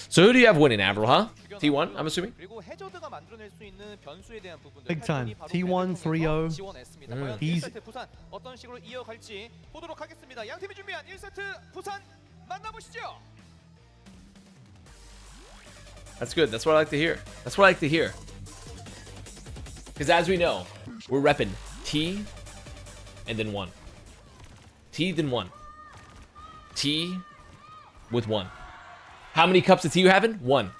So who do you have winning, Avril, huh? T1, I'm assuming? Big time. T1 3-0. He's That's good. That's what I like to hear. That's what I like to hear. Because as we know, we're repping T and then 1. T then 1. T with 1. How many cups of tea you having? 1.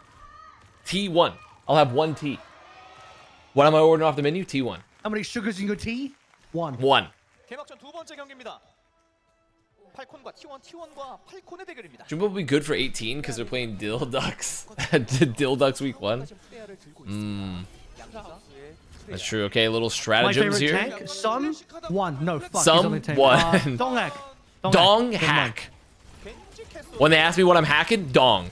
T1. I'll have 1 tea. What am I ordering off the menu? T1. how many sugars in your tea? 1. 1. Jumbo will be good for 18 because they're playing Dill Ducks. Dill Ducks week 1. That's true. Okay, little stratagems here. Tank, some 1. No, fuck. Some 1. Dong hack. Dong hack. When they ask me what I'm hacking, dong.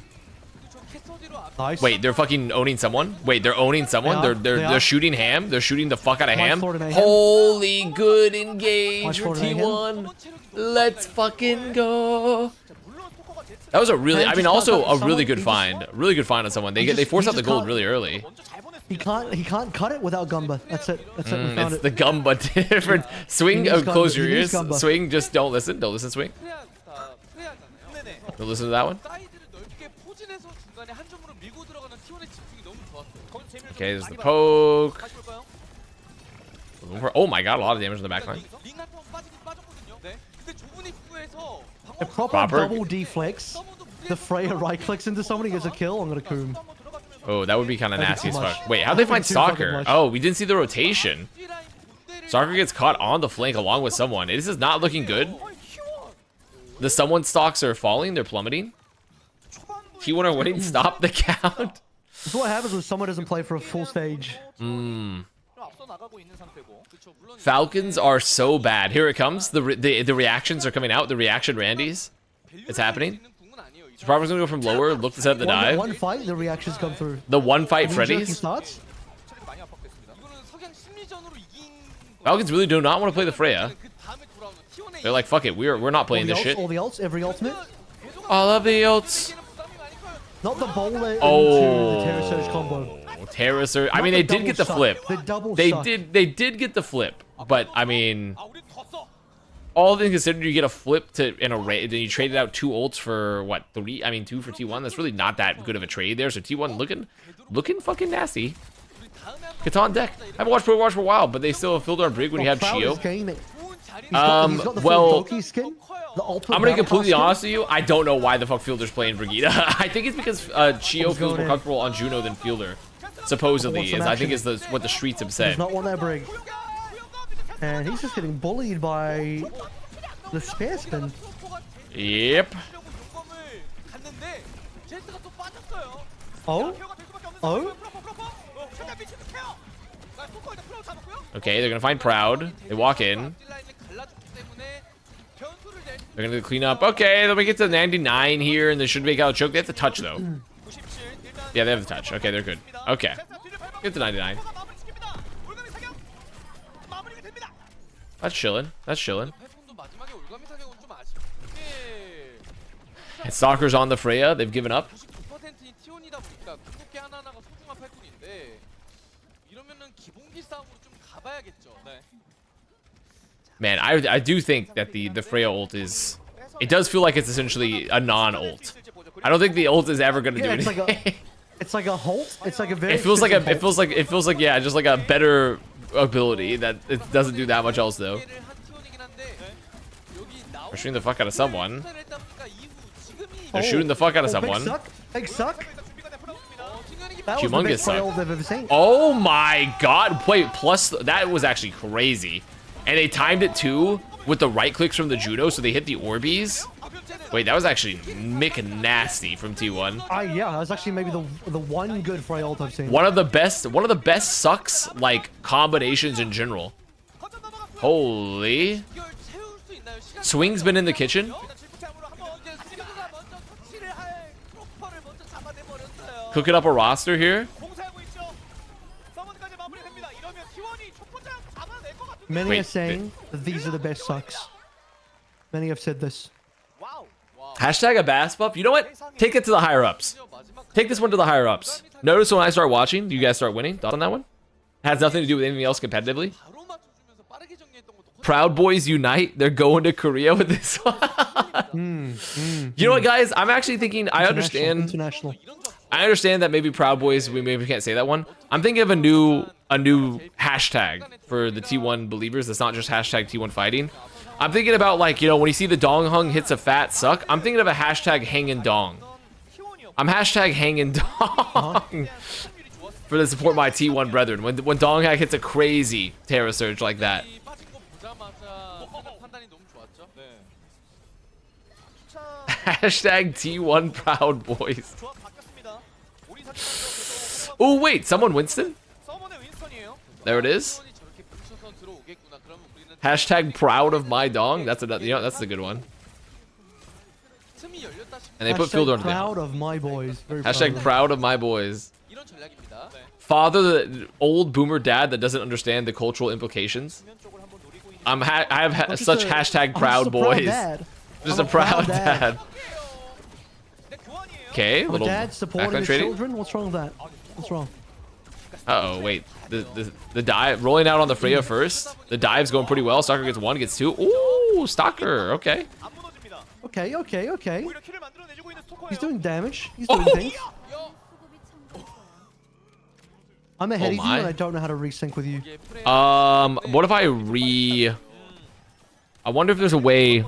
Nice. Wait, they're fucking owning someone? Wait, they're owning someone? They're shooting ham? They're shooting the fuck out of ham? Holy good engage for T1. Let's fucking go. That was a really, I mean, also a really good find. Really good find on someone. They forced out the gold really early. He can't cut it without Gumba. That's it. That's it. We found It's it. the Gumba difference. Swing, close your ears. Gumba. Swing, just don't listen. Don't listen, Swing. Don't listen to that one. Okay, there's the poke. Oh my god, a lot of damage in the backline. A proper double deflex. The Freya right clicks into someone, he gets a kill. I'm gonna coom. Oh, that would be kind of That'd nasty be as too fuck. much. Wait, how'd they That'd be find too fucking Soccer? much. Oh, we didn't see the rotation. Soccer gets caught on the flank along with someone. This is not looking good. The someone stocks are falling. They're plummeting. T1 are winning. Stop the count. That's what happens when someone doesn't play for a full stage. Falcons are so bad. Here it comes. The reactions are coming out. The reaction Randys. It's happening. So probably gonna go from lower. Look to set up the dive. One fight, the reactions come through. The one fight Jerky Freddy's. starts. Falcons really do not want to play the Freya. They're like, fuck it. We're not playing this shit. All the ults, every ultimate. All of the ults. Not the bowler into Oh, the Terror Surge combo. Terror Surge. I mean, they did get the flip. The double They suck. did get the flip, but I mean, all things considered, you get a flip to in a raid, then you traded out 2 ults for what 3? I mean, 2 for T1. That's really not that good of a trade there. So T1 looking fucking nasty. Catan deck. I haven't watched Pro Watch for a while, but they still have filled our brig when you have Chio. He's got the full Doki skin. I'm gonna be completely honest with you. I don't know why the fuck Fielder's playing Brigida. I think it's because Chio feels more comfortable on Juno than Fielder. Supposedly is. I think is what the streets have said. Does not want that brig. And he's just getting bullied by the spare spin. Yep. Oh? Oh? Okay, they're gonna find Proud. They walk in. They're gonna clean up. Okay, they'll make it to 99 here, and they should make out a choke. They have to touch though. Yeah, they have the touch. Okay, they're good. Okay, get to 99. That's chilling. That's chilling. And Stalker's on the Freya. They've given up. Man, I do think that the Freya ult is... It does feel like it's essentially a non-ult. I don't think the ult is ever gonna do anything. It's like a halt. It's like a very. It feels like yeah, just like a better ability that it doesn't do that much else though. They're shooting the fuck out of someone. They're shooting the fuck out of someone. Big suck. That was the Humongous best suck. ult I've ever seen. Oh my god! Wait, plus that was actually crazy, and they timed it too with the right clicks from the Judo, so they hit the Orbeez. Wait, that was actually Mick nasty from T1. Yeah, that was actually maybe the one good fry ult I've seen. One of the best sucks like combinations in general. Holy. Swing's been in the kitchen. Cooking up a roster here. Many are saying that these are the best sucks. Many have said this. Hashtag a bass buff. You know what? Take it to the higher ups. Take this one to the higher ups. Notice when I start watching, you guys start winning. Thoughts on that one? Has nothing to do with anything else competitively. Proud Boys unite. They're going to Korea with this one. You know what, guys? I'm actually thinking. I understand. International. I understand that maybe Proud Boys. We maybe can't say that one. I'm thinking of a new hashtag for the T1 believers. That's not just hashtag T1 fighting. I'm thinking about, like, you know, when you see the dong hung hits a fat suck. I'm thinking of a hashtag hanging dong. I'm hashtag hanging dong for the support my T1 brethren. When dong hack hits a crazy Terra surge like that. Hashtag T1 Proud Boys. Oh wait, someone Winston? There it is. Hashtag proud of my dong. That's another. You know, that's a good one. And they put fielder under proud of my boys. Very hashtag proud of my boys. Father, the old boomer dad that doesn't understand the cultural implications. I have such hashtag proud boys. Just a proud dad. Okay, little dad supporting his children. What's wrong with that? What's wrong? Uh-oh, wait. The dive rolling out on the Freya first. The dive's going pretty well. Stalker gets 1, gets 2. Ooh, Stalker. Okay. Okay. He's doing damage. He's doing things. I'm ahead of you and I don't know how to resync with you. What if I wonder if there's a way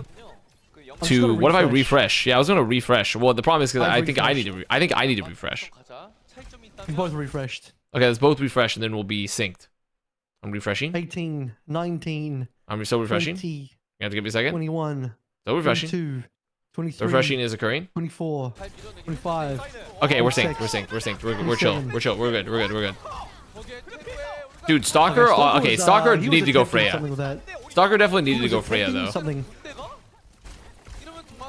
to what if I refresh? Yeah, I was gonna refresh. Well, the problem is because I think I need to refresh. We're both refreshed. Okay, let's both refresh and then we'll be synced. I'm refreshing. 18, 19. I'm still refreshing. 20, you have to give me a second. 21. Still refreshing. 22, 23. Refreshing is occurring. 24. 25. Okay, we're synced. We're synced. We're synced. We're chill. We're chill. We're good. We're good. We're good. Dude, Stalker. Okay, Stalker needed to go Freya. Stalker definitely needed to go Freya though.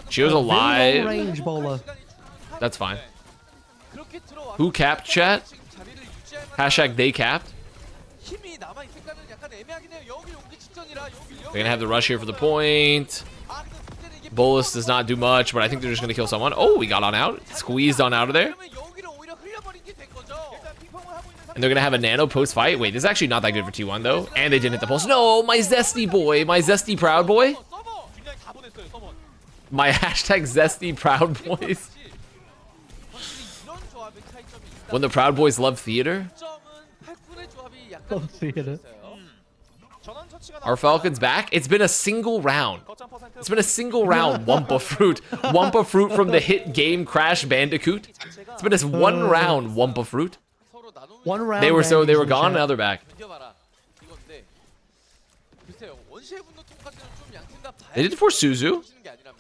She was alive. Range bowler. That's fine. Who capped chat? Hashtag they capped. They're gonna have the rush here for the point. Bolus does not do much, but I think they're just gonna kill someone. Oh, we got on out. Squeezed on out of there. And they're gonna have a nano post fight. Wait, this is actually not that good for T1 though. And they didn't hit the pulse. No, my zesty boy, my zesty proud boy. My hashtag zesty proud boys. When the Proud Boys love theater. Love theater. Are Falcons back? It's been a single round. It's been a single round. Wumpa fruit. Wumpa fruit from the hit game Crash Bandicoot. It's been this one round. Wumpa fruit. One round. They were gone. Now they're back. They did force Suzu.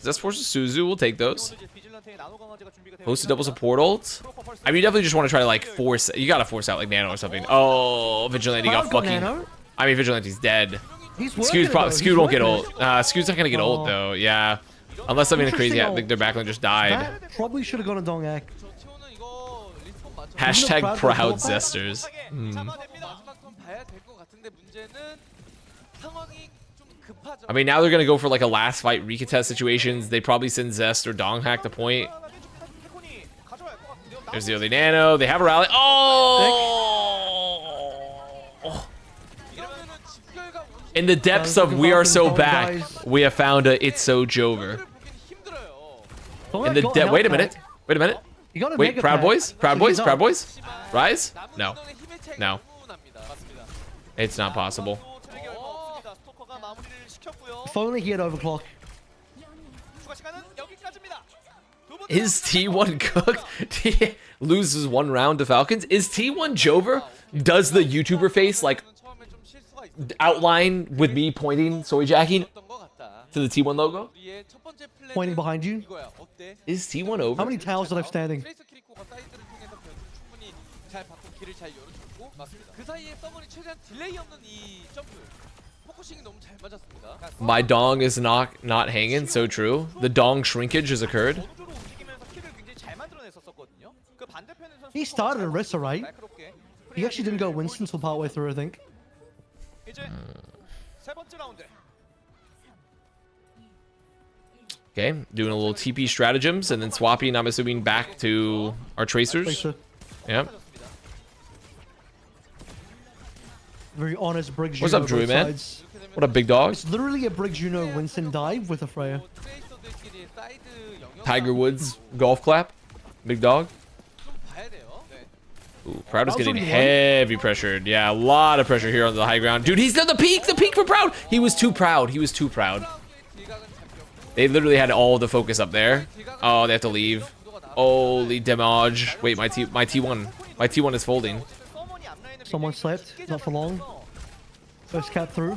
Zest forces Suzu. We'll take those. Hosted double support ult. I mean, you definitely just want to try to like force. You gotta force out like Nano or something. Oh, Vigilante got fucking. I mean, Vigilante's dead. Skew won't get ult. Skew's not gonna get ult though. Yeah, unless something crazy happened. Their backline just died. That probably should have gone a dong act. Hashtag proud zesters. I mean, now they're gonna go for like a last fight recontest situations. They probably send Zest or Dong hack the point. There's the early nano. They have a rally. Oh! In the depths of we are so back, we have found a it's so Jover. In the depth. Wait a minute. Wait a minute. Wait, Proud Boys? Proud Boys? Proud Boys? Rise? No. No. It's not possible. If only he had overclock. Is T1 cooked? Loses one round to Falcons. Is T1 Jover? Does the YouTuber face like outline with me pointing, soy jacking to the T1 logo? Pointing behind you. Is T1 over? How many towels did I have standing? My dong is not hanging. So true. The dong shrinkage has occurred. He started Orisa, right? He actually didn't go Winston until partway through, I think. Okay, doing a little TP stratagems and then swapping, I'm assuming, back to our tracers. Yeah. Very honest Briggs. What's up, Drew, man? What up, big dog? It's literally a Briggs Winston dive with a Freya. Tiger Woods golf clap. Big dog. Ooh, Proud is getting heavy pressured. Yeah, a lot of pressure here on the high ground. Dude, he's done the peak for Proud. He was too proud. He was too proud. They literally had all the focus up there. Oh, they have to leave. Holy damage. Wait, my T1 is folding. Someone slept, not for long. First cap through.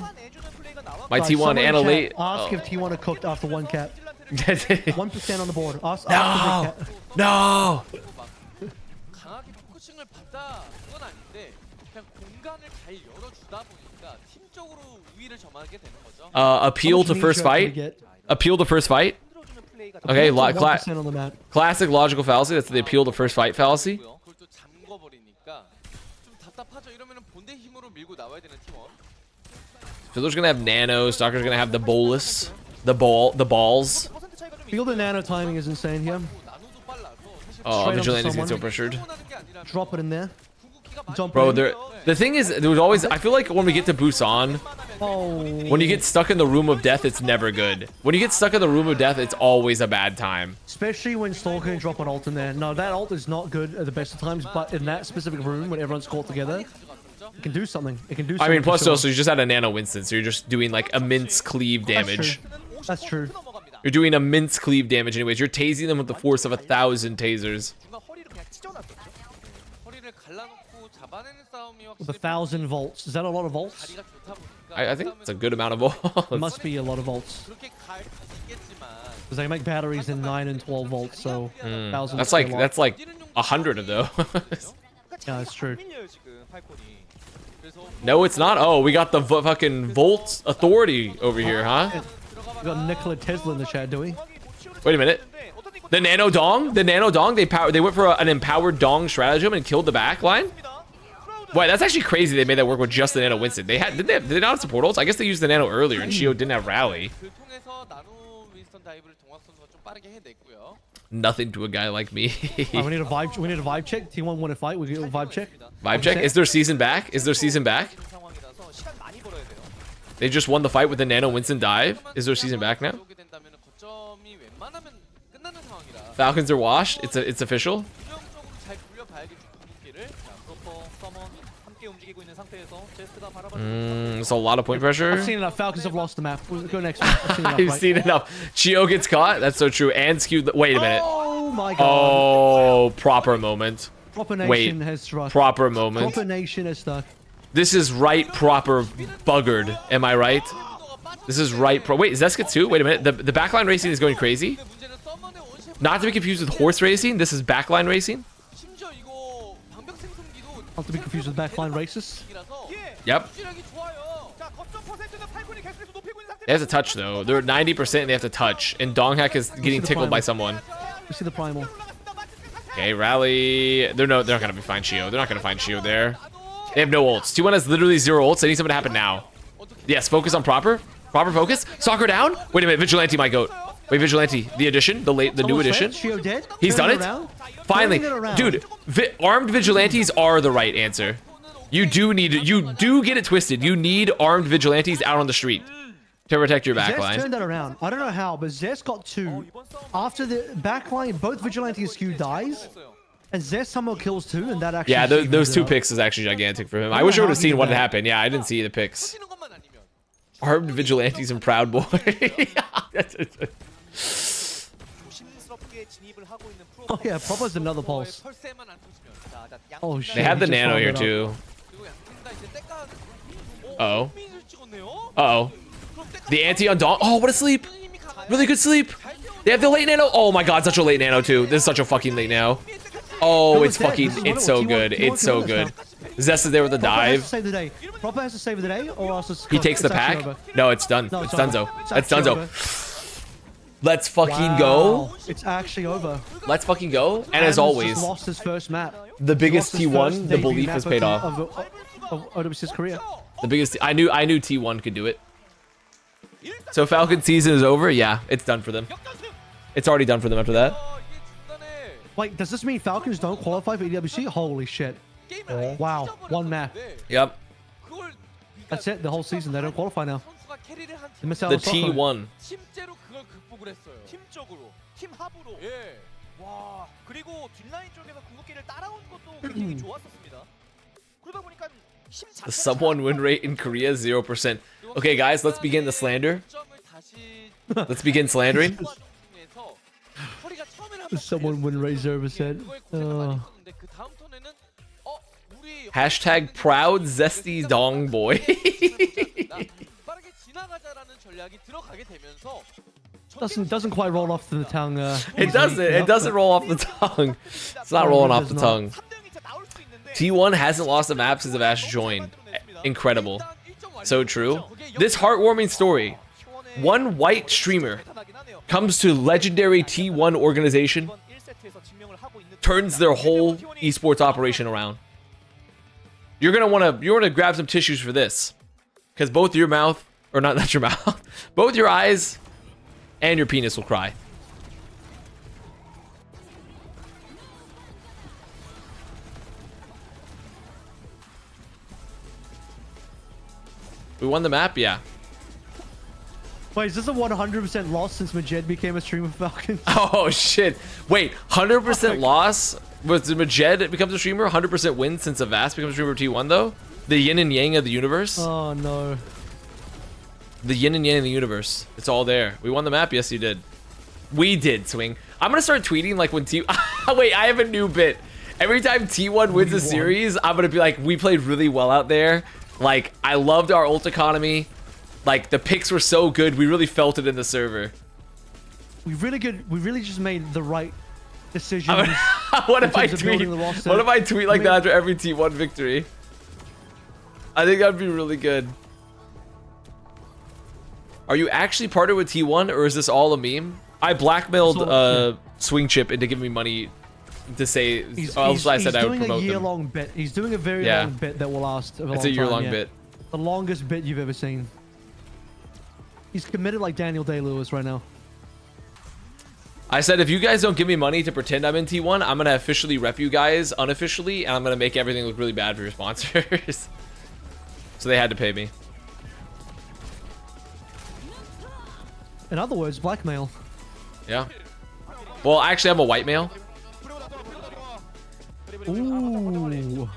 My T1 and a late. Ask if T1 are cooked after one cap. 1% on the board. Ask No! No! Appeal to first fight. Appeal to first fight. Okay, classic logical fallacy. That's the appeal to first fight fallacy. Fiddler's gonna have nano. Stalker's gonna have the bolus, the balls. Feel the nano timing is insane here. Oh, Vigilante's getting so pressured. Drop it in there. Bro, the thing is, there was always. I feel like when we get to Busan, when you get stuck in the room of death, it's never good. When you get stuck in the room of death, it's always a bad time. Especially when Stalker can drop an ult in there. No, that ult is not good at the best of times, but in that specific room when everyone's caught together, it can do something. It can do something. I mean, plus also you just had a nano Winston, so you're just doing like immense cleave damage. That's true. You're doing immense cleave damage anyways. You're tasing them with the force of 1,000 tasers. With 1,000 volts. Is that a lot of volts? I think it's a good amount of volts. It must be a lot of volts. Because they make batteries in 9 and 12 volts, so 1,000. That's like 100 of those. Yeah, that's true. No, it's not. Oh, we got the fucking Volt Authority over here, huh? We got Nikola Tesla in the chat, do we? Wait a minute. The Nano Dong? The Nano Dong? They went for an empowered Dong stratagem and killed the back line? Wait, that's actually crazy they made that work with just the Nano Winston. Did they not have support ults? I guess they used the Nano earlier and Shio didn't have Rally. Nothing to a guy like me. We need a vibe check. T1 want to fight. We get a vibe check. Vibe check? Is there season back? Is there season back? They just won the fight with the Nano Winston dive. Is there season back now? Falcons are washed. It's official. It's a lot of point pressure. I've seen enough. Falcons have lost the map. We'll go next one. I've seen enough. Chio gets caught. That's so true. And skewed. Wait a minute. Oh my god. Oh, proper moment. Proper Nation has struck. Proper moment. Proper Nation has stuck. This is right proper buggered. Am I right? This is right Wait, is Zeska too? Wait a minute. The backline racing is going crazy. Not to be confused with horse racing. This is backline racing. Not to be confused with backline races. Yep. They have to touch though. They're 90% and they have to touch. And Donghack is getting tickled by someone. We see the primal. Okay, rally. They're not gonna find Shio. They're not gonna find Shio there. They have no ults. T1 has literally 0 ults. They need something to happen now. Yes, focus on proper focus. Soccer down. Wait a minute, Vigilante, my goat. Wait, Vigilante, the addition, the new addition. Shio dead. He's done it. Finally, dude. Armed Vigilantes are the right answer. You do get it twisted. You need armed Vigilantes out on the street to protect your backline. Zest turned that around. I don't know how, but Zest got 2. After the backline, both Vigilante Askew dies, and Zest somehow kills 2, and that actually... Yeah, those 2 picks is actually gigantic for him. I wish I would have seen what had happened. Yeah, I didn't see the picks. Armed Vigilantes and Proud Boy. Oh yeah, Proper's another pulse. Oh shit. They have the nano here too. Uh-oh. Uh-oh. The anti on Dawn. Oh, what a sleep. Really good sleep. They have the late nano. Oh my god, such a late nano too. This is such a fucking late nano. Oh, it's so good. It's so good. Zest is there with a dive. Proper has to save the day, or else he takes the pack. No, it's done. It's Dunzo. It's Dunzo. Let's fucking go. It's actually over. Let's fucking go. And as always, lost his first map. The biggest T1, the belief has paid off. Of OWCS career. The biggest. I knew T1 could do it. So Falcon season is over. Yeah, it's done for them. It's already done for them after that. Wait, does this mean Falcons don't qualify for EWC? Holy shit. Wow, one map. Yep. That's it, the whole season. They don't qualify now. They miss out The on Stockholm. T1. 팀제로 그걸 극복을 했어요. 팀적으로, 팀 합으로. 예. 와, 그리고 뒷라인 쪽에서 궁극기를 따라온 것도 굉장히 좋았었습니다. 그러다 보니까 힘 The sub 1 win rate in Korea is 0%. Okay, guys, let's begin the slander. Let's begin slandering. Someone win rate 0%. Hashtag proud zesty dong boy. Doesn't quite roll off to the tongue. It doesn't roll off the tongue. It's not rolling off the tongue. T1 hasn't lost a map since Avast joined. Incredible. So true. This heartwarming story. One white streamer comes to legendary T1 organization, turns their whole esports operation around. You're gonna wanna grab some tissues for this, because both your mouth, or not your mouth, both your eyes and your penis will cry. We won the map, yeah. Wait, is this a 100% loss since Majed became a streamer for Falcons? Oh shit! Wait, 100% loss was Majed becomes a streamer. 100% win since Avast becomes a streamer T1 though. The yin and yang of the universe. Oh no. The yin and yang of the universe. It's all there. We won the map. Yes, you did. We did, Swing. I'm gonna start tweeting like when T. Wait, I have a new bit. Every time T1 wins a series, I'm gonna be like, we played really well out there. Like, I loved our ult economy. Like, the picks were so good, we really felt it in the server. We really just made the right decisions. What if I tweet? What if I tweet like that after every T1 victory? I think that'd be really good. Are you actually partnered with T1, or is this all a meme? I blackmailed Swing Chip into giving me money to say. He's I said I would doing promote a them. year-long bit. He's doing a very long bit that will last a long time. It's a year-long bit. The longest bit you've ever seen. He's committed like Daniel Day-Lewis right now. I said, if you guys don't give me money to pretend I'm in T1, I'm going to officially rep you guys unofficially, and I'm going to make everything look really bad for your sponsors. So they had to pay me. In other words, blackmail. Yeah. Well, actually, I'm a white male. Ooh.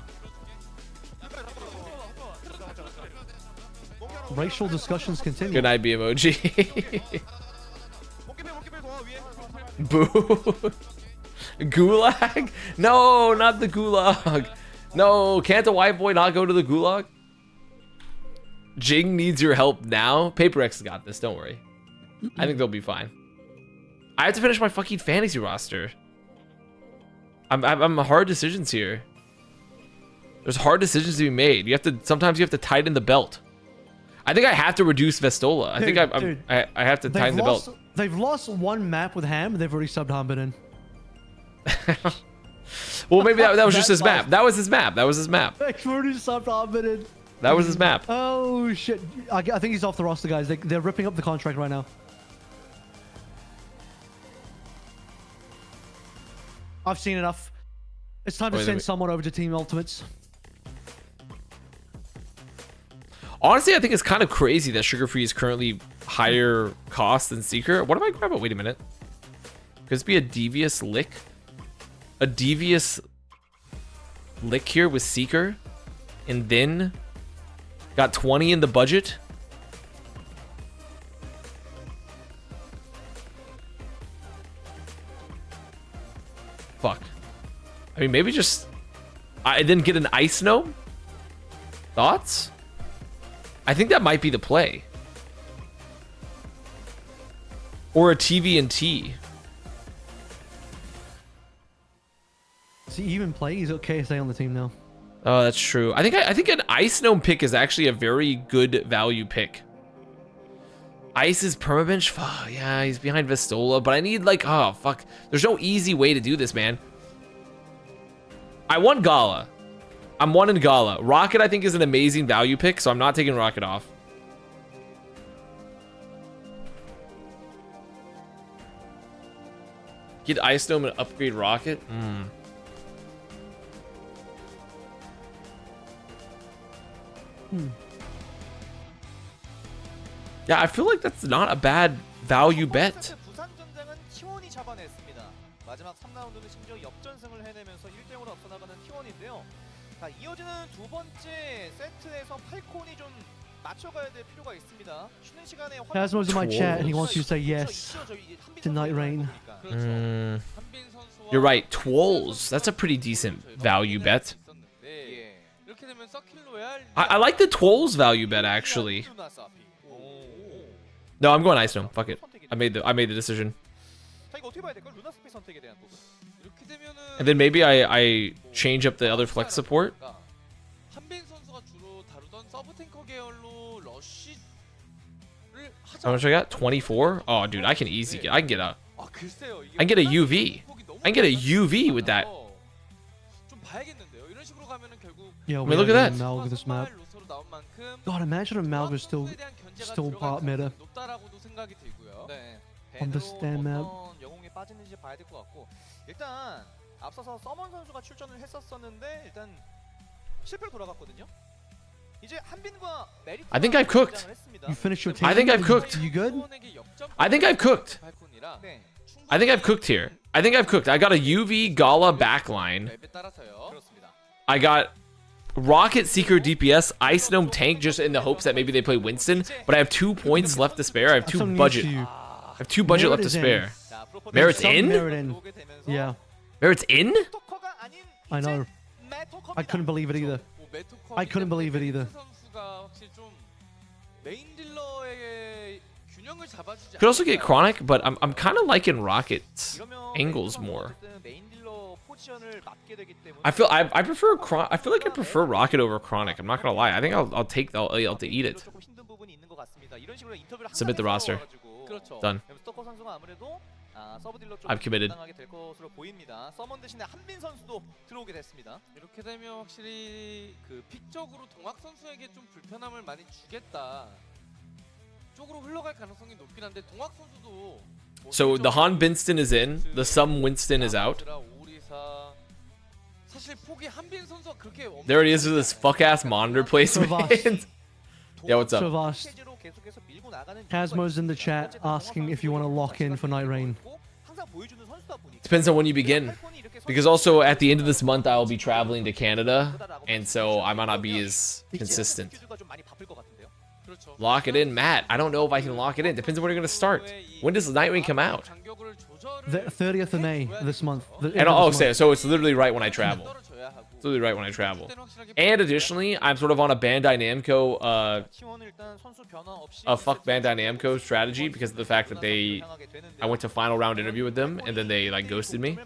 Racial discussions continue. Good night, B emoji. Boo. Gulag? No, not the gulag. No, can't the white boy not go to the gulag? Jing needs your help now. Paper X got this, don't worry. I think they'll be fine. I have to finish my fucking fantasy roster. I'm hard decisions here. There's hard decisions to be made. Sometimes you have to tighten the belt. I think I have to reduce Vestola. I think I have to tighten the belt. They've lost one map with Ham, and they've already subbed Hambin in. Well, maybe that was just his map. That was his map. That was his map. They've already subbed Hambin in. That was his map. Oh shit! I think he's off the roster, guys. They're ripping up the contract right now. I've seen enough. It's time to send someone over to Team Ultimates. Honestly, I think it's kind of crazy that Sugar Free is currently higher cost than Seeker. What am I grabbing? Wait a minute. Could this be a devious lick? A devious lick here with Seeker? And then got 20 in the budget? Fuck. I mean, maybe just... I didn't get an Ice Gnome? Thoughts? I think that might be the play. Or a TV&T. Does he even play? He's okay to stay on the team now. Oh, that's true. I think an Ice Gnome pick is actually a very good value pick. Ice's permabench? Oh, yeah, he's behind Vestola, but I need like, oh, fuck. There's no easy way to do this, man. I want Gala. I'm one in Gala. Rocket, I think, is an amazing value pick, so I'm not taking Rocket off. Get Ice Dome and upgrade Rocket. Yeah, I feel like that's not a bad value bet. 부산 전장은 T1이 잡아냈습니다. 마지막 3라운드는 심지어 역전승을 해내면서 1대0으로 앞서 나가는 T1인데요. 자, 이어지는 두 번째 세트에서 팔콘이 좀 맞춰가야 될 필요가 있습니다. 쉬는 시간에 Cosmo's in my chat and he wants you to say yes to Night Rain. You're right, Twolls. That's a pretty decent value bet. I like the Twolls value bet actually. No, I'm going Ice Dome. Fuck it. I made the decision. And then maybe I change up the other flex support. How much I got? 24? Oh, dude, I can easy I can get a UV. I can get a UV with that. Yeah, I mean, look at that. Malga this map. God, imagine if Malga's still part meta. Understand map. 영웅에 빠지는지 봐야 될 것 같고 일단 앞서서 서먼 선수가 출전을 했었었는데 일단 실패로 돌아갔거든요. 이제 한빈과 메리트 I think I've cooked. You finished your team? I think I've cooked. You good? I think I've cooked. I think I've cooked here. I think I've cooked. I got a UV Gala backline. I got Rocket Seeker DPS, Ice Dome Tank just in the hopes that maybe they play Winston, but I have 2 points left to spare. I have 2 budget. I have 2 budget left to spare. Merit's in? Yeah. Merit's in? I know. I couldn't believe it either. I couldn't believe it either. Could also get Chronic, but I'm kind of liking Rocket's angles more. I feel like I prefer Rocket over Chronic. I'm not gonna lie. I think I'll take the L to eat it. Submit the roster. Done. I've committed. 서먼 대신에 한빈 선수도 들어오게 됐습니다. 이렇게 되면 확실히 그 픽적으로 동학 선수에게 좀 불편함을 많이 주겠다. 쪽으로 흘러갈 가능성이 높긴 한데 동학 선수도 So the Han Binston is in. The Sum Winston is out. 사실 폭이 한빈 선수가 그렇게 There it is with this fuck ass monitor placement. Yeah, what's up? Avast. Casmo's in the chat asking if you want to lock in for Night Rain. Depends on when you begin. Because also at the end of this month I'll be traveling to Canada, and so I might not be as consistent. Lock it in, Matt. I don't know if I can lock it in. Depends on when you're gonna start. When does Night Rain come out? The 30th of May this month. And so it's literally right when I travel. It's literally right when I travel. And additionally, I'm sort of on a Bandai Namco a fuck Bandai Namco strategy because of the fact that I went to final round interview with them and then they like ghosted me.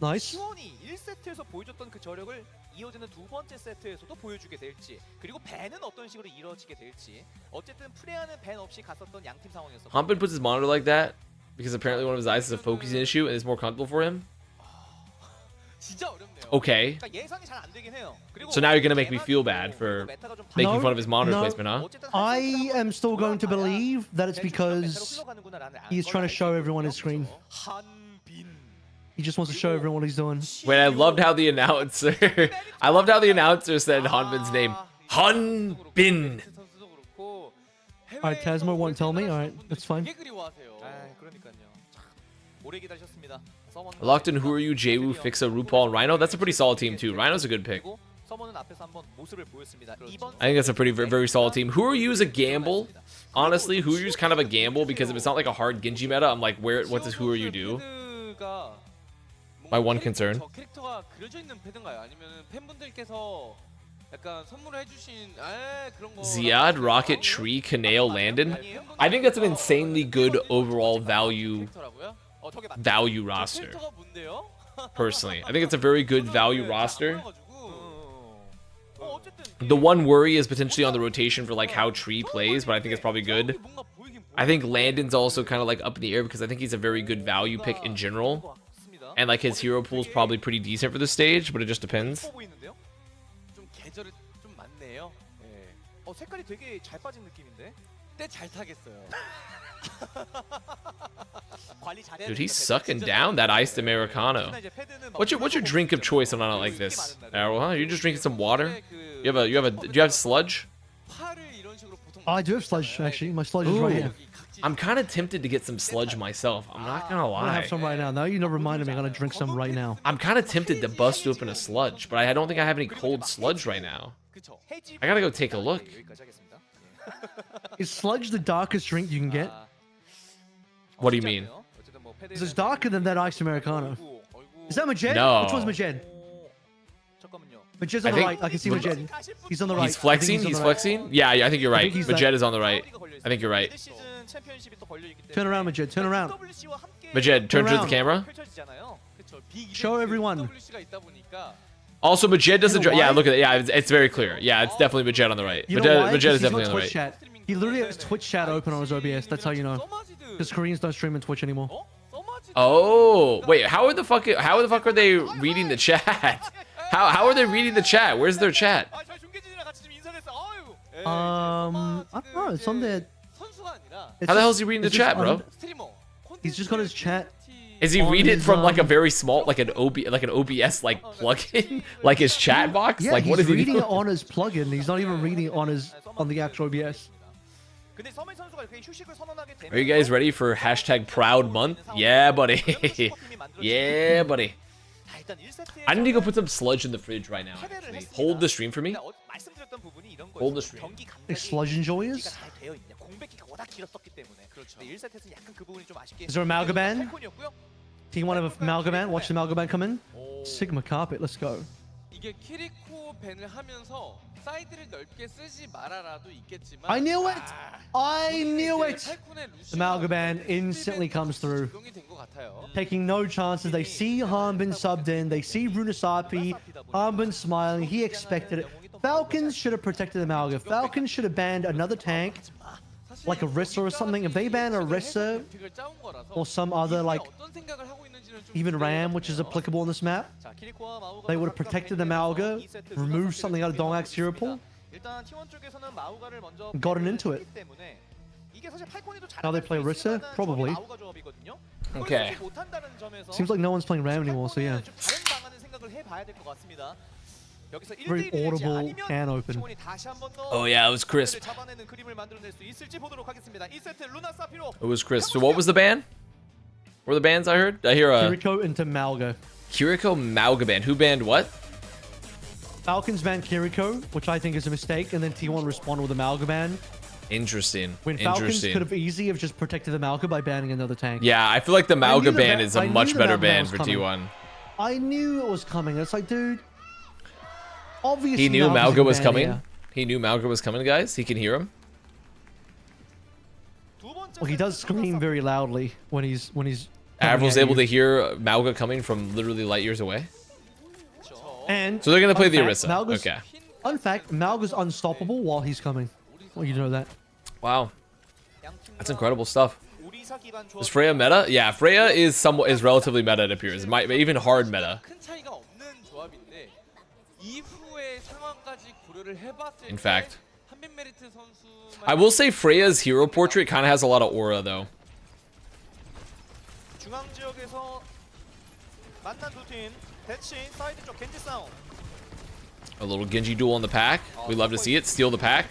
Nice. T1이 1세트에서 보여줬던 그 저력을 이어지는 두 번째 세트에서도 보여주게 될지, 그리고 밴은 어떤 식으로 이루어지게 될지. 어쨌든 프레아는 밴 없이 갔었던 양팀 상황이었어. Humpin puts his monitor like that because apparently one of his eyes is a focusing issue and it's more comfortable for him. 진짜 어렵네요. Okay. 예상이 잘 안 되긴 해요. So now you're gonna make me feel bad for making fun of his monitor placement, huh? I am still going to believe that it's because he's trying to show everyone his screen. He just wants to show everyone what he's doing. Wait, I loved how the announcer said Hanbin's name. Hanbin. Alright, Tasmo won't tell me. Alright, that's fine. Locked in Who Are You, Jewu, Fixa, RuPaul, and Rhino. That's a pretty solid team too. Rhino's a good pick. I think that's a pretty very solid team. Who Are You is a gamble. Honestly, Who Are You is kind of a gamble because if it's not like a hard Genji meta, I'm like, what does Who Are You do? My one concern. Ziad, Rocket, Tree, Kaneo, Landon. I think that's an insanely good overall value roster. Personally, I think it's a very good value roster. The one worry is potentially on the rotation for like how Tree plays, but I think it's probably good. I think Landon's also kind of like up in the air because I think he's a very good value pick in general. And like his hero pool is probably pretty decent for this stage, but it just depends. Dude, he's sucking down that iced Americano. What's your drink of choice on a night like this, Arrow? Huh? You're just drinking some water? Do you have sludge? I do have sludge actually. My sludge is right here. I'm kind of tempted to get some sludge myself. I'm not gonna I have lie. some right now. Now you know, reminded me. I'm gonna drink some right now. I'm kind of tempted to bust open a sludge, but I don't think I have any cold sludge right now. I gotta go take a look. Is sludge the darkest drink you can get? What do you mean? It's darker than that iced Americano. Is that Majed? No. Which one's Majed? Majed's on I the think- right. I can see Majed. He's on the right. He's flexing. He's flexing. Yeah, I think you're right. he's Majed like- is on the right. I think you're right. Turn around, Majed. Turn around. Majed, turn to the around. camera. Show everyone. Also, Majed doesn't. You know Yeah, why? look at it. Yeah, it's very clear. Yeah, it's definitely Majed on the right. You know why? Majed 'Cause is he's got definitely on the Twitch right. chat. He literally has Twitch chat open on his OBS. That's how you know. Because Koreans don't stream in Twitch anymore. Oh, wait. How the fuck are they reading the chat? How are they reading the chat? Where's their chat? I don't know. It's on there. How the hell is he reading the chat, bro? He's just got his chat. Is he on read it his, from like a very small, like an OBS like plugin, like his chat box? Yeah, Like what he's is he reading doing? it on his plugin. He's not even reading it on the actual OBS. Are you guys ready for hashtag Proud Month? Yeah, buddy. Yeah, buddy. I need to go put some sludge in the fridge right now. Actually, hold the stream for me. Hold the stream. Hey, sludge enjoyers? Is there a Malgaban? T1 of a Malgaban? Watch the Malgaban come in. Sigma carpet. Let's go. 이게 키리코 밴을 하면서 사이드를 넓게 쓰지 말아라도 있겠지만 I knew it! I knew it! 팔콘의 The Malgaban instantly comes through. 적용이 된것 같아요. Taking no chances. They see Hanbin subbed in. They see Runasapi. Hanbin smiling. He expected it. Falcons should have protected the Malga. Falcons should have banned another tank, like a Rissa or something. If they ban a Rissa or some other, like, even Ram, which is applicable on this map, they would have protected the Malga, removed something out of Dongak's hero pool, and gotten into it. Now they play Rissa? Probably. Okay. Seems like no one's playing Ram anymore, so yeah. Very audible can open. Oh yeah, it was crisp. It was crisp. So what was the ban? What were the bans I heard? I hear Kiriko into Malga. Kiriko Malga ban. Who banned what? Falcons banned Kiriko, which I think is a mistake, and then T1 responded with a Malga ban. Interesting. When Falcons Interesting. could have easily have just protected the Malga by banning another tank. Yeah, I feel like the I knew Malga the ban ban- is a I knew much the better Malga ban ban was for coming. T1. I knew it was coming. It's like, dude, obviously He knew Malga's Malga was banned coming. here. He knew Malga was coming, guys. He can hear him. Well, he does scream very loudly when he's Avril's able to hear Malga coming from literally light years away. And So they're gonna play the fun fact, Orisa. Malga's- Okay. Fun fact: Malga's unstoppable while he's coming. Well, you know that. Wow. That's incredible stuff. Is Freya meta? Yeah, Freya is relatively meta, it appears. It might be even hard meta. 큰 차이가 없는 조합인데 이후의 상황까지 고려를 해봤을 In fact. 때 한빈 메리트 선수 I will say Freya's hero portrait kind of has a lot of aura, though. 중앙 지역에서 만난 두 팀 대치 사이드 쪽 겐지 싸움. A little Genji duel on the pack. We love to see it. Steal the pack.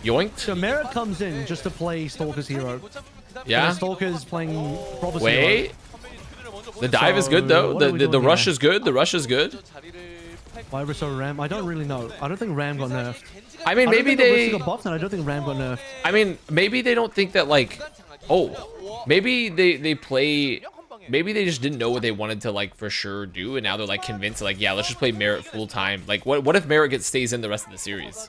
Yoinked. So Merit comes in just to play Stalker's hero. Yeah. Stalker's playing Prophecy Wait. The dive is good, though. What are we The doing rush here? is good. The rush is good. Why Rissa Ram? I don't really know. I don't think Ram got nerfed. I mean, maybe I don't think they... Rissa got buffed, and I don't think Ram got nerfed. I mean, maybe they don't think that, like... Oh. Maybe they play... Maybe they just didn't know what they wanted to, like, for sure do, and now they're, like, convinced, like, yeah, let's just play Merit full time. Like, what if Merit stays in the rest of the series?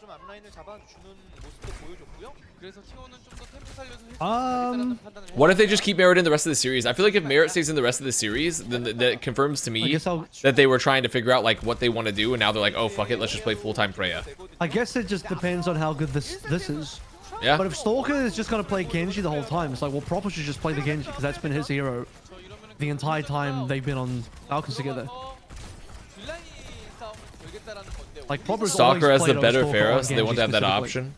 What if they just keep Merit in the rest of the series? I feel like if Merit stays in the rest of the series, then that confirms to I me guess that they were trying to figure out, like, what they want to do, and now they're like, oh, fuck it, let's just play full-time Freya. I guess it just depends on how good this is. Yeah? But if Stalker is just gonna play Genji the whole time, it's like, well, Proper should just play the Genji because that's been his hero the entire time they've been on Falcons together. Like Proper's Stalker always has the played on better Stalker Pharah, on so they want to have that Genji option.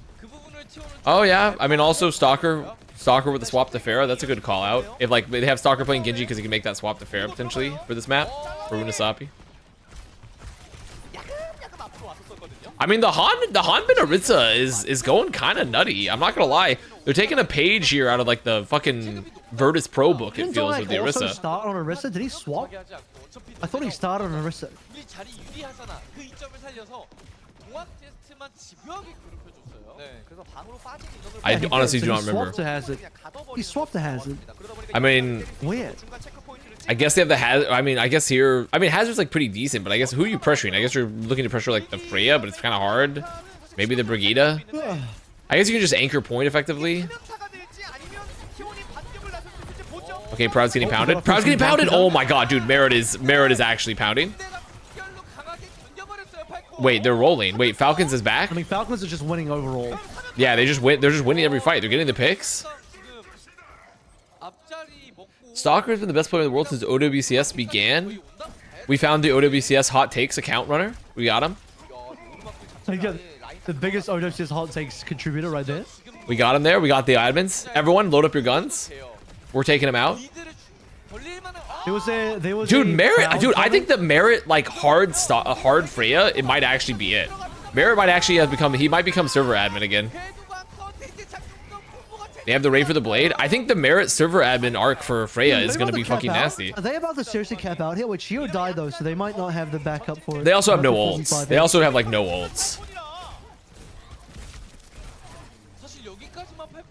Oh, yeah. I mean, also, Stalker Stalker with the swap to Pharah. That's a good call out. If like they have Stalker playing Genji because he can make that swap to Pharah potentially for this map for Runasapi. I mean the Hanbin Aritza is going kind of nutty. I'm not gonna lie. They're taking a page here out of like the fucking Virtus Pro book. It feels with the also Orisa. start on Orisa? Did he swap? I thought he started on Orisa. 우리 자리 유리하잖아. 그 이점을 살려서 동학 테스트만 집요하게 괴롭혀줬어요. 네, 그래서 방으로 빠진 인원을 I honestly do So not he remember. swapped to Hazard. He swapped to Hazard. I mean, Weird. I guess they have the Hazard. I mean, I guess here. I mean, Hazard's like pretty decent, but I guess who are you pressuring? I guess you're looking to pressure like the Freya, but it's kind of hard. Maybe the Brigida. I guess you can just anchor point effectively. Okay, Proud's getting pounded. Proud's getting pounded. Oh my god, dude, Merit is actually pounding. Wait, they're rolling. Wait, Falcons is back. I mean, Falcons are just winning overall. Yeah, they just win. They're just winning every fight. They're getting the picks. Stalker has been the best player in the world since OWCS began. We found the OWCS hot takes account runner. We got him. So you got the biggest OWCS hot takes contributor right there. We got him there. We got the admins. Everyone, load up your guns. We're taking him out. There was Dude, a Merit. crowd Dude, I coming. think the Merit like hard Freya. It might actually be it. Merit might actually have become. He might become server admin again. They have the raid for the blade. I think the Merit server admin arc for Freya is gonna be fucking nasty. Are they about to seriously cap out here? Which Hero died though, so they might not have the backup for it. They also have no After ults. 45 They also have like no ults.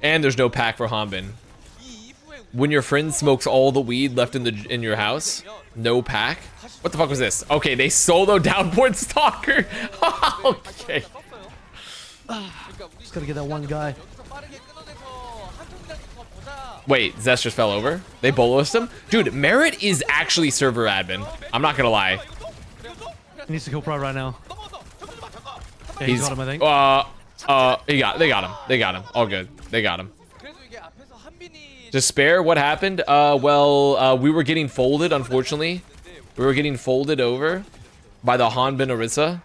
And there's no pack for Hanbin. When your friend smokes all the weed left in your house, no pack. What the fuck was this? Okay, they solo downboard Stalker. Okay. Just gotta get that one guy. Wait, Zest just fell over. They bolused him. Dude, Merit is actually server admin. I'm not gonna lie. He needs to kill Pride right now. Yeah, He's got him, I think. they got him. They got him. All good. They got him. Despair, what happened? We were getting folded, unfortunately. We were getting folded over by the Hanbin Orisa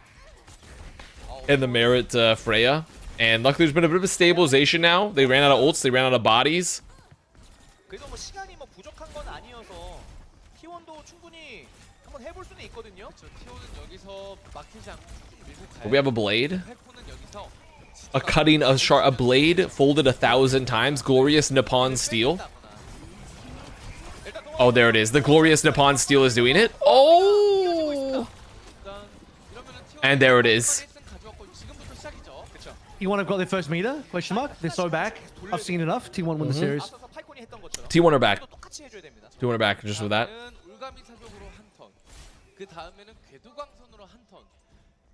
and the Merit Freya. And luckily there's been a bit of a stabilization now. They ran out of ults, they ran out of bodies. 그래도 뭐 시간이 뭐 부족한 건 아니어서 T1도 충분히 한번 해볼 수는 있거든요. T1은 여기서 막히지 않고 밀고 가요. We have a blade. 팔콘은 여기서 A cutting, a blade folded 1,000 times. Glorious Nippon Steel. Oh, there it is. The Glorious Nippon Steel is doing it. Oh! And there it is. T1 have got their first meter? Question mark. They're so back. I've seen enough. T1 win the series. T1 are back. T1 are back just with that. 울가미사적으로 한 턴. 그 다음에는 궤도광선으로 한 턴.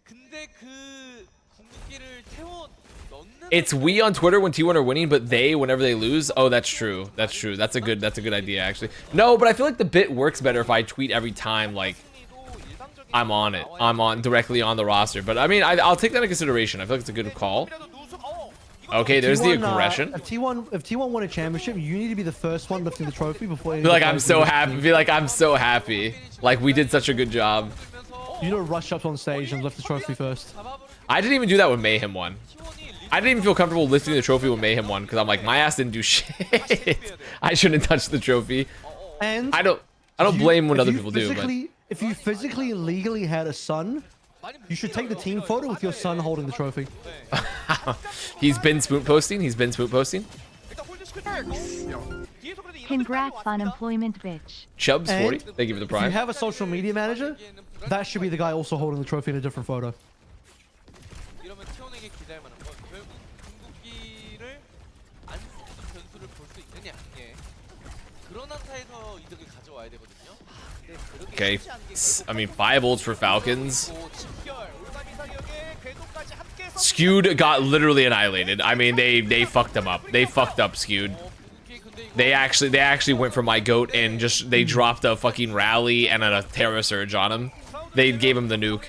근데 그 궁극기를 태워 넣는 It's we on Twitter when T1 are winning, but they whenever they lose. Oh, that's true. That's true. That's a good idea actually. No, but I feel like the bit works better if I tweet every time like I'm on it. I'm on directly on the roster. But I mean, I'll take that into consideration. I feel like it's a good call. Okay, there's the aggression. If T1 won a championship, you need to be the first one lifting the trophy before. Feel like I'm so happy. Feel like I'm so happy. Like we did such a good job. You don't rush up on stage and lift the trophy first. I didn't even do that when Mayhem won. I didn't even feel comfortable lifting the trophy when Mayhem won because I'm like, my ass didn't do shit. I shouldn't touch the trophy. And I don't blame when other people do. But if you physically and legally had a son, you should take the team photo with your son holding the trophy. He's been spoon posting. He's been spoon posting. Congrats on employment, bitch. Chubbs 40. And Thank you for the if you prime. have a social media manager, that should be the guy also holding the trophy in a different photo. 이러면 T1에게 기대할 만한 건 결국 궁극기를 안 쓰는 변수를 볼 수 있느냐 이게 그런 한타에서 이득을 가져와야 되거든요. Okay. I mean, 5 ults for Falcons. Skewed got literally annihilated. I mean, they fucked him up. They fucked up Skewed. They actually went for my goat and just they dropped a fucking rally and a Terra Surge on him. They gave him the nuke.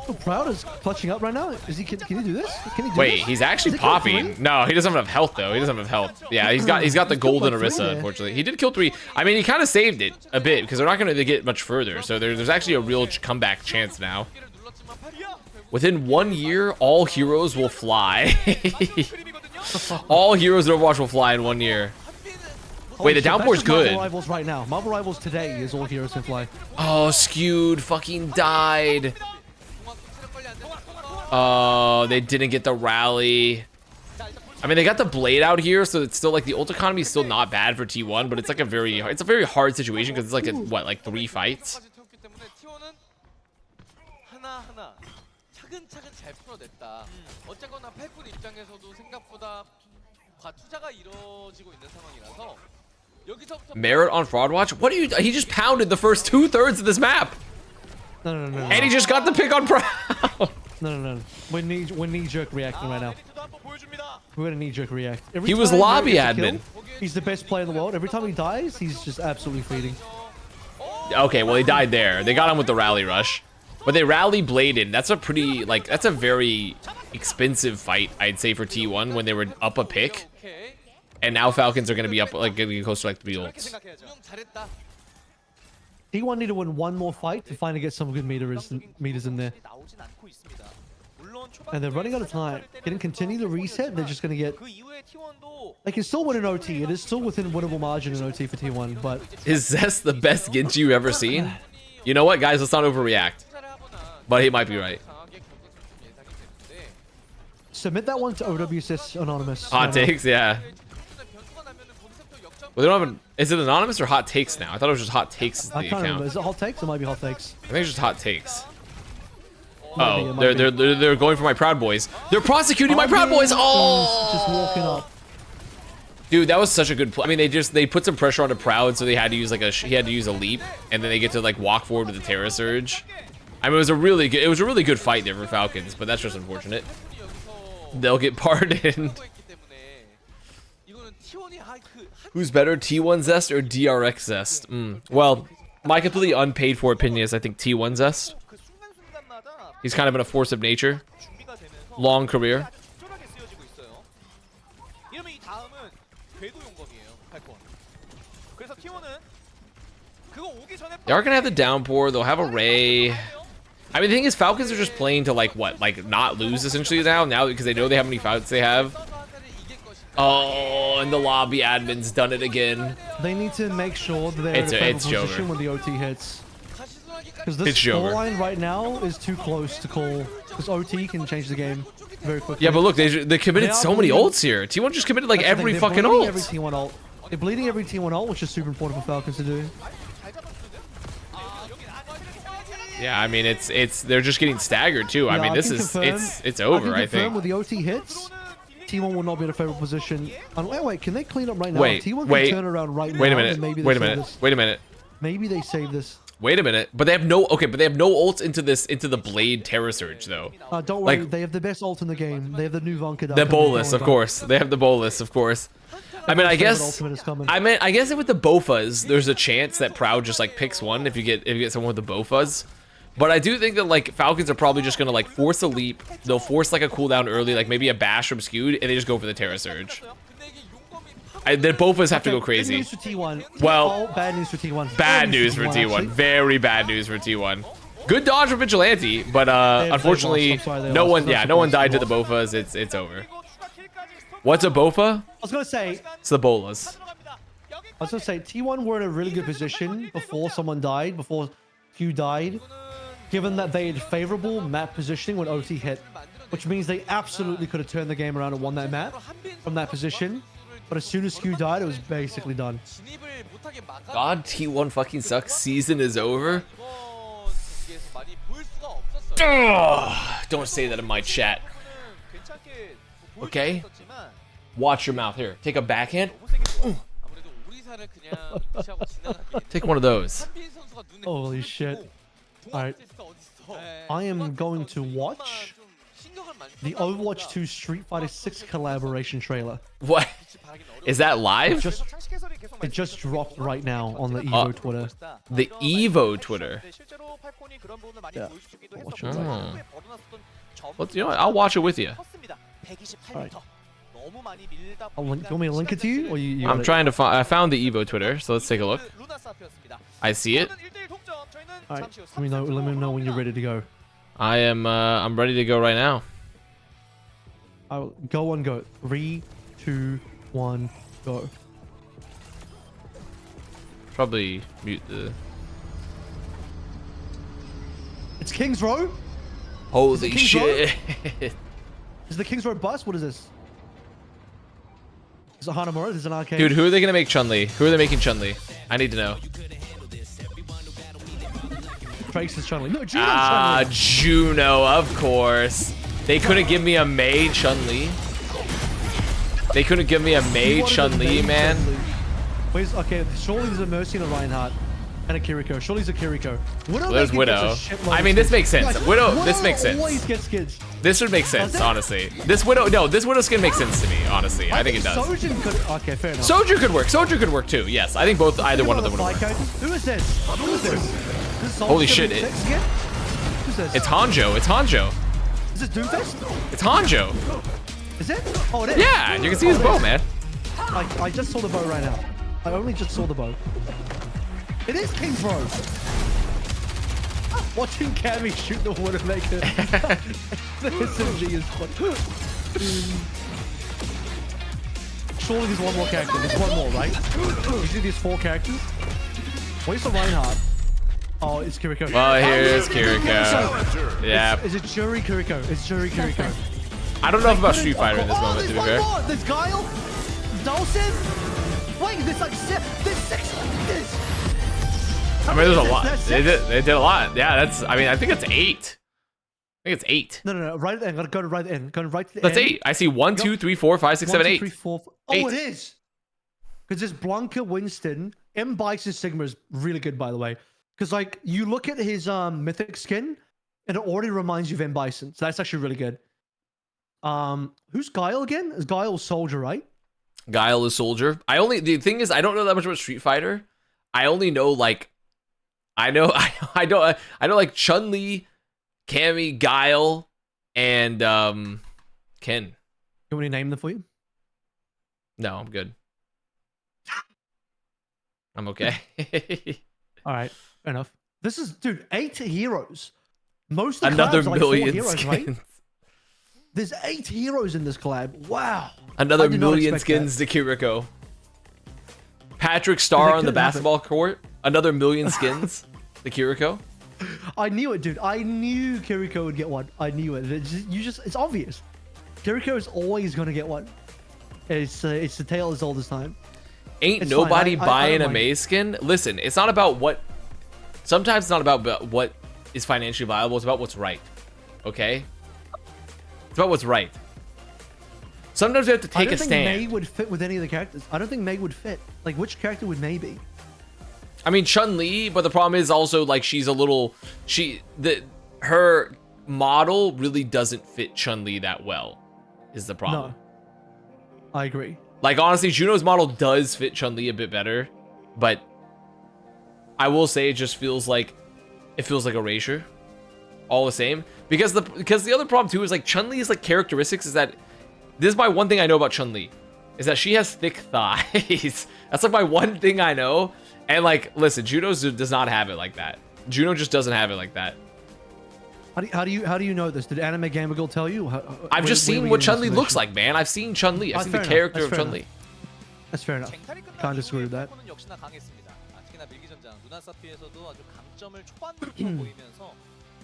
Oh, Proud is clutching up right now. Is he? Can he do this? Can he do Wait, this? he's actually Is he kill popping. three? No, he doesn't have enough health though. He doesn't have enough health. Yeah, he's got the He's golden killed like three Orisa. there. Unfortunately, he did kill 3. I mean, he kind of saved it a bit because they're not going to get much further. So there's actually a real comeback chance now. Within 1 year, all heroes will fly. All heroes in Overwatch will fly in 1 year. Wait, the downpour's good. Marvel Rivals right now. Marvel Rivals today is all heroes can fly. Oh, skewed fucking died. Oh, they didn't get the rally. I mean, they got the blade out here, so it's still like the ult economy is still not bad for T1, but it's like a very hard situation because it's like what, like 3 fights. 차근차근 잘 풀어냈다. 어쨌거나 팔콘 입장에서도 생각보다 과투자가 이루어지고 있는 상황이라서 여기서부터 Merit on Fraud Watch? What do you? He just pounded the first 2/3 of this map. No. And he just got the pick on Proud. No. We're knee-jerk reacting right now. We're gonna knee-jerk react. Every He was time lobby Merit gets a admin. kill, he's the best player in the world. Every time he dies, he's just absolutely feeding. Okay, well, he died there. They got him with the rally rush. But they rally bladed. That's a pretty, like, that's a very expensive fight, I'd say, for T1 when they were up a pick. And now Falcons are going to be up, like, getting close to, like, 3 ults. T1 need to win 1 more fight to finally get some good meters in there. And they're running out of time. They can continue the reset. They're just going to get... They can still win an OT. It is still within winnable margin in OT for T1, but... Is Zest the best Genji you've ever seen? You know what, guys? Let's not overreact. But he might be right. Submit that one to OWCS Anonymous. Hot takes, yeah. Well, they don't have an... Is it anonymous or hot takes now? I thought it was just hot takes as the I can't remember. account. Is it hot takes? It might be hot takes. I think it's just hot takes. Might be, Oh, it might be. they're going for my Proud Boys. They're prosecuting my Proud Boys. Just Oh, walking up. dude, that was such a good play. I mean, they put some pressure onto Proud, so they had to use like he had to use a leap, and then they get to like walk forward with the Terra Surge. I mean, it was a really good fight there for Falcons, but that's just unfortunate. They'll get pardoned. Who's better, T1 Zest or DRX Zest? Well, my completely unpaid for opinion is I think T1 Zest. He's kind of been a force of nature. Long career. They are gonna have the downpour. They'll have a Ray. I mean, the thing is, Falcons are just playing to like what, like not lose essentially now because they know they have how many fights they have. Oh, and the lobby admin's done it again. They need to make sure that they're in a favorable position when the OT hits. Because this scoreline right now is too close to call. Because OT can change the game very quickly. Yeah, but look, they committed so many ults here. T1 just committed like every fucking ult. Every T1 ult. They're bleeding every T1 ult, which is super important for Falcons to do. Yeah, I mean they're just getting staggered too. Yeah, I mean it's over. I think. With the OT hits, T1 will not be in a favorable position. And wait, can they clean up right now? Wait, T1 wait, can turn around right now. Wait a minute. Maybe Wait a minute. Wait a minute. Maybe they save this. Wait a minute. But they have no ults into the Blade Terra Surge though. Don't worry, they have the best ult in the game. They have the new Vonka. The Bolus, of course. They have the Bolus, of course. I mean, I guess with the Bofas, there's a chance that Proud just like picks one if you get someone with the Bofas. But I do think that like Falcons are probably just gonna like force a leap. They'll force like a cooldown early, like maybe a bash from Skewed, and they just go for the Terra Surge. The Bofas have to go crazy. Good news for T1. Well, bad news for T1. Bad news for T1. Very bad news for T1. Good dodge for Vigilante, but unfortunately, no one died to the Bofas. It's over. What's a Bofa? I was gonna say. It's the Bolas. I was gonna say T1 were in a really good position before someone died, before Q died. Given that they had favorable map positioning when OT hit, which means they absolutely could have turned the game around and won that map from that position. But as soon as Q died, it was basically done. God, T1 fucking sucks. Season is over. Ugh, don't say that in my chat. Okay? Watch your mouth. Here, take a backhand. Take one of those. Holy shit. Alright. I am going to watch the Overwatch 2 Street Fighter 6 collaboration trailer. What? Is that live? It just dropped right now on the Evo Twitter. The Evo Twitter? Yeah. Well, you know what? I'll watch it with you. Alright. Do you want me to link it to you? Or you I'm trying to find... I found the Evo Twitter, so let's take a look. I see it. Alright, let me know when you're ready to go. I'm ready to go right now. I'll go on go. 3, 2, 1, go. Probably mute the. It's King's Row? Holy King's shit! Is the King's Row bus? What is this? Is it Hanamura? This is an arcade. Dude, who are they gonna make Chun-Li? Who are they making Chun-Li? I need to know. Trace is Chun-Li. No, Juno's Chun-Li. Juno, of course. They couldn't give me a Mei Chun-Li. They couldn't give me a Mei Chun-Li, man. Wait, okay, surely there's a Mercy and a Reinhardt. And a Kiriko. Surely there's a Kiriko. There's Widow. I mean, this makes sense. Guys, Widow, this makes sense. Always gets skins. This would make sense, honestly. This Widow, no, this Widow skin makes sense to me, honestly. I think it does. Sojin could, okay, fair enough. Soju could work. Soju could work too. Yes, I think both. Either one of them would work. Who is this? Who is this? This is Holy shit! Who's this? It's Hanjo. It's Hanjo. Is this Doomfist? It's Hanjo. Is it? Oh, it is. Yeah, you can see his bow, man. I just saw the bow right now. I only just saw the bow. It is King's Row. Watching Cammy shoot the Widowmaker. This is funny. Surely there's one more character. There's one more, right? You see these 4 characters? Where's the Reinhardt? Oh, it's Kiriko. Well, here's Kiriko. Yeah. Is it Juri Kiriko? It's Juri Kiriko. I don't know about Street Fighter in this moment, to be fair. More. There's Guile. Dawson. Wait, there's like 6. I mean, there's a lot. They did a lot. Yeah, that's. I mean, I think it's 8. I think it's 8. No. Right then. Gotta go to right end. Go right to the That's end. 8. I see 1, 2, 3, 4, 5, 6, 7, 8. 3, 4. Oh, 8. it is. Because there's Blanca, Winston, M. Bison Sigma is really good, by the way. Because like you look at his mythic skin, and it already reminds you of M. Bison. So that's actually really good. Who's Guile again? Is Guile Soldier, right? Guile is Soldier. The thing is, I don't know that much about Street Fighter. I only know like. I know like Chun-Li, Cammy, Guile, and Ken. You want me to name them for you? No, I'm good. I'm okay. All right, fair enough. This is, dude, 8 heroes. Most of the Another collabs are like 1,000,000 4 heroes, skins. right? There's 8 heroes in this collab. Wow. Another I did not 1,000,000 expect skins to Kiriko. Patrick Star on the couldn't happen. basketball court. Another 1,000,000 skins to Kiriko. I knew it, dude. I knew Kiriko would get one. I knew it. It's obvious. Kiriko is always going to get one. It's the tale as old as time. Ain't It's nobody fine. I buying don't a mind. Mei skin. Listen, it's not about what. Sometimes it's not about what is financially viable. It's about what's right. Okay. It's about what's right. Sometimes we have to take a I don't think stand. Mei would fit with any of the characters. I don't think Mei would fit. Like, which character would Mei be? I mean, Chun-Li, but the problem is also like she's a little. Her model really doesn't fit Chun-Li that well. Is the problem? No. I agree. Like, honestly, Juno's model does fit Chun-Li a bit better, but I will say it just feels like erasure, all the same. Because the other problem too is like Chun-Li's like characteristics is that this is my one thing I know about Chun-Li, is that she has thick thighs. That's like my one thing I know. And like, listen, Juno does not have it like that. Juno just doesn't have it like that. How do you know this? Did Anime Gamer Girl tell you? I've just seen what Chun-Li looks like, man. I've seen Chun-Li. I've seen the fair enough. character That's of fair Chun-Li. enough. That's fair enough. Can't disagree with that. 역시나 강했습니다. 특히나 밀기전장 루나사피에서도 아주 강점을 초반부터 보이면서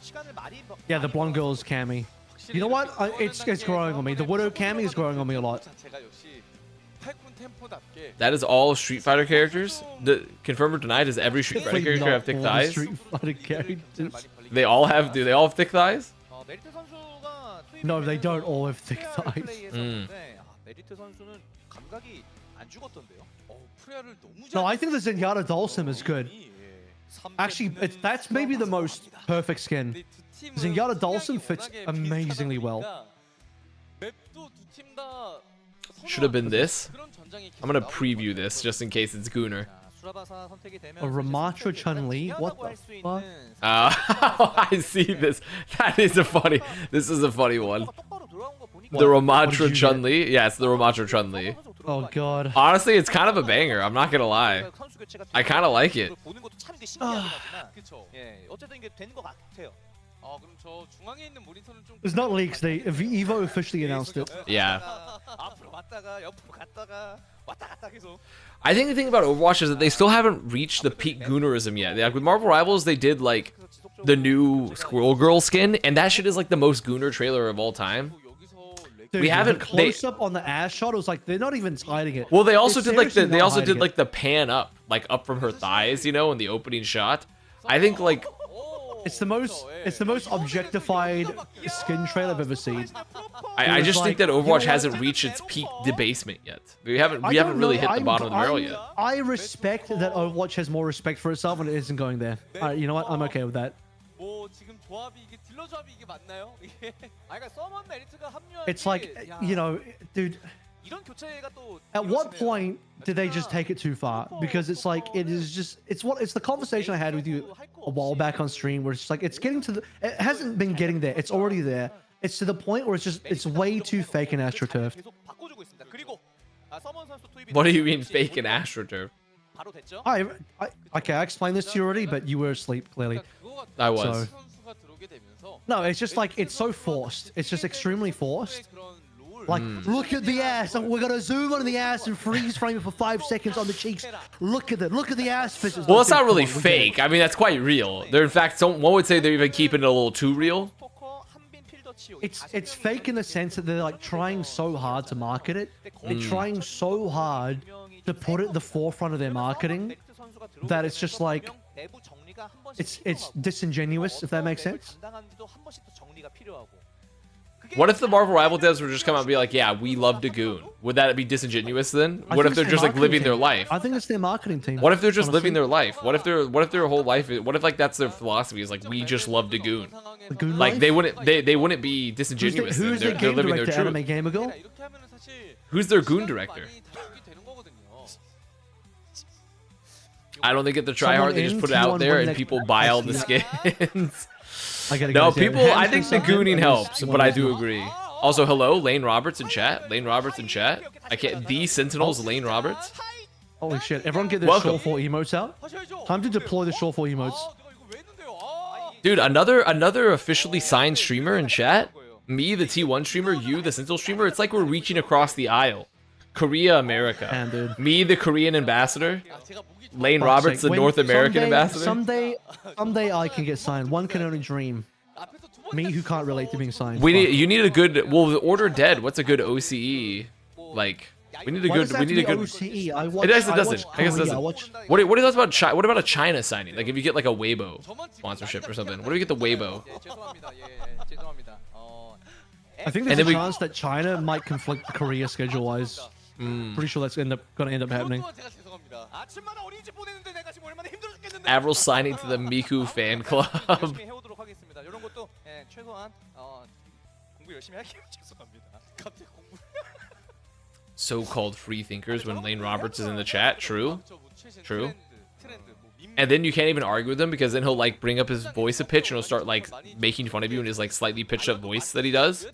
시간을 많이 Yeah, the blonde girl's Cammy. You know what? It's growing on me. The Widow Cammy is growing on me a lot. 자체가 역시 팔콘 템포답게 That is all Street Fighter characters? Confirmed or denied? Does every Street Fighter character have thick Not all thighs? Street Fighter characters. They all have. Do they all have thick thighs? 메리트 선수가 No, they don't all have thick thighs. 메리트 선수는 감각이 안 죽었던데요. 프레아를 너무 잘 No, I think the Zenyatta Dhalsim is good. Actually, that's maybe the most perfect skin. Zenyatta Dhalsim fits amazingly well. Should have been this. I'm gonna preview this just in case it's Gooner. A Ramatra Chun-Li? What the fuck? I see this. This is a funny one. The What Ramatra did you Chun-Li? Yeah, it's the Ramatra Chun-Li. Oh god. Honestly, it's kind of a banger. I'm not gonna lie. I kind of like it. 보는 것도 참 이게 신기하긴 하지만 그쵸. 예, 어쨌든 이게 되는 것 같아요. 그럼 저 중앙에 있는 모니터는 좀 It's not leaks. They Evo officially announced it. Yeah. 앞으로 왔다가 옆으로 갔다가 왔다 갔다 계속. I think the thing about Overwatch is that they still haven't reached the peak Goonerism yet. Like with Marvel Rivals, they did like the new Squirrel Girl skin, and that shit is like the most Gooner trailer of all time. Dude, We haven't- the close up on the ass shot. It was like they're not even hiding it. Well, they also They're did like the seriously they not also hiding did it. like the pan up, like up from her thighs, you know, in the opening shot. I think like It's the most objectified skin trailer I've ever seen. I was just think like, that you know Overwatch what? hasn't reached its peak debasement yet. We haven't I really don't hit know, the bottom of the barrel I'm- yet. I respect that Overwatch has more respect for itself and it isn't going there. Alright, you know what? I'm okay with that. 뭐 지금 조합이 이게 딜러 조합이 이게 맞나요? 이게 그러니까 서먼 메리트가 합류한 It's like, you know, dude, 이런 교체가 또 at what 이루어지네요. point did they just take it too far? Because it's like, it is just, it's the conversation I had with you a while back on stream where it's just like, it's getting to the, it hasn't been getting there. It's already there. It's to the point where it's way too fake and astroturfed. 계속 바꿔주고 있습니다. 그리고 서먼 선수 투입이 What do you mean fake and AstroTurf? 바로 됐죠? Okay, I explained this to you already, but you were asleep, clearly. I was. So- 선수가 들어오게 되면서 No, it's just like, it's so forced. It's just extremely forced. Like, look at the ass. We're gonna zoom on the ass and freeze frame it for 5 seconds on the cheeks. Look at it. Look at the ass fishes. Well, it's not really Come on, we get it. fake. I mean, that's quite real. They're in fact, one would say they're even keeping it a little too real. 스토커, 한빈, 필더, 치오. 이 It's 다섯 fake in the sense that they're like trying so hard to market it. They're trying so hard to put it at the forefront of their marketing that it's just like it's disingenuous, if that makes sense. What if the Marvel Rival devs were just come out and be like, yeah, we love Dagoon? Would that be disingenuous then? I What think if they're it's just like marketing living their team. life? I think it's their marketing team. What if they're just honestly. living their life? What if their whole life what if like that's their philosophy is like we just love Dagoon? The Goon Like life? they wouldn't be disingenuous. then. Who's They're, the they're game living their director, truth. Anime Gamer Girl? 이렇게 하면은 사실 Who's their goon director? I don't think at the try Someone hard they just in put it out T1 there win and next- people buy all the skins. I gotta No, go there. people. I Hamster think the something, gooning and helps, this but I one do is- agree. Also, hello, Lane Roberts in chat. Lane Roberts in chat. I can't. The Sentinels, Lane Roberts. Holy shit! Everyone get their Welcome. short 4 emotes out. Time to deploy the short 4 emotes. Dude, another officially signed streamer in chat. Me, the T1 streamer. You, the Sentinel streamer. It's like we're reaching across the aisle. Korea, America. Damn, dude. Me, the Korean ambassador. Lane Fuck's Roberts, sake. the When- North American ambassador. Someday I can get signed. One can only dream. Me who can't relate to being signed. We Fuck. need. You need a good. Well, the Order Dead. What's a good OCE? Like, we need a Why good. does that We have need a to be good. OCE? I watch, It doesn't. I Doesn't. watch I guess it Korea, doesn't. I watch- What are your thoughts about China? What about a China signing? Like if you get like a Weibo sponsorship or something. What do we get the Weibo? 죄송합니다. 예, 죄송합니다. I think And there's then a we- chance that China might conflict Korea schedule-wise. Pretty sure that's gonna end up happening. 아침마다 어린이집 보내는데 내가 지금 얼마나 힘들어 죽겠는데. Avril signing to the Miku fan club. 열심히 해오도록 하겠습니다. 이런 것도 최소한 공부 열심히 할게요. 죄송합니다. 갑자기 공부. So-called free thinkers when Lane Roberts is in the chat. True. True. And then you can't even argue with him because then he'll like bring up his voice a pitch and he'll start like making fun of you in his like slightly pitched up voice that he does.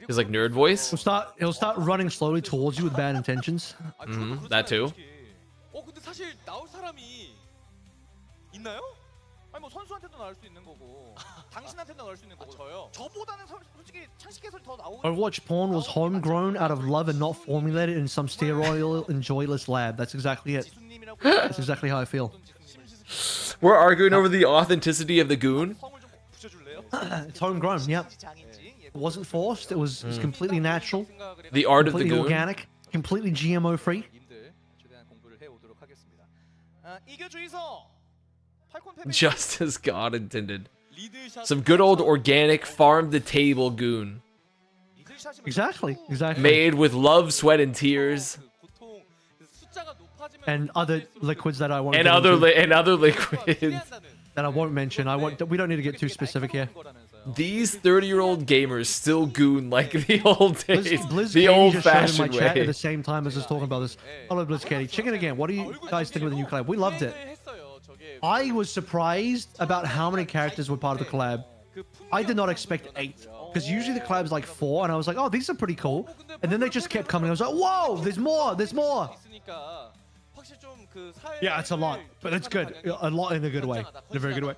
His like nerd voice. He'll start running slowly towards you with bad intentions. That too. 근데 사실 나올 사람이 있나요? 아니 뭐 선수한테도 나올 수 있는 거고 당신한테도 나올 수 있는 거고 저요? 저보다는 솔직히 창식 해설이 더 나오고 Overwatch porn was homegrown out of love and not formulated in some steroidal and joyless lab. That's exactly it. 지수님이라고 That's exactly how I feel. We're arguing over the authenticity of the goon. 성을 좀 붙여줄래요? It's homegrown. Yep. 장인지 It wasn't forced. It was completely natural, The art of the completely goon. organic, completely GMO free. 님들 최대한 공부를 해오도록 하겠습니다. 이겨주이소 팔콘 패배 Just as God intended. Some good old organic farm to table goon. 리들샷이면 Exactly. Exactly. Made with love, sweat, and tears. 고통 숫자가 높아지면 And other liquids that I won't. And get other into, and other liquids. that I won't mention. We don't need to get too specific here. These 30-year-old gamers still goon like the old days. Blizz The Katie just showed in my old-fashioned chat way. at the same time as us talking about this. Hello, Blizz Katie. Chicken again. What do you guys think of the new collab? We loved it. I was surprised about how many characters were part of the collab. I did not expect 8. Because usually the collab's like 4, and I was like, oh, these are pretty cool. And then they just kept coming. I was like, whoa, there's more, there's more. Yeah, it's a lot, but it's good. A lot in a good way. In a very good way.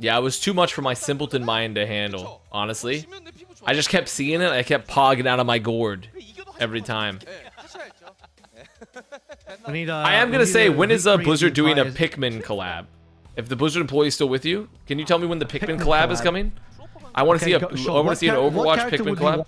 Yeah, it was too much for my simpleton mind to handle, honestly. I just kept seeing it. I kept pogging out of my gourd every time. I am going to say, when is Blizzard doing a Pikmin collab? If the Blizzard employee is still with you, can you tell me when the Pikmin collab is coming? I want to see I want to see an Overwatch Pikmin collab.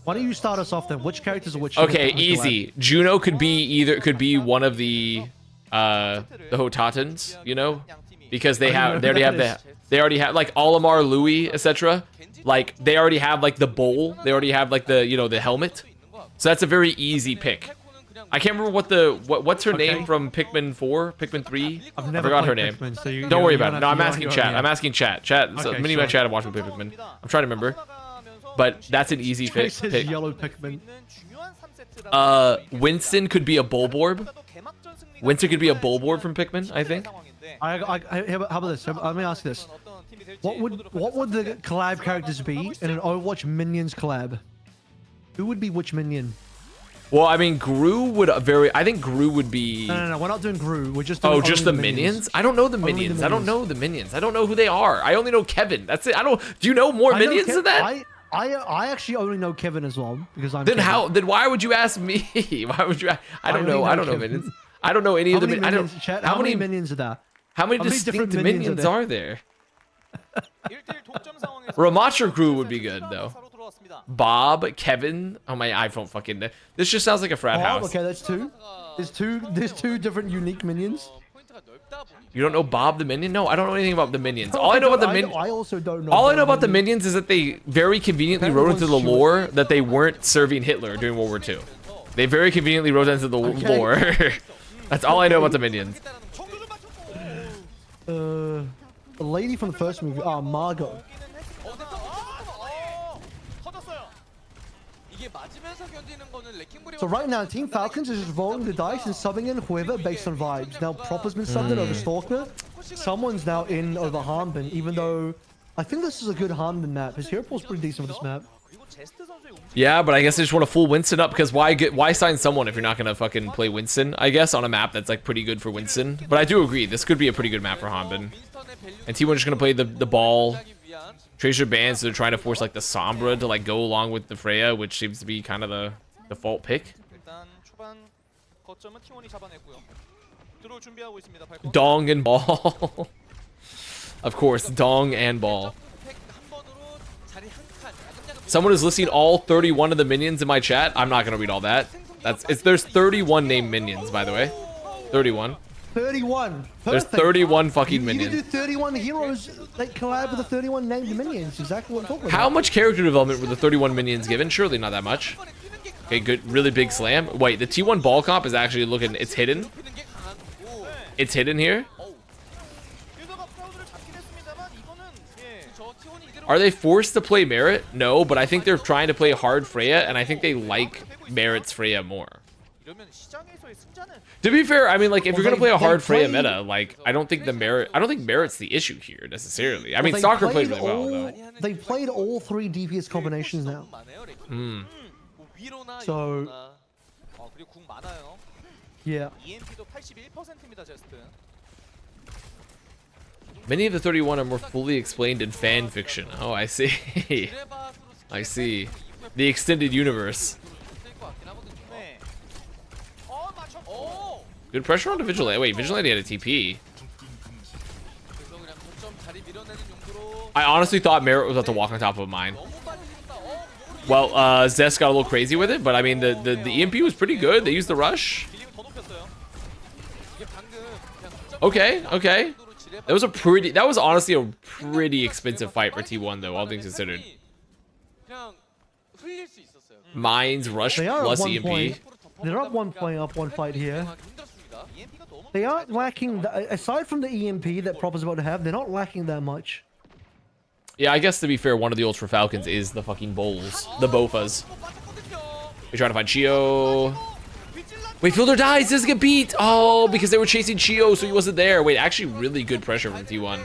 Why don't you start us off then? Which characters are which? Okay, easy. Juno could be one of the Hotatans, you know, because they already have like Olimar, Louis, etc. Like they already have like the bowl. They already have like the the helmet. So that's a very easy pick. I can't remember what's her name from Pikmin 4, Pikmin 3. I forgot her name. Pikmin, so don't worry about it. No, I'm asking chat. I'm asking chat. Chat. Okay, so many of my chat have watched me play Pikmin. I'm trying to remember. But that's an easy pick. Yellow Pikmin. Winston could be a Bulborb. Winston could be a Bulborb from Pikmin, I think. How about this? Let me ask this. What would the collab characters be in an Overwatch Minions collab? Who would be which minion? Well, I mean, Gru would I think Gru would be... No, we're not doing Gru. We're just doing just the minions? I don't know the minions. I don't know the minions. I don't know who they are. I only know Kevin. That's it. Do you know more minions than that? I actually only know Kevin as well because I'm. Then why would you ask me? Why would you? I don't know minions. I don't know any of the minions. How many minions are there? How many distinct minions are there? Ramatra Gru would be good though. Bob, Kevin. Oh my iPhone fucking. This just sounds like a frat house. Okay, that's two. There's two different unique minions. You don't know Bob the Minion? No, I don't know anything about the minions. All I know about the minions. I also don't know. All I know about the minions is that they very conveniently wrote into the lore that they weren't serving Hitler during World War II. They very conveniently wrote into the lore. That's all I know about the minions. The lady from the first movie, Margot. So right now, Team Falcons is just rolling the dice and subbing in whoever based on vibes. Now, Proper's been subbed in over Stalker. Someone's now in over Harmbin, even though I think this is a good Harmbin map. His hero pool's pretty decent with this map. Yeah, but I guess I just want to full Winston up because why sign someone if you're not gonna fucking play Winston? I guess on a map that's like pretty good for Winston. But I do agree, this could be a pretty good map for Harmbin. And T1 just gonna play the ball. Tracer bans, so they're trying to force like the Sombra to like go along with the Freya, which seems to be kind of the default pick. Dong and ball. Of course, dong and ball. Someone is listing all 31 of the minions in my chat. I'm not gonna read all that. There's 31 named minions, by the way. 31. 31. Perfect. There's 31 fucking minions. You could do 31 heroes that collab with the 31 named minions. Exactly what I'm talking about. How much character development were the 31 minions given? Surely not that much. Okay, good. Really big slam. Wait, the T1 ball comp is actually looking... It's hidden. It's hidden here. Are they forced to play Merit? No, but I think they're trying to play hard Freya, and I think they like Merit's Freya more. To be fair, I mean, like, if you're gonna play a hard Freya meta, like, I don't think Merit's the issue here necessarily. I mean, Stalker played really well though. They played all three DPS combinations now. So, yeah. Many of the 31 are more fully explained in fan fiction. Oh, I see. I see. The extended universe. Good pressure on the Vigilante. Wait, Vigilante had a TP. I honestly thought Merit was about to walk on top of a mine. Well, Zest got a little crazy with it, but I mean, the EMP was pretty good. They used the rush. Okay, okay. That was honestly a pretty expensive fight for T1 though, all things considered. Mines, rush, plus EMP. They're up 1 point, up 1 fight here. They aren't lacking, aside from the EMP that Proper's about to have, they're not lacking that much. Yeah, I guess to be fair, one of the ults for Falcons is the fucking bowls, the Bofas. We're trying to find Chio. Wait, Fielder dies, doesn't get beat. Oh, because they were chasing Chio, so he wasn't there. Wait, actually really good pressure from T1.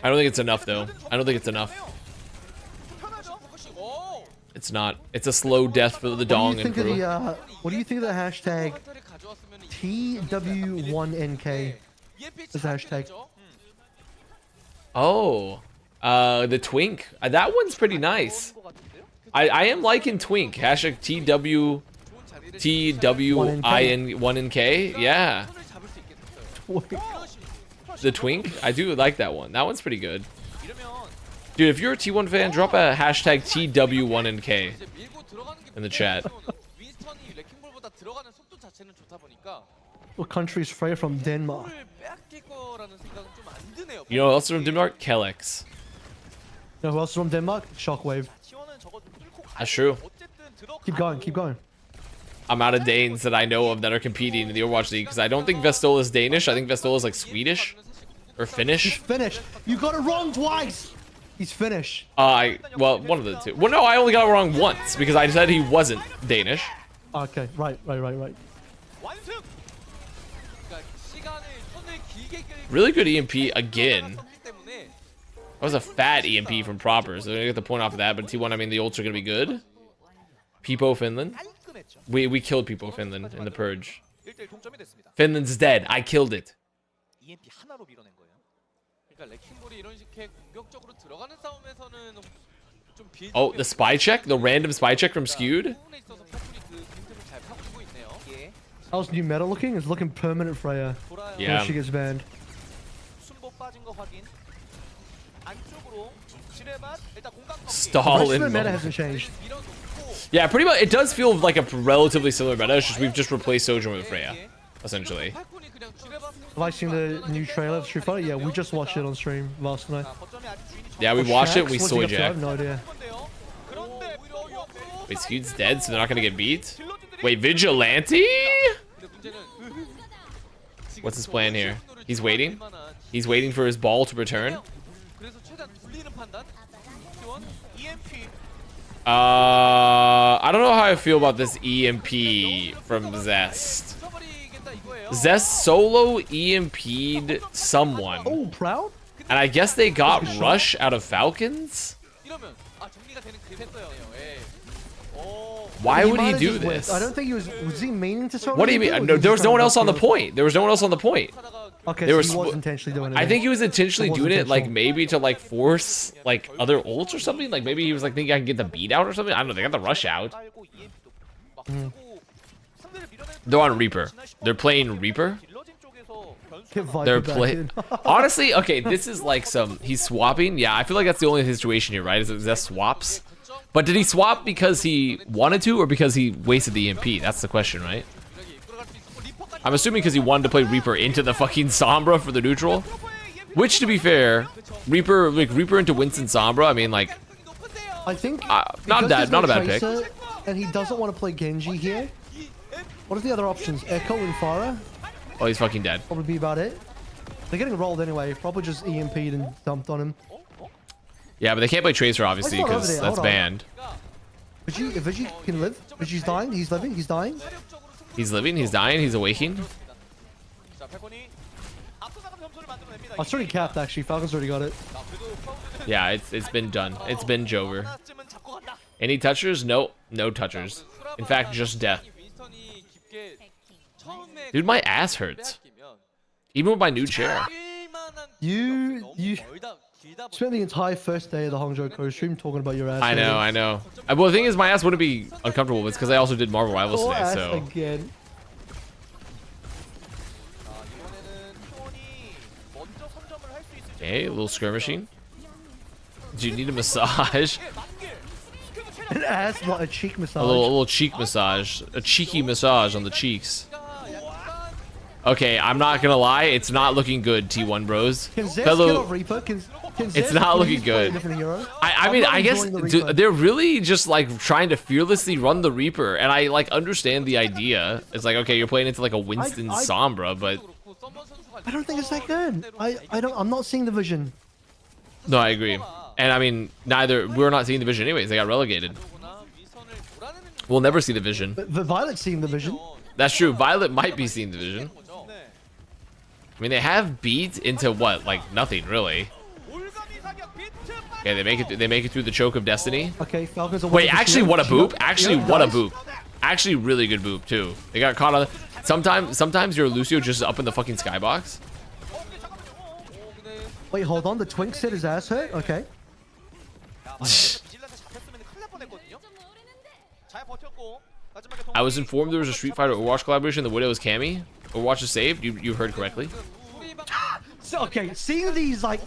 I don't think it's enough though. I don't think it's enough. It's not. It's a slow death for the Dong and crew. What do you think of the hashtag TW1NK? EMP There's a hashtag. Oh, the twink. That one's pretty nice. I am liking twink. Hashtag TWIN1NK. Yeah. The twink. I do like that one. That one's pretty good. Dude, if you're a T1 fan, drop a hashtag TW1NK in the chat. What country is Freya from? Denmark. You know who else is from Denmark? Kellex. You know who else is from Denmark? Shockwave. That's true. Keep going, keep going. I'm out of Danes that I know of that are competing in the Overwatch League because I don't think Vestola is Danish. I think Vestola is like Swedish or He's Finnish. Finnish. You got it wrong twice. He's Finnish. Well, one of the two. Well, no, I only got it wrong once because I said he wasn't Danish. Okay, right. Really good EMP again. That was a fat EMP from Proper, so they're gonna get the point off of that. But T1, I mean, the ults are gonna be good. Peepo Finland. We killed Peepo Finland in the purge. Finland's dead. I killed it. Oh, the spy check? The random spy check from Skewed? How's new meta looking? It's looking permanent Freya. Yeah. When she gets banned. Stall in Freshman meta mode. hasn't changed. Yeah, pretty much. It does feel like a relatively similar meta. It's just we've just replaced Sojourn with Freya, essentially. Have I seen the new trailer of Street Fighter? Yeah, we just watched it on stream last night. Yeah, we watched it. We What's he soy up to? I jacked. have no idea. Wait, Skewed's dead, so they're not gonna get beat. Wait, Vigilante? What's his plan here? He's waiting. He's waiting for his ball to return. I don't know how I feel about this EMP from Zest. Zest solo EMP'd someone. Oh, proud? And I guess they got Rush out of Falcons? Why He would might he have do just whiffed. this? I don't think he was he meaning to throw What do you mean? No, there was no one else on the point. There was no one else on the point. Okay, There so was- he was intentionally doing it. I then. think he was intentionally It was doing it, like intentional. maybe to like force like other ults or something. Like maybe he was like thinking I can get the beat out or something. I don't know. They got the rush out. They're on Reaper. They're playing Reaper. Get Viper They're back playing. in. Honestly, okay, this is like some. He's swapping. Yeah, I feel like that's the only situation here, right? Is that Zest swaps? But did he swap because he wanted to, or because he wasted the EMP? That's the question, right? I'm assuming because he wanted to play Reaper into the fucking Sombra for the neutral. Which, to be fair, Reaper into Winston Sombra. I mean, like, I think not because that, there's not no a bad pick. Tracer, and he doesn't want to play Genji here. What are the other options? Echo and Pharah? Oh, he's fucking dead. Probably be about it. They're getting rolled anyway. Probably just EMP'd and dumped on him. Yeah, but they can't play Tracer obviously Let's not because over there, that's hold on. banned. Vigi can live. Vigi's dying. He's living. He's dying. He's living. He's dying. He's awaking. Oh, it's already capped actually. Falcons already got it. Yeah, it's been done. It's been Jover. Any touchers? Nope. No touchers. In fact, just death. Dude, my ass hurts. Even with my new chair. You spent the entire first day of the Hangzhou Co stream talking about your ass. I know. Well, the thing is, my ass wouldn't be uncomfortable. It's because I also did Marvel Rivals Poor today, ass so. again. Okay, a little skirmishing. Do you need a massage? An ass, what a cheek massage. A little cheek massage. A cheeky massage on the cheeks. Okay, I'm not gonna lie, it's not looking good, T1 bros. Can Zest Fellow- get off Reaper? Can It's Zest not looking please play a good. different hero? I I'm mean, not I guess enjoying the Reaper. they're really just like trying to fearlessly run the Reaper, and I like understand the idea. It's like, okay, you're playing into like a Winston Sombra, but I don't think it's that good. I'm not seeing the vision. no, I agree. And I mean, we're not seeing the vision anyways. They got relegated. We'll never see the vision. But Violet's seeing the vision. That's true. Violet might be seeing the vision. I mean, they have beat into what, like nothing really. Okay, they make it through the choke of destiny. Okay, Falcons are Wait, actually, what a boop! Actually, Yeah, what a nice. boop! Actually, really good boop too. They got caught on. Sometimes your Lucio just up in the fucking skybox. Wait, hold on. The twink said his ass hurt. Okay. 야, 비질란테 잡혔으면 큰일 날 뻔했거든요. 잘 버텼고 마지막에 I was informed there was a Street Fighter Overwatch collaboration. The Widow's Cammy. Overwatch is saved. You heard correctly. So, okay, seeing these like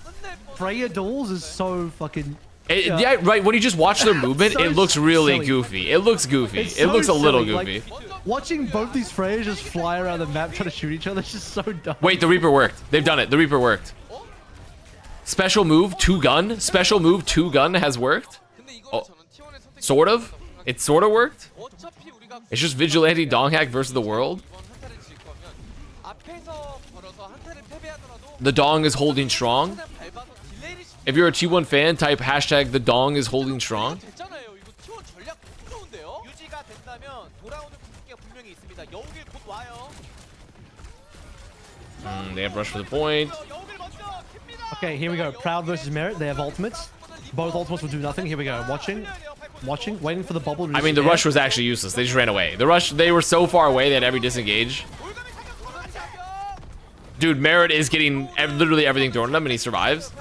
Freya duels is so fucking. Yeah, right. When you just watch their movement, So it looks really silly. goofy. It looks goofy. It's It so looks a little silly, goofy. like, watching both these Freyas just fly around the map trying to shoot each other is just so dumb. Wait, the Reaper worked. They've done it. The Reaper worked. Special move, 2-gun. Special move, 2-gun has worked. Oh, sort of. It sort of worked. It's just Vigilante Donghack versus the world. The Dong is holding strong. If you're a T1 fan, type hashtag the Dong is holding strong. 유지가 된다면 돌아오는 궁극기가 분명히 있습니다. 여우길 곧 와요. They have rush for the point. 여우길 먼저 킵니다. Okay, here we go. Proud versus Merit. They have ultimates. Both ultimates will do nothing. Here we go. Watching, waiting for the bubble. To I mean, the rush was actually useless. They just ran away. The rush, they were so far away, they had every disengage. Dude, Merit is getting literally everything thrown at him, and he survives.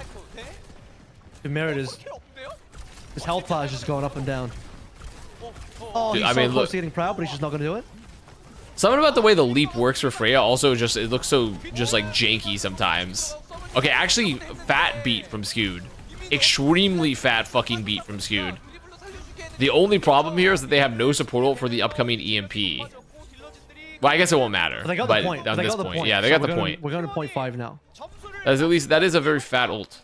The Merit is. His health bar is just going up and down. Oh, Dude, he's I mean, so close look. to getting Proud, but he's just not going to do it. Something about the way the leap works for Freya also just, it looks so just like janky sometimes. Okay, actually, fat beat from Skewed. Extremely fat fucking beat from Skewed. The only problem here is that they have no support ult for the upcoming EMP. Well, I guess it won't matter. But they got but the point. on They this got the point, point. yeah, they So got the we're point. We're going to point 5 now. That's at least, that is a very fat ult.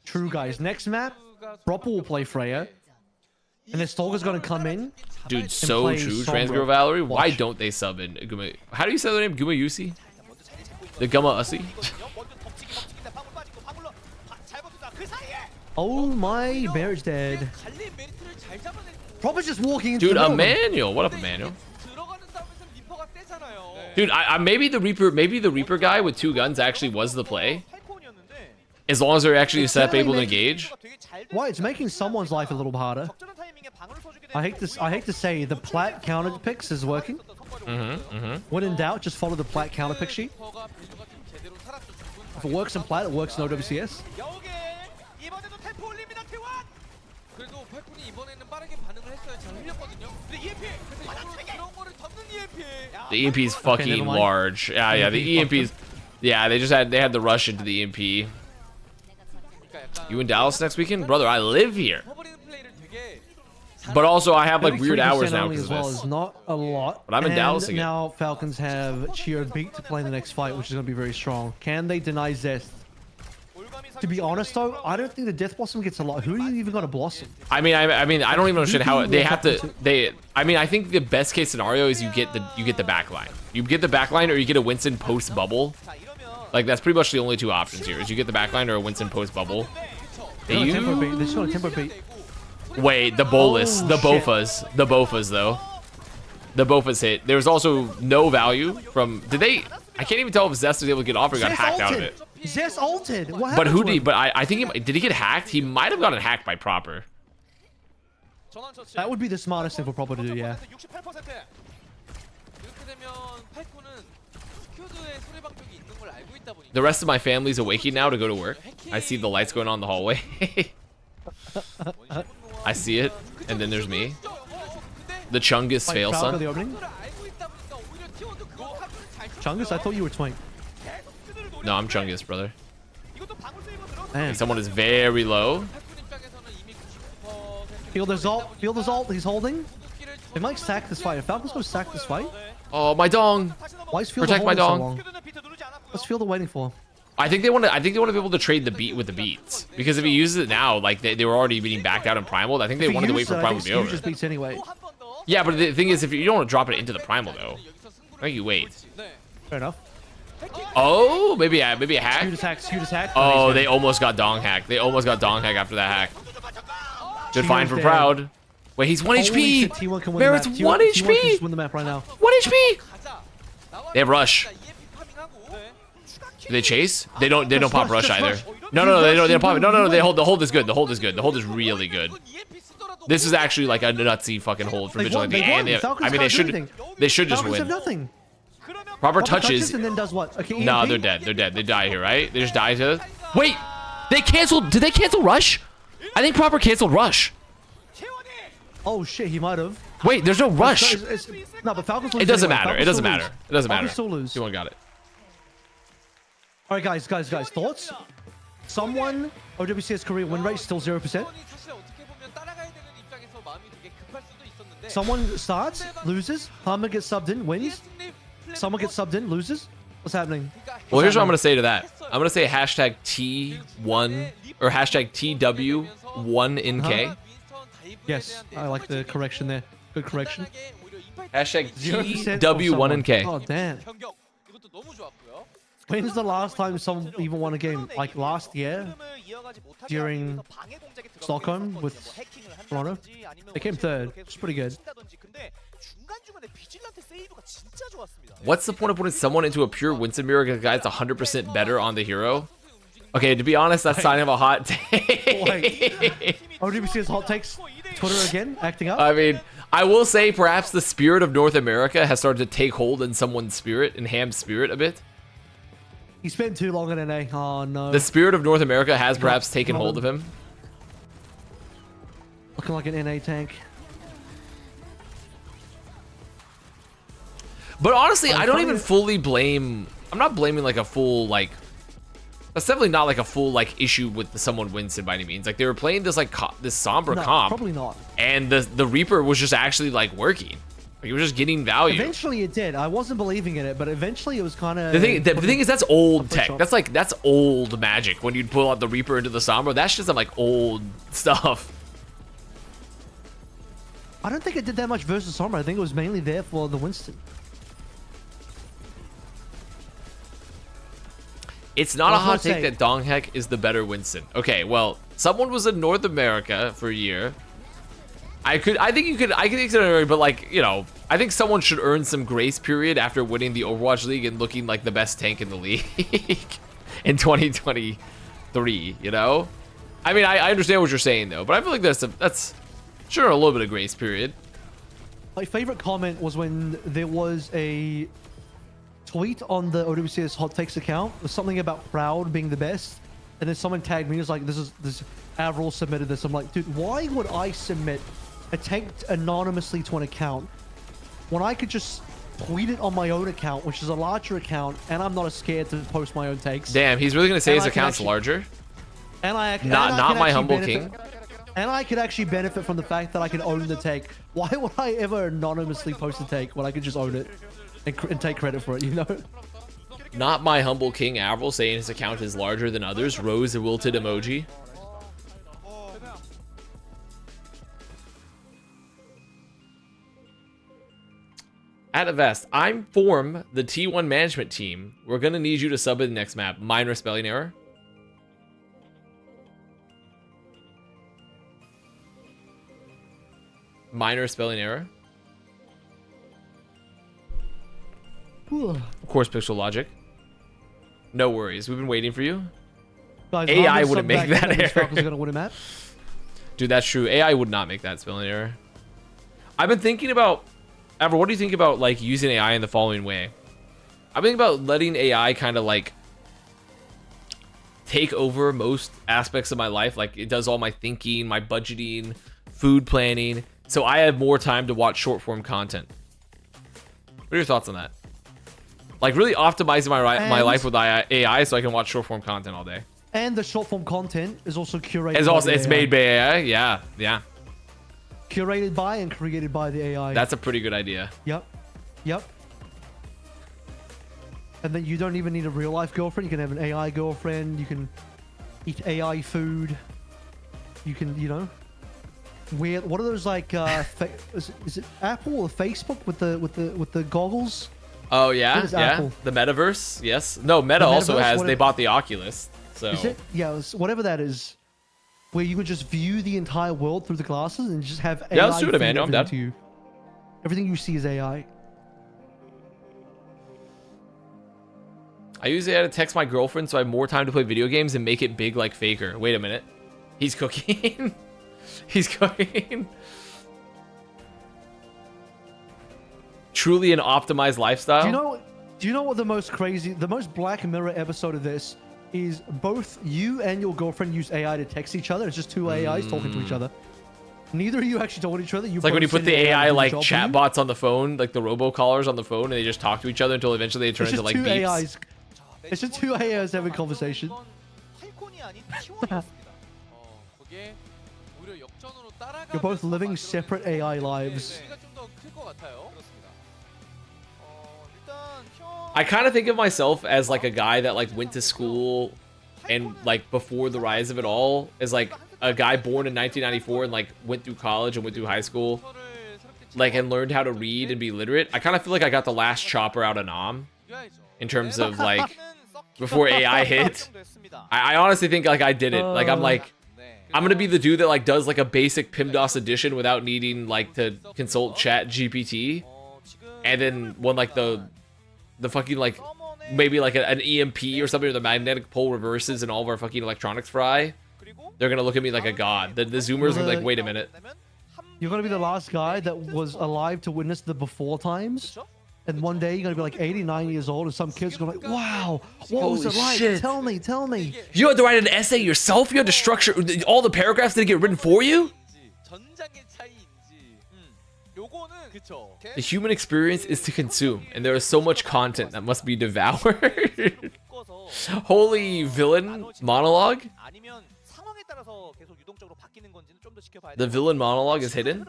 True, guys. Next map, Proper will play Freya. And the Stalker's going to come in. Dude, so play true. Sombra. Transgirl Valerie. Why Watch. don't they sub in Guma? How do you say their name? Guma Yusi? The Guma Ussi? Oh my, Bear's dead. Proper's just walking into Dude, the middle of them. Emmanuel. What up, Emmanuel? Dude, I maybe the Reaper guy with 2 guns actually was the play. As long as they're actually set up able to engage. Why? It's making someone's life a little harder. I hate to say the plat counter picks is working. When in doubt, just follow the plat counter pick sheet. If it works in plat, it works in OWCS. 이번에도 템포 올립니다. T1. 그래도 팔콘이 이번에는 빠르게 반응을 했어요. 잘 흘렸거든요. 근데 EMP 그런 거를 덮는 EMP. The EMP is fucking never mind. large. Yeah, the EMP's. Yeah, they had the rush into the EMP. You in Dallas next weekend, brother? I live here. 퍼버리는 플레이를 되게 But also, I have like weird 33% hours now only because as of well this. is not a lot. But I'm in And Dallas again. now Falcons have Chio beat to play in the next fight, which is going to be very strong. Can they deny Zest? To be honest, though, I don't think the Death Blossom gets a lot. Who are you even going to blossom? I mean, I don't even understand how they have to. I mean, I think the best case scenario is you get the backline. You get the backline, or you get a Winston post bubble. Like that's pretty much the only 2 options here. Is you get the backline or a Winston post bubble. They just got a tempo beat. Wait, the bolus, Oh, the shit. Bofas though. The Bofas hit. There was also no value from. Did they? I can't even tell if Zest was able to get off or got Zest hacked out of ulted. it. Zest ulted. What But happened who to did? him? But I think did he get hacked? He might have gotten hacked by Proper. That would be the smartest thing for Proper to do, yeah. 68%. 이렇게 되면 팔콘은 스큐드의 소리방벽이 있는 걸 알고 있다 보니까 The rest of my family's awaking now to go to work. I see the lights going on in the hallway. I see it, and then there's me. The Chungus Wait, fail Proud got son. the opening? 알고 있다 보니까 오히려 T1도 그거 카드를 잘 Chungus, I thought you were Twink. No, I'm Chungus, brother. 이것도 방울 세이버 들어서 Man. Someone is very low. 팔콘 입장에서는 이미 99% Feel the ult. Feel the ult. He's holding. 궁극기를 They might sack this fight. If Falcons go sack this fight, Oh, my dong. why is Fielder Protect my holding so dong. long? 스큐드는 비트 누르지 않았고요. What's Fielder waiting for? I think they want to be able to trade the beat with the beats, because if he uses it now, like they were already being backed out in primal. I think they If he wanted to wait uses for it, I primal think to be over. Skew just beats anyway. 또한번 더. Yeah, but the thing is, if you don't want to drop it into the primal though, I think you wait. Fair enough. Oh, maybe a Skew hack. attack. Skew attack. Oh, they almost got dong hacked. They almost got dong hack after that hack. Good find for dead. Proud. Wait, he's 1 HP. T1 can win Merit's the map. 1 T1 can HP. just win the map right now. 1 HP. 가자. They have rush. EMP 파밍하고 Do they chase? They don't pop rush Just either. rush. No, they don't pop it. No, they hold. The hold is good. The hold is good. The hold is really good. EMP 쓰더라도 This is actually like a nutsy fucking hold for They won, Vigilante. they won. And Falcons I mean, can't do anything. they should just Falcons have win. nothing. 그러면 Proper touches. and then does what? Okay, No, EMP? they're dead. They're dead. They die here, right? They just die to. Wait, they canceled. Did they cancel Rush? I think Proper canceled Rush. Oh shit, he might have. Wait, there's no Rush. No, but Falcons lose It doesn't anyway. matter. Falcons It doesn't still matter. lose. It doesn't Falcons matter. still lose. Anyone got it. All right, guys. Thoughts? Someone OWCS career win rate still 0%. 사실 어떻게 보면 따라가야 되는 입장에서 마음이 되게 급할 수도 있었는데 Someone starts, loses. Harmon gets subbed in, wins. Someone gets subbed in, loses. What's happening? Well, here's what I'm gonna say to that. I'm gonna say hashtag T1 or hashtag TW1NK. Yes, I like the correction there. Good correction. Hashtag 0% TW1NK. Oh damn. 이것도 너무 좋았고요. When's the last time someone even won a game? Like last year? During Stockholm with Toronto? They came third. It's pretty good. What's the point of putting someone into a pure Winston mirror because the guy's 100% better on the hero? Okay, to be honest, that's kind of a hot take. OWCS hot takes. Twitter again, acting up. I mean, I will say perhaps the spirit of North America has started to take hold in someone's spirit, in Ham's spirit a bit. He spent too long in NA. Oh no. The spirit of North America has perhaps taken hold of him. Looking like an NA tank. But honestly, I don't even fully blame. I'm not blaming like a full like. That's definitely not like a full like issue with someone Winston by any means. Like they were playing this like this somber No, comp, probably not. and the Reaper was just actually like working. Like, it was just getting value. Eventually it did. I wasn't believing in it, but eventually it was kind of. The thing is that's old tech. shot. That's old magic. When you'd pull out the Reaper into the Sombra, that's just some like old stuff. I don't think it did that much versus Sombra. I think it was mainly there for the Winston. It's not Well, a hot I'll take say- that Dongheck is the better Winston. Okay, well, someone was in North America for a year. I think consider it, but like, you know, I think someone should earn some grace period after winning the Overwatch League and looking like the best tank in the league in 2023, you know? I mean, I understand what you're saying though, but I feel like that's sure a little bit of grace period. My favorite comment was when there was a tweet on the OWCS Hot Takes account with something about Proud being the best, and then someone tagged me. It was like, this Avril submitted this. I'm like, dude, why would I submit a tank anonymously to an account when I could just tweet it on my own account, which is a larger account, and I'm not as scared to post my own takes. Damn, he's really gonna say And his I can account's actually- larger. And I can Not my actually humble benefit- king. And I could actually benefit from the fact that I can own the take. Why would I ever anonymously post a take when I could just own it and take credit for it, you know? Not my humble king Avril saying his account is larger than others. Rose a wilted emoji. At Avast, I'm form the T1 management team. We're gonna need you to sub in the next map. Minor spelling error. Minor spelling error. Of course, pixel logic. No worries. We've been waiting for you. Guys, AI Harvest wouldn't sub make back that in, error. Falcons are gonna win a map. Dude, that's true. AI would not make that spelling error. I've been thinking about, Ever, what do you think about like using AI in the following way? I've been thinking about letting AI kind of like take over most aspects of my life. Like it does all my thinking, my budgeting, food planning. So I have more time to watch short form content. What are your thoughts on that? Like really optimizing my life with AI so I can watch short form content all day. And the short form content is also curated. It's made by AI. Yeah. Curated by and created by the AI. That's a pretty good idea. Yep. And then you don't even need a real life girlfriend. You can have an AI girlfriend. You can eat AI food. You can, you know, wear what are those like? Is it Apple or Facebook with the goggles? Oh yeah, What is yeah. Apple? The metaverse, yes. No, Meta The also metaverse, has. what They is- bought the Oculus, so Is it? Yeah, whatever that is. Where you could just view the entire world through the glasses and just have AI. Yeah, let's do it, feed Emmanuel. I'm everything down. to you. Everything you see is AI. I use AI to text my girlfriend so I have more time to play video games and make it big like Faker. Wait a minute, he's cooking. He's cooking. Truly an optimized lifestyle. Do Do you know what the most Black Mirror episode of this is? Both you and your girlfriend use AI to text each other. It's just two AIs talking to each other. Neither of you actually talk to each other. It's like when you put the AI like chatbots on the phone, like the robocallers on the phone, and they just talk to each other until eventually they turn into like beeps. AIs. It's just two AIs having conversation. You're both living separate AI lives. I kind of think of myself as like a guy that like went to school and like before the rise of it all, as like a guy born in 1994 and like went through college and went through high school, like, and learned how to read and be literate. I kind of feel like I got the last chopper out of Nam in terms of like before AI hit. I honestly think like I did it. Like I'm gonna be the dude that like does like a basic PIMDOS edition without needing like to consult Chat GPT, and then when like the fucking like maybe like an EMP or something, or the magnetic pole reverses and all of our fucking electronics fry, they're gonna look at me like a god. The zoomers are gonna be like, wait a minute. You're gonna be the last guy that was alive to witness the before times, and one day you're gonna be like 89 years old, and some kid's gonna be like, wow, what was it like? Shit. Tell me. You had to write an essay yourself? You had to structure all the paragraphs that get written for you? The human experience is to consume, and there is so much content that must be devoured. Holy villain monologue? The villain monologue is hidden?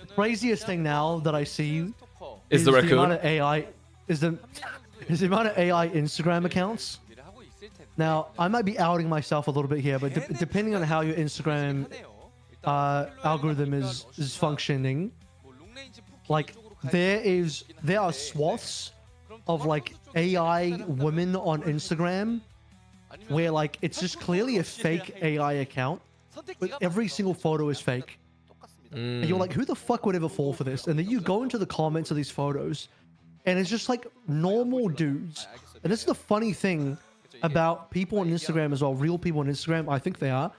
The craziest thing now that I see is the raccoon. The amount of AI is the amount of AI Instagram accounts. Now, I might be outing myself a little bit here, but depending on how your Instagram algorithm is functioning, like there are swaths of like AI women on Instagram where like it's just clearly a fake AI account, but every single photo is fake. And you're like, who the fuck would ever fall for this? And then you go into the comments of these photos, and it's just like normal dudes. And this is the funny thing about people on Instagram as well, real people on Instagram, I think they are,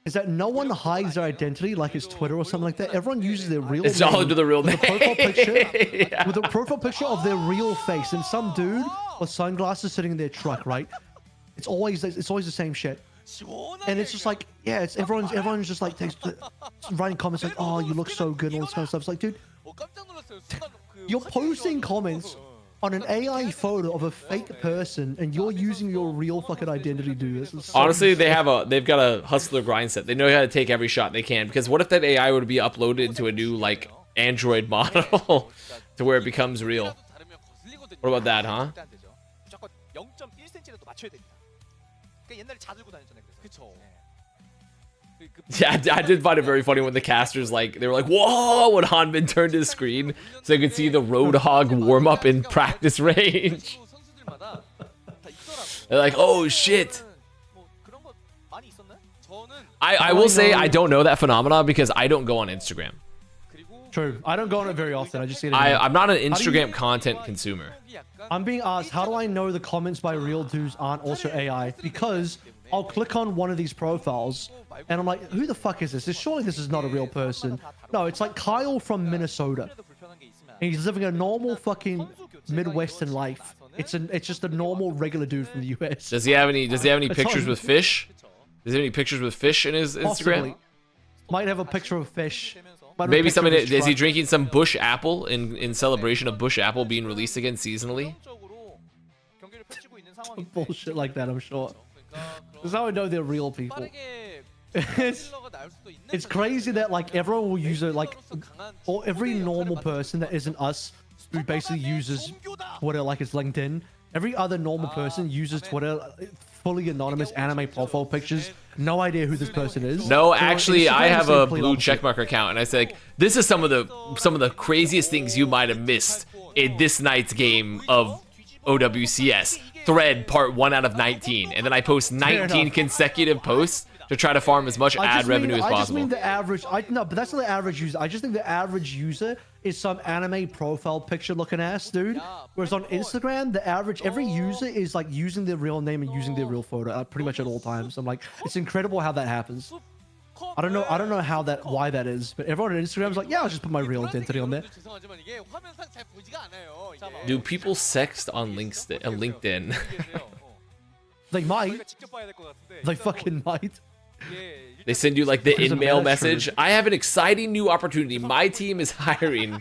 is that no one hides their identity like it's Twitter or something like that. Everyone uses their real it's name. all into the real name. Yeah. With a profile picture of their real face, and some dude with sunglasses sitting in their truck, right? It's always the same shit. And it's just like, yeah, it's everyone's just like writing comments like, oh, you look so good and all this kind of stuff. It's like, dude, you're posting comments on an AI photo of a fake person, and you're using your real fucking identity to do this. So honestly, they've got a hustler grind set. They know how to take every shot they can, because what if that AI were to be uploaded into a new like Android model to where it becomes real? What about that, huh? Yeah, I did find it very funny when the casters they were like, whoa, when Hanbin turned his screen so you could see the Roadhog warm up in practice range. They're like, oh shit. I will say I don't know that phenomenon because I don't go on Instagram. True. I don't go on it very often. I just see it. I'm not an Instagram content consumer. I'm being asked, how do I know the comments by real dudes aren't also AI? Because I'll click on one of these profiles and I'm like, who the fuck is this? Surely this is not a real person. No, it's like Kyle from Minnesota. And he's living a normal fucking Midwestern life. It's just a normal regular dude from the US. Does he have any pictures with fish? Does he have any pictures with fish in his Instagram? Possibly. Might have a picture of fish. Maybe somebody is he drinking some Bush Apple in celebration of Bush Apple being released again seasonally? Bullshit like that, I'm sure. That's how I know they're real people. It's crazy that like everyone will use it, like, or every normal person that isn't us who basically uses Twitter like it's LinkedIn. Every other normal person uses Twitter fully anonymous anime profile pictures. No idea who this person is. No, actually, I have a blue checkmark account, and I say, like, this is some of the craziest things you might have missed in this night's game of OWCS. Thread part 1 out of 19, and then I post 19 consecutive posts to try to farm as much ad revenue as possible. I just mean the average. No, but that's not the average user. I just think the average user is some anime profile picture looking ass dude. Whereas on Instagram, the average every user is like using their real name and using their real photo pretty much at all times. I'm like, it's incredible how that happens. I don't know why that is, but everyone on Instagram is like, yeah, I'll just put my real identity on there. 죄송하지만 이게 화면상 잘 보이지가 않아요. 이게. Do people sext on LinkedIn? They might. 직접 봐야 될것 같은데. They fucking might. They send you like the There's a in-mail match message. I have an exciting new opportunity. My team is hiring.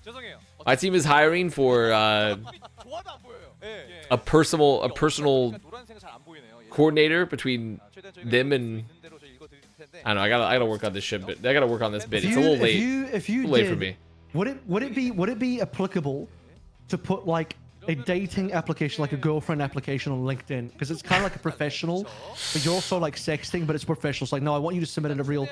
죄송해요. My team is hiring for 좋아도 안 보여요. 예. a personal 노란색은 잘 안 보이네요. 예. coordinator between them and 있는 대로 저 읽어드릴 텐데. I don't know. I gotta work on this shit bit. I gotta work on this bit. It's a little late. If you Too late did, for me. would it be applicable to put like a dating application, like a girlfriend application on LinkedIn? Because it's kind of like a professional, but you're also like sexting, but it's professional. It's like, no, I want you to submit in a real,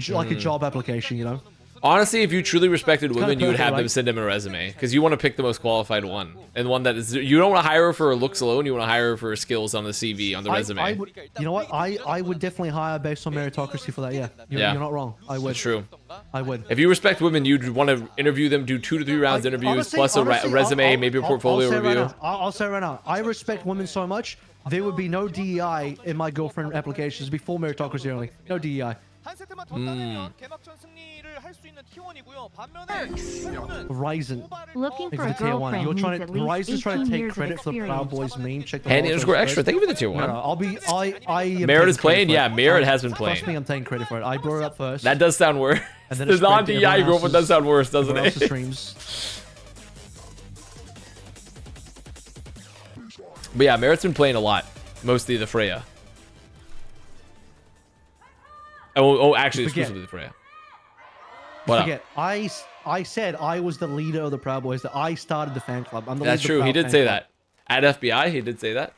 like a job application, you know? Honestly, if you truly respected women, kinda you would perfect, have them right? send them a resume because you want to pick the most qualified one and one that is. You don't want to hire her for her looks alone. You want to hire her for her skills on the CV, on the resume. I would, you know what? I would definitely hire based on meritocracy for that. Yeah, Yeah. you're not wrong. I would. That's true. I would. If you respect women, you'd want to interview them, do 2 to 3 rounds interviews, Honestly, plus a resume, I'll- maybe a I'll portfolio say right review. now, I'll say right now, I respect women so much, there would be no DEI in my girlfriend applications before meritocracy only. No DEI. 한 세트만 더 따내면 개막전 승리를 할 수 있는 T1이고요. 반면에 Horizon. Looking for It's a the tier 1. girlfriend You're needs trying at to, least Horizon's trying 18 to take years of credit for the Proud experience. Boys meme. Check the Handy Proud underscore Boys extra. first. Thank you for the tier 1. No, I'll be, I am Merit is taking playing? credit Yeah, for it. Merit has been Trust me, playing. I'm taking credit for it. I brought it up first. That does sound worse. And then The it spread to non-DEI everyone girlfriend does else's- sound worse, doesn't everyone else's it? streams. But yeah, Merit's been playing a lot. Mostly the Freya. Oh, actually, Forget. exclusively the Freya. What up? Forget, I said I was the leader of the Proud Boys, that I started the fan club. I'm the That's leader of true. the He Proud did fan say club. that. At FBI, he did say that.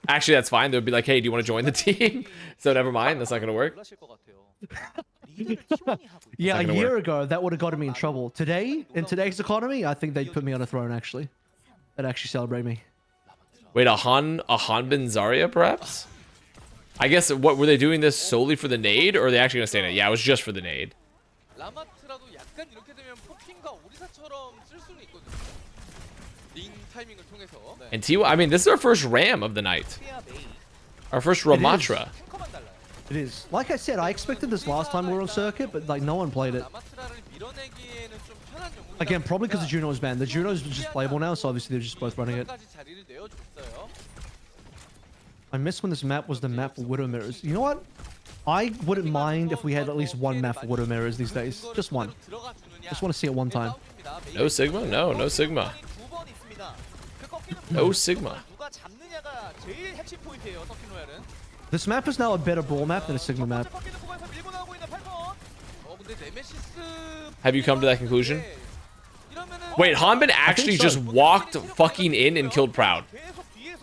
Actually, that's fine. They'd be like, hey, do you want to join the team? So never mind. That's not going to work. 놀라실 것 같아요. 리드를 T1이 하고 있어요. Yeah, a It's not gonna year ago, that would have gotten me in trouble. Today, in today's economy, I think they'd put me on a throne, actually. They'd actually celebrate me. Wait, a Hanbin Zarya, perhaps? I guess, what, were they doing this solely for the nade? Or are they actually going to stay in it? Yeah, it was just for the nade. 라마트라도 약간 이렇게 되면 포킹과 오리사처럼 쓸 수는 있거든요. 링 타이밍을 통해서. And T1, I mean, this is our first Ram of the night. 피아 메이 Our first Ramatra. 탱커만 달라요. It is. Like I said, I expected this last time we were on circuit, but like no one played it. 라마트라를 밀어내기에는 좀 편한 영웅이다 Again, probably because the 보니까 Juno was banned. The Juno's just playable now, so obviously they're just both running it. 까지 자리를 내어줬어요. I miss when this map was the map for Widow Mirrors. You know what? I wouldn't mind if we had at least one map for Widow Mirrors these days. Just one. Just want to see it one time. No Sigma? No, no Sigma. 두번 있습니다. 그 꺾이는 No 부분 Sigma. 누가 잡느냐가 제일 핵심 포인트예요. 서킨 로얄은. This map is now a better brawl map than a Sigma map. 꺾이는 구간에서 밀고 나오고 있는 팔콘. 근데 네메시스 Have you come to that conclusion? 이러면은 Wait, Hanbin actually so. just walked fucking in and killed Proud. 계속 뒤에서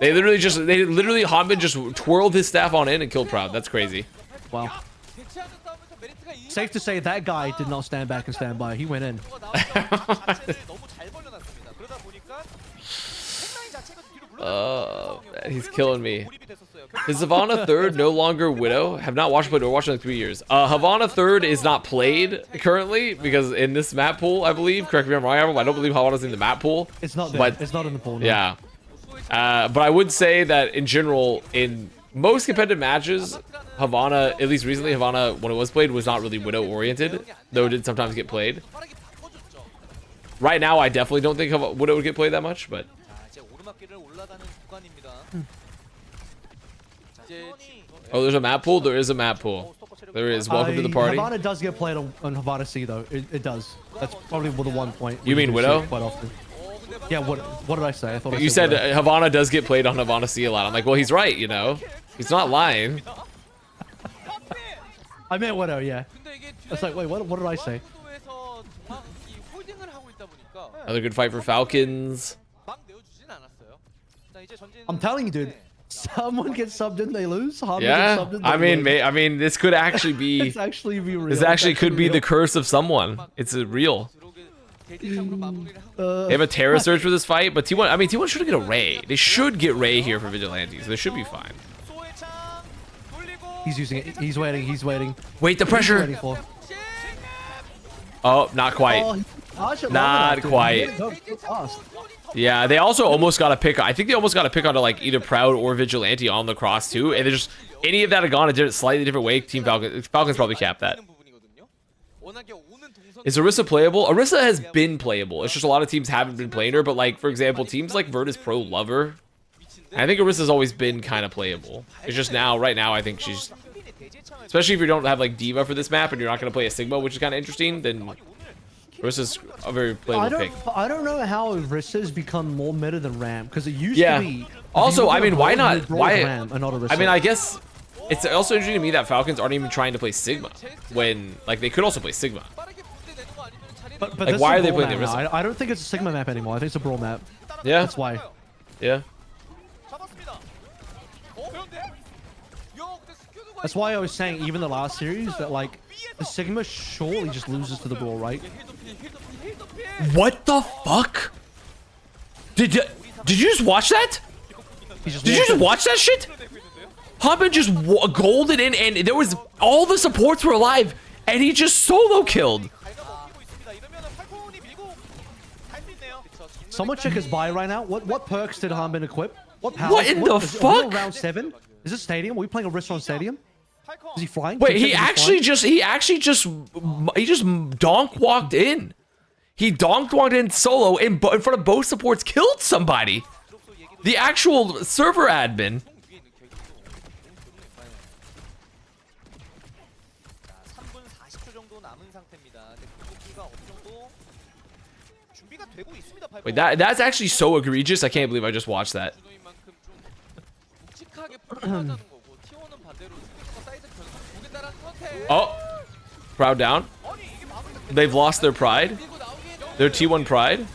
Hanbin just twirled his staff on in and killed Proud. That's crazy. Wow. 대치하는 싸움에서 메리트가 이 Safe to say that guy did not stand back and stand by. He went in. 자체를 너무 잘 벌려놨습니다. 그러다 보니까 핵라인 자체가 뒤로 물러나는 Man, he's killing me. 몰입이 됐었어요. Is Havana 3rd no longer Widow? Have not watched Widow. Watched in like 3 years. Havana 3rd is not played currently because in this map pool, I believe. Correct me if I'm wrong, I don't believe Havana's in the map pool. It's not there. But It's not in the pool. No. yeah. But I would say that in general, in most competitive matches, Havana, at least recently, Havana, when it was played, was not really Widow oriented, though it did sometimes get played. 빠르게 바꿔줬죠. Right now, I definitely don't think Widow would get played that much, but 자, 이제 오르막길을 올라가는 구간입니다. 자, 이제 티원이 oh, there's a map pool. There is a map pool. There is. Welcome to the party. Havana does get played on Havana C though. It does. That's probably the one point. You we mean do see Widow? it quite often. Yeah. What did I say? I thought I You said Widow. Havana does get played on Havana C a lot. I'm like, well, he's right, you know. He's not lying. I meant Widow. Yeah. 근데 이게 It's like, wait, what did I say? 구도에서 정확히 홀딩을 하고 있다 보니까 Another good fight for Falcons. 막 내어주진 않았어요. 자, 이제 전진 I'm telling you, dude. Someone gets subbed in, they lose. Harmon Yeah, gets subbed in, I they mean, lose. I mean, this could actually be. It's actually be real. This It's actually could be real. the curse of someone. It's real. 들어오게 대지상으로 마무리를 하고 They have a terror surge for this fight, but T1. I mean, T1 should get a Ray. They should get Ray here for Vigilantes. They should be fine. 소회창 돌리고 He's using it. He's waiting. He's waiting. Wait, the Waiting pressure. for. Oh, not quite. Oh, Not quite. Yeah, they also almost got a pick. I think they almost got a pick onto like either Proud or Vigilante on the cross too. And they just any of that had gone a slightly different way. Team Falcons probably capped that. Is Orisa playable? Orisa has been playable. It's just a lot of teams haven't been playing her. But like for example, teams like Virtus Pro love her. I think Orisa's always been kind of playable. It's just now, right now, I think she's, especially if you don't have like Diva for this map and you're not going to play a Sigma, which is kind of interesting, then Orisa's a very playable pick. I don't know how Orisa's become more meta than Ram, because it used to be. Also, I mean, why not? Why? Ram and not Orisa? I mean, I guess it's also interesting to me that Falcons aren't even trying to play Sigma when, like, they could also play Sigma. But like, why are they playing the Orisa? I don't think it's a Sigma map anymore. I think it's a Brawl map. Yeah. That's why. Yeah. That's why I was saying, even the last series, that like the Sigma surely just loses to the Brawl, right? What the fuck? Did you just watch that? Did you just watch that shit? Hanbin just golded in, and there was all the supports were alive, and he just solo killed. Someone check his buy right now. What perks did Hanbin equip? What powers? What in the fuck? Round 7? Is this stadium? Are we playing a restaurant stadium? Is he flying? Wait, he just donk walked in. He donked walked in solo in front of both supports, killed somebody. The actual server admin. Wait, that's actually so egregious. I can't believe I just watched that. Oh, Proud down. They've lost their pride. Their T1 pride.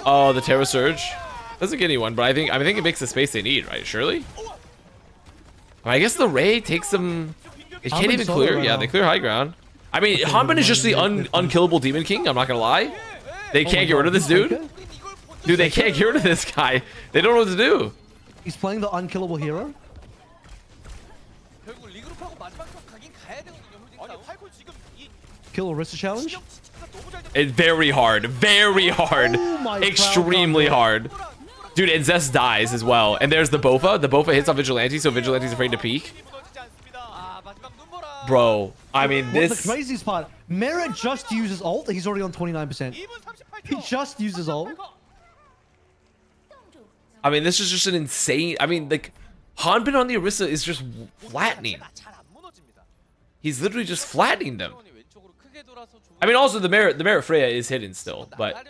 Oh, the Terra Surge doesn't get anyone, but I think it makes the space they need, right? Surely. I guess the Ray takes them. It can't even clear. Yeah, they clear high ground. I mean, Hanbin is just the unkillable Demon King. I'm not gonna lie. They can't get rid of this dude. Dude, they can't get rid of this guy. They don't know what to do. He's playing the unkillable hero. Kill Orisa challenge? It's very hard. Very hard. Oh extremely hard. Dude, and Zest dies as well. And there's the Bofa. The Bofa hits on Vigilante, so Vigilante's afraid to peek. Bro, I mean, this... What's the craziest part? Merit just uses ult. He's already on 29%. He just uses ult. I mean, this is just an insane... I mean, like, Hanbin on the Orisa is just flattening. He's literally just flattening them. I mean, also the Merit Freya is hidden still, but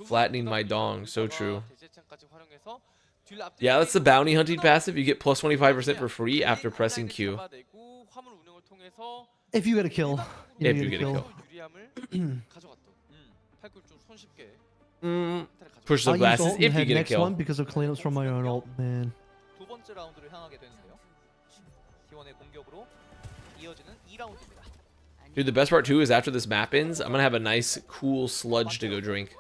flattening my dong, so true. Yeah, that's the bounty hunting passive. You get plus 25% for free after pressing Q. If you get a kill. If you get a kill. Push the glasses if you get a kill. One because of cleanups from my own ult, man. Dude, the best part too is after this map ends, I'm gonna have a nice, cool sludge to go drink.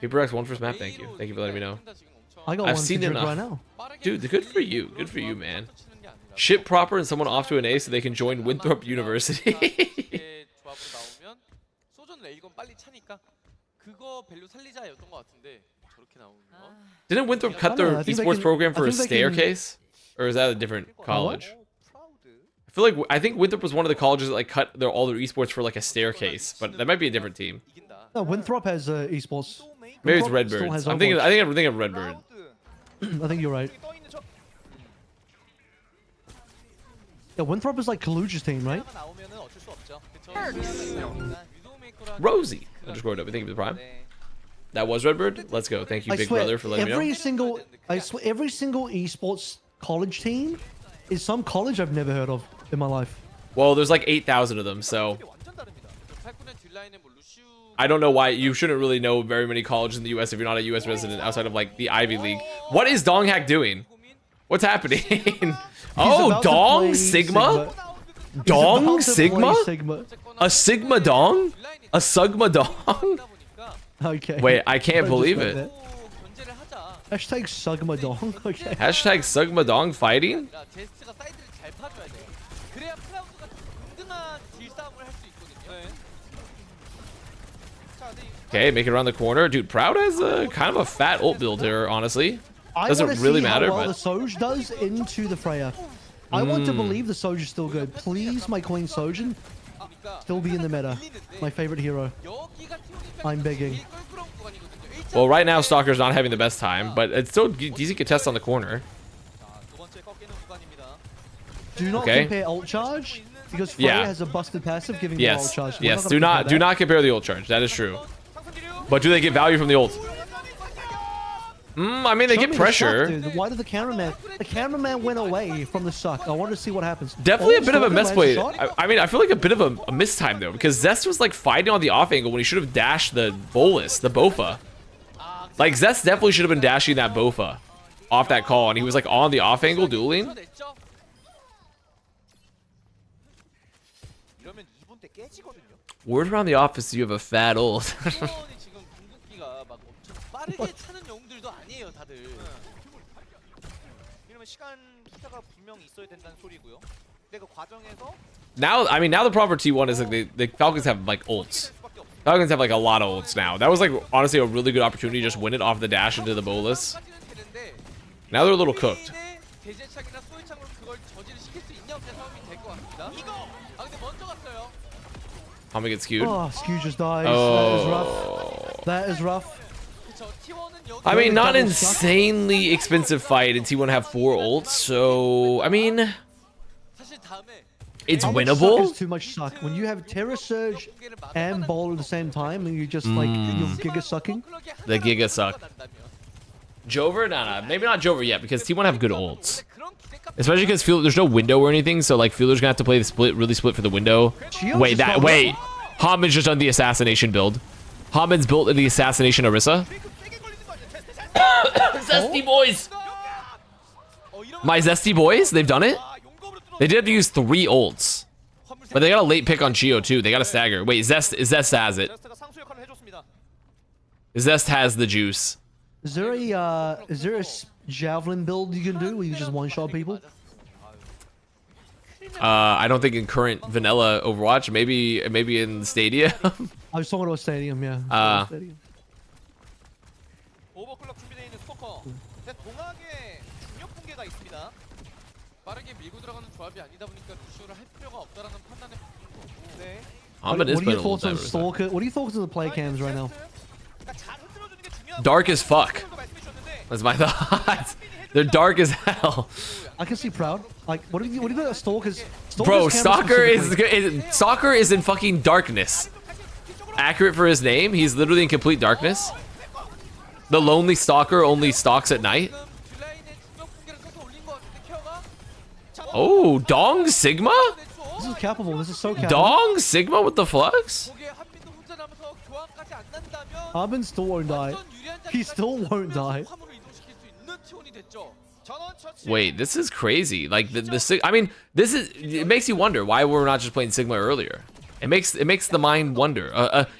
Paper X, one first map, thank you. Thank you for letting me know. I've seen enough. Right now. Dude, good for you. Good for you, man. Ship proper and someone off to an A so they can join Winthrop University. Didn't Winthrop cut their esports program for a staircase? Or is that a different college? I think Winthrop was one of the colleges that like cut all their esports for like a staircase, but that might be a different team. No, Winthrop has esports. Maybe it's Redbird. I think I'm thinking of Redbird. I think you're right. Yeah, Winthrop is like Kaluja's team, right? Rosie. I just wrote up. Thank you for the prime. That was Redbird. Let's go. Thank you, big brother, for letting me know. I swear, every single esports college team is some college I've never heard of in my life. Well, there's like 8,000 of them, so I don't know why you shouldn't really know very many colleges in the US if you're not a US resident outside of like the Ivy League. What is Donghack doing? What's happening? Oh, Dong Sigma? Dong Sigma? A Sigma Dong? A Sugma Dong? Okay. Wait, I can't believe it. Hashtag Sugmadong. Okay. Hashtag Sugmadong fighting? 야, 제스트가 사이드를 잘 파줘야 돼. 그래야 클라우드가 든든한 딜싸움을 할 수 있거든요. 네. 자, 근데 Okay, make it around the corner. Dude, Proud has a kind of a fat ult build here, honestly. I Doesn't wanna really see matter, how well but- the Soj does into the Freya. I want to believe the Soj is still good. Please, my Queen Sojin, 그러니까 still be in the meta. My favorite hero. 여기가 티오니까 I'm begging. 제일 껄끄러운 구간이거든요. Well, right now, Stalker's not having the best time, but it's still decent contest on the corner. 자, 두 번째 꺾이는 구간입니다. Do not Okay. compare ult charge because Freya Yeah. has a busted passive giving you ult Yes, charge. We're yes. gonna Do compare not that. compare the ult charge. That is true. 상승 기류. But do they get value from the ult? I mean, they Show get me the suck, pressure. dude. Why did the cameraman? The cameraman went away from the suck. I wanted to see what happens. Definitely a Oh, bit of a Stalker lands misplay. shot. I mean, I feel like a bit of a mistime though, because Zest was like fighting on the off angle when he should have dashed the bolus, the Bofa. Like Zest definitely should have been dashing that Bofa off that call, and he was like on the off angle dueling. 냈죠? 이러면 2분 때 깨지거든요. Word around the office, you have a fat ult. 티원이 지금 궁극기가 막 엄청 빠르게 차는 영웅들도 아니에요, 다들. 이러면 시간 투자가 분명히 있어야 된다는 소리고요. 근데 그 과정에서 Now, I mean, now the proper T1 is like the Falcons have like ults. 수밖에 없어요. Falcons have like a lot of ults now. That was like honestly a really good opportunity to just win it off the dash into the bolus. 까지는 되는데 Now they're a little cooked. 대제창이나 소위창으로 그걸 저지를 시킬 수 있냐 없냐 싸움이 될 것 같습니다. 아 근데 먼저 갔어요. Homie gets skewed. Oh, Skew just dies. Oh. That is rough. 그쵸, T1은 여기 I mean, not Double suck. insanely expensive fight, and T1 have 4 ults, so I mean, 사실 다음에 it's How much suck winnable. is too much suck. When you have Terra Surge and Ball at the same time, and you just like you're giga sucking. The Giga suck. Jover? Nah, maybe not Jover yet, because T1 have good ults. Especially because there's no window or anything, so like Fielder's gonna have to play the split, really split for the window. Geo Wait, just got wait. Haman's just done the assassination build. Haman's built the assassination Orisa. Zesty boys! My Zesty boys, they've done it? They did have to use 3 ults. But they got a late pick on Chio too. They got a stagger. Wait, Zest has it. 제스트가 상수 역할을 해줬습니다. Zest has the juice. Is there a javelin build you can do where you just one shot people? I don't think in current vanilla Overwatch. Maybe in Stadia. I was talking about stadium, yeah. Stadium. 오버클럭 준비되어 있는 스토커. 근데 동학에 중력 붕괴가 있습니다. 빠르게 밀고 들어가는 조합이 아니다 보니까 루시오를 할 필요가 없다라는 판단에 바뀐 거고. 네. Haman What is are playing your a little thoughts on better. Stalker? What are your thoughts on the play cams right now? 그러니까 잘 흔들어주는 게 중요하다고 Dark as fuck. 말씀해 주셨는데 That's my thoughts. They're dark as hell. I can see Proud. Like, what do you think about Stalker's? Bro, Stalker's camera Stalker specifically? Stalker is in fucking darkness. Accurate for his name, he's literally in complete darkness. The lonely stalker only stalks at night. 지금 딜라인에 중력 붕괴를 써서 올린 것 같은데 케어가 Oh, Dong Sigma? This is capable. This is so capable. Dong Sigma with the flux? 거기에 한민도 혼자 남아서 교환까지 안 난다면 Harbin still won't die. 완전 유리한 He still won't die. 화물을 이동시킬 수 있는 T1이 됐죠. 전원 처치. Wait, this is crazy. Like I mean, this is it makes you wonder why we're not just playing Sigma earlier. It makes the mind wonder.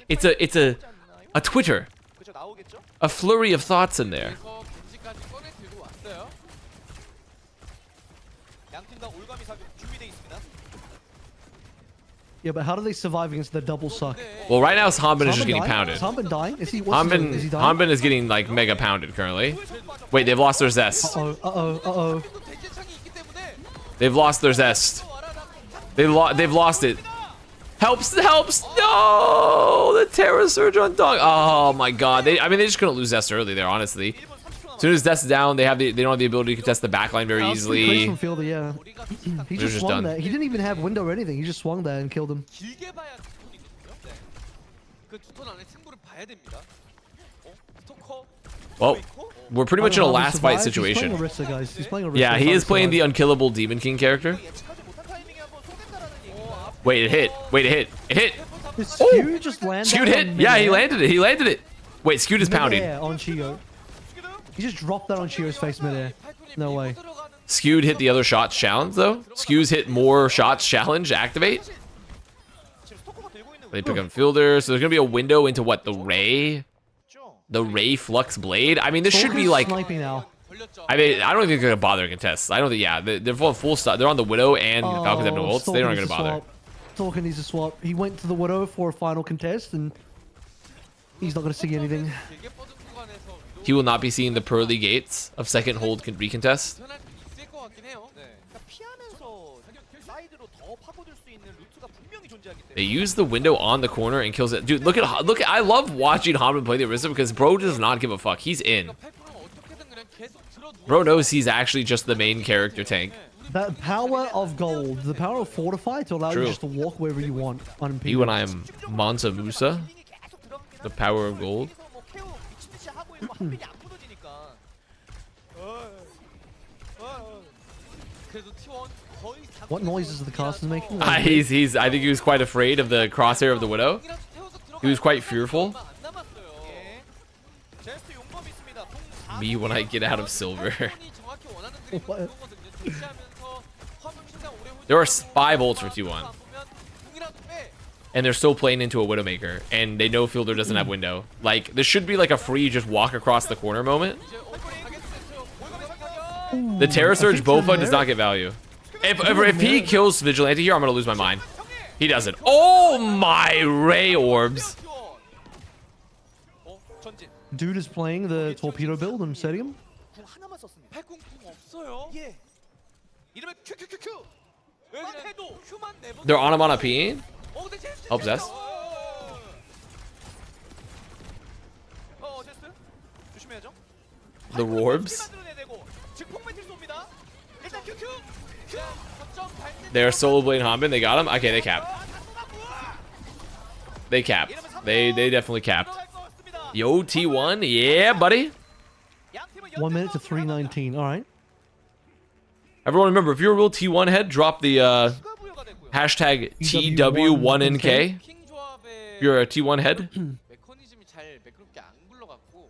It's a Twitter, 그죠 나오겠죠? a flurry of thoughts in there. 그래서 겐지까지 꺼내 들고 왔어요. 양팀 다 올가미 사격 준비되어 있습니다. Yeah, but how do they survive against the double suck? Well, right now Hanbin is just getting dying? pounded. Is Hanbin dying? Is he? What's he doing? Is he dying? Hanbin is getting like mega pounded currently. Wait, they've lost their zest. Uh-oh. 또 대제창이 있기 때문에 They've lost their zest. 와라 They've lost it. Helps! No! The Terra Surge on Dog. Oh my god. I mean, they just couldn't lose zest early there, honestly. 1분 30초 As soon as zest is down, they don't have the ability to contest the backline very That was pretty crazy easily. from Fielder, yeah. He They're just just swung done. there. He didn't even have window or anything. He just swung there and killed him. 길게 봐야 두 톤이거든요. 네. 그 두 톤 안에 승부를 봐야 됩니다. 스토커 Well, we're pretty much in a I don't know how he last fight survived. He's situation. playing Orisa, guys. He's playing Orisa. Yeah, he is He's playing the survived. unkillable Demon King character. 예측하지 못한 타이밍에 한번 쏘겠다라는 얘기입니다. Wait, it hit. Wait, it hit. It hit. Did Skew just land Skewed that hit. on Yeah, he midair? landed it. He landed it. Wait, Skewed is pounding. Midair on Chio. He just dropped that on Chio's face midair. No way. Skewed hit the other shots challenge though. Skew's hit more shots challenge activate. 지금 스토커가 들고 있는 They pick up Fielder, so there's gonna be a window into what, the Ray? 거죠? The Ray Flux Blade. I mean, this should be like. sniping now. 걸렸죠. I mean, I don't think they're gonna bother contests. I don't think. Yeah, they're full stop. They're on the Widow and Falcons have no ults. They're not gonna bother. Stalker needs to swap. He went to the Widow for a final contest, and he's not gonna see anything. 길게 뻗은 구간에서 위로 He will not be seeing the pearly gates of second hold recontest. 변할 수 있을 것 같긴 해요. 네. 그러니까 피하면서 사이드로 더 파고들 수 있는 루트가 분명히 존재하기 They 때문에. use the window on the corner and kills it. Dude, look at. I love watching Hanben play the Arista because bro does not give a fuck. He's in. 팔콘은 어떻게든 그냥 계속 들어 누워. Bro knows he's actually just the main character tank. The power of gold, the power of fortify to allow True. you just to walk wherever you want unimpeded. You and I am Mansa Musa. The power of gold. 뭐 케어 미친 듯이 하고 있고 한 명이 안 부러지니까. 그래도 T1 거의 다 What noises are the casters making? He's. I think he was quite afraid of the crosshair of the Widow. He was quite fearful. 안 남았어요. 예. 제스트 용검 있습니다. Me when I get out of silver. 팔콘이 정확히 원하는 그림은 What? 그거거든요. 대치하면서 화물 신장 오래 There are 5 ults for T1. 안 보면 궁이라도 빼. And they're still playing into a Widowmaker. And they know Fielder doesn't have window. Like, this should be like a free just walk across the corner moment. 이제 어떻게 가겠어요? 월급의 사격. The Terra Surge I think Bofa does there- not get value. If he kills Vigilante here, I'm gonna lose my mind. He doesn't. Oh my Ray Orbs. 전진. Dude is playing the torpedo build in Stadium. 궁 하나만 썼습니다. 팔콘 궁 없어요. 예. 이러면 큐큐큐큐. 왜 만 그냥 해도 큐만 내보. They're on him on a peeing. 근데 제스트 Helps us. 제스트 조심해야죠. The Orbs. 즉폭 매트 쏩니다. 일단 큐큐. They're solo blade Hanben. They got him. Okay, they capped. They capped. They definitely capped. Yo, T1. Yeah, buddy. 1 minute to 3:19. All right. Everyone remember, if you're a real T1 head, drop the hashtag TW1NK. 킹 조합의 If you're a T1 head. 메커니즘이 잘 매끄럽게 안 굴러갔고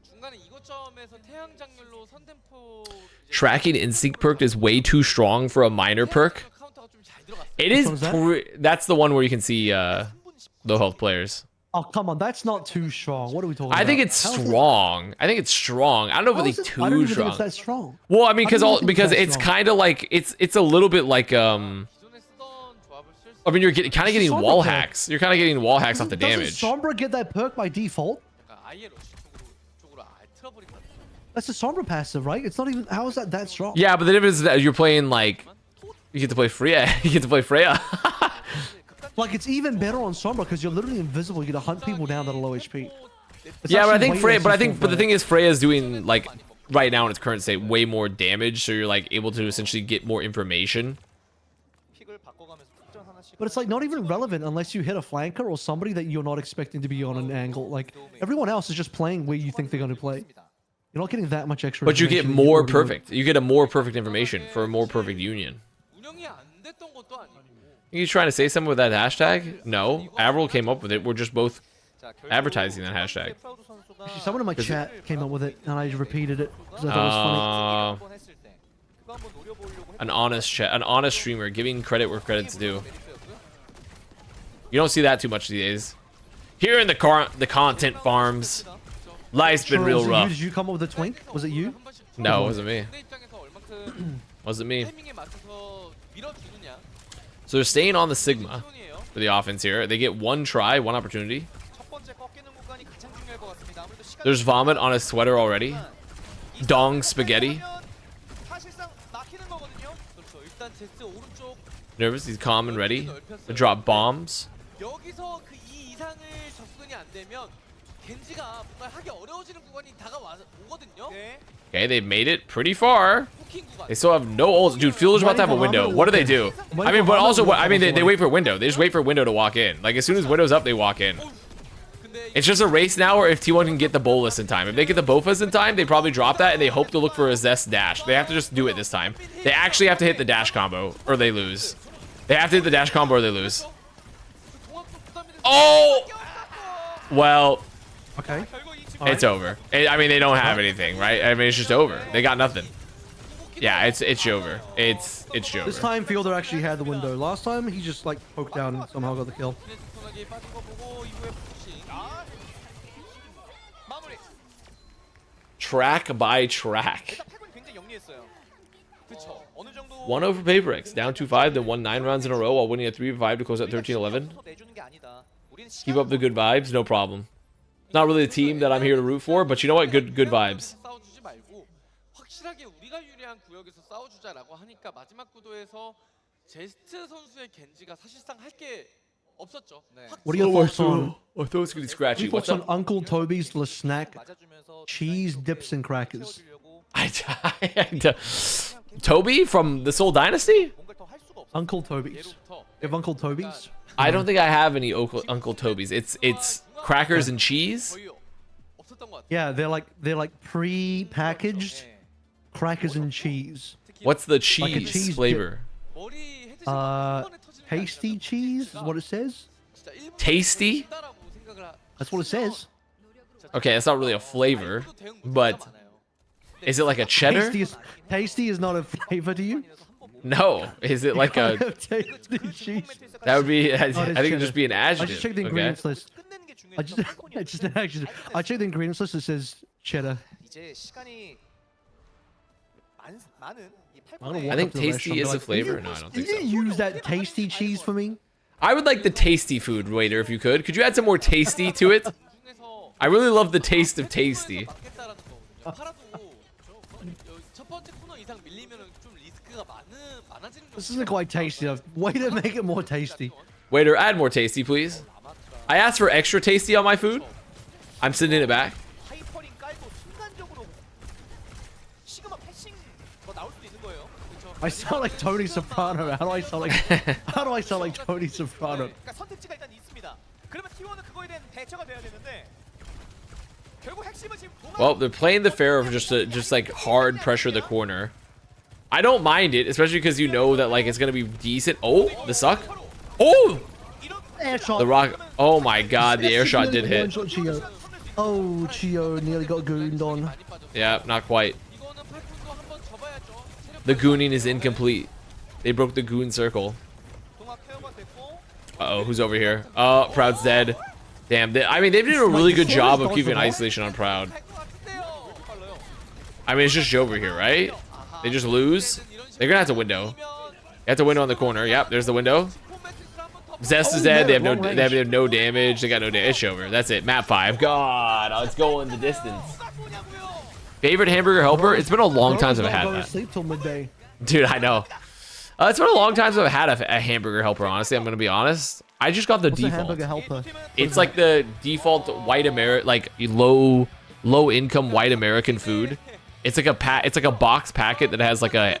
중간에 이거점에서 태양 장렬로 선템포 Tracking Instinct perk is way too strong for a minor perk. 카운터가 좀 잘 들어갔어요. It is. Which one is That's the one where you can see low health players. Oh, come on. That's not too strong. What are we talking about? I think it's How is it- strong. I think it's strong. I don't know how if is it's it- too I don't even think strong. it's that strong. Well, I mean, I don't even think because it's it's that strong. kind of like it's a little bit like 기존에 쓰던 조합을 쓸 수 I mean, you're kind of getting Sombra wall perk. hacks. You're kind of getting wall hacks off the Doesn't damage. Sombra get that perk by default? 있으니까 아예 러시 쪽으로 아예 틀어버린 것 같아요. That's a Sombra passive, right? It's not even. How is that strong? Yeah, but the difference is that you're playing like you get to play Freya. You get to play Freya. Like it's even better on Sombra because you're literally invisible. You get to hunt people down that are low HP. It's Yeah, but I actually think way Freya. less But I useful think, but the for- thing is, Freya's doing like right now in its current state way more damage. So you're like able to essentially get more information. 픽을 바꿔가면서 특전 하나씩. But it's like not even relevant unless you hit a flanker or somebody that you're not expecting to be on an angle. Like everyone else is just playing where you think they're going to play. You're not getting that much extra. But you get information than more already would. perfect. You get a more perfect information for a more perfect union. 운영이 안 됐던 것도 아니고 You trying to say something with that hashtag? No, Avril came up with it. We're just both advertising that hashtag. Actually, someone in my chat came up with it, and I repeated it because I thought it was funny. An honest streamer giving credit where credit's due. You don't see that too much these days. Here in the content farms, life's been Charles, real was it you? rough. Did you come up with the twink? Was it you? No, it wasn't me. 상대 입장에서 얼마큼 Wasn't me. 타이밍에 맞춰서 밀어주느냐. So they're staying on the Sigma T1이에요. for the offense here. They get one try, one opportunity. 첫 번째 꺾이는 구간이 가장 중요할 것 같습니다. 아무래도 시간 There's vomit on his sweater already. Dong spaghetti. 사실상 막히는 거거든요. 그렇죠. 일단 제스 오른쪽 Nervous, he's calm and ready to drop bombs. 여기서 그 이 이상을 접근이 안 되면 겐지가 뭔가 하기 어려워지는 구간이 오거든요. 네. Okay, they've made it pretty far. 포킹 구간. They still have no ults. Dude, Fielder's about to have a window. What do they do? I mean, but also, I mean, they wait for window. They just wait for window to walk in. Like, as soon as window's up, they walk in. 근데 It's just a race now where if T1 can get the bolus in time. If they get the Bofas in time, they probably drop that and they hope to look for a Zest dash. They have to just do it this time. They actually have to hit the dash combo or they lose. They have to hit the dash combo or they lose. Oh! Well, Okay. it's over. I mean, they don't have anything, right? I mean, it's just over. They got nothing. Yeah, it's over. It's This over. time, Fielder actually had the window. Last time, he just like poked down and somehow got the kill. 편하게 빠진 거 보고 이후에 푸싱. track by track. 일단 패권이 굉장히 영리했어요. 그쵸. 어느 정도 1-0 for Paperx. Down 2-5, then won 9 rounds in a row while winning a 3-5 to close out 13-11. 내주는 게 아니다. 우리는 Keep up the good vibes, no problem. Not really the team that I'm here to root for, but you know what? Good vibes. 싸워주지 말고 확실하게 우리가 유리한 구역에서 싸워주자라고 하니까 마지막 구도에서 제스트 선수의 겐지가 사실상 할 게 없었죠. 네. What are your thoughts on? I thought it was gonna be scratchy. Your thoughts What's on up? Uncle Toby's little snack? 맞아주면서 Cheese dips and crackers. Toby from the Soul Dynasty? 뭔가 더 할 수가 없어. Uncle Toby's. 예로부터 You have Uncle Toby's? I don't think I have any Uncle Toby's. It's crackers and cheese. 거의 없었던 것 같아요. Yeah, they're like pre-packaged crackers and cheese. What's the Like a cheese cheese flavor? 머리 헤드샷 Uh, 한 번에 터지는 게 Tasty 아니라 cheese is what it says. 진짜 일본어로 Tasty? 준다라고 생각을 That's what it says. Okay, that's not really a flavor, 알고도 대응 문제가 but 많아요. is it like a cheddar? Tasty is not a flavor to you. No. Is it like a? tasty cheese. That would be. I it's think it'd just be an I just adjective. checked the Okay. ingredients list. 끝내는 게 중요해. I checked the ingredients list. It says cheddar. 이제 시간이 많은 이 I don't know I what think up to the tasty restaurant, is be a like, flavor. No, I don't think Can you so. use that tasty cheese for me? I would like the tasty food, waiter, if you could. Could you add some more tasty to it? 중에서 I really love the taste of tasty. 맞겠다라는 거거든요. 팔아도 첫 번째 코너 이상 밀리면은 좀 리스크가 많아지는 This isn't quite tasty enough. Way to make it more tasty. Waiter, add more tasty, please. I asked for extra tasty on my food. I'm sending it back. 하이퍼링 깔고 순간적으로 시그마 패싱 더 나올 수도 있는 거예요. I sound like Tony Soprano. How do I sound like Tony Soprano? 그러니까 선택지가 일단 있습니다. 그러면 T1은 그거에 대한 대처가 돼야 되는데 결국 핵심은 지금 Well, they're playing the fair of just like hard pressure the corner. I don't mind it, especially because you know that like it's gonna be decent. Oh, the suck. Oh, Air shot. the rock. Oh my God, the air shot did hit. One-shot Chio. Oh, Chio nearly got gooned on. Yeah, not quite. 이거는 팔콘도 한번 접어야죠. 체력 The gooning is incomplete. They broke the goon circle. 동학 케어가 됐고 Uh oh, who's over here? Oh, Proud's dead. Damn, I mean, they've done a really good job of keeping isolation on Proud. 할것 같은데요. 빨라요. I mean, it's just over here, right? They just lose. They're gonna have to window. They have to window on the corner. Yep, there's the window. Zest is dead. They have no damage. They got no damage. It's over. That's it. Map 5. God, let's go in the distance. Favorite hamburger helper? It's been a long time since I've had Go to that. sleep till midday. Dude, I know. It's been a long time since I've had a hamburger helper, honestly. I'm going to be honest. I just got the What's a default. hamburger helper? It's like the default white like low income white American food. It's like a box packet that has like a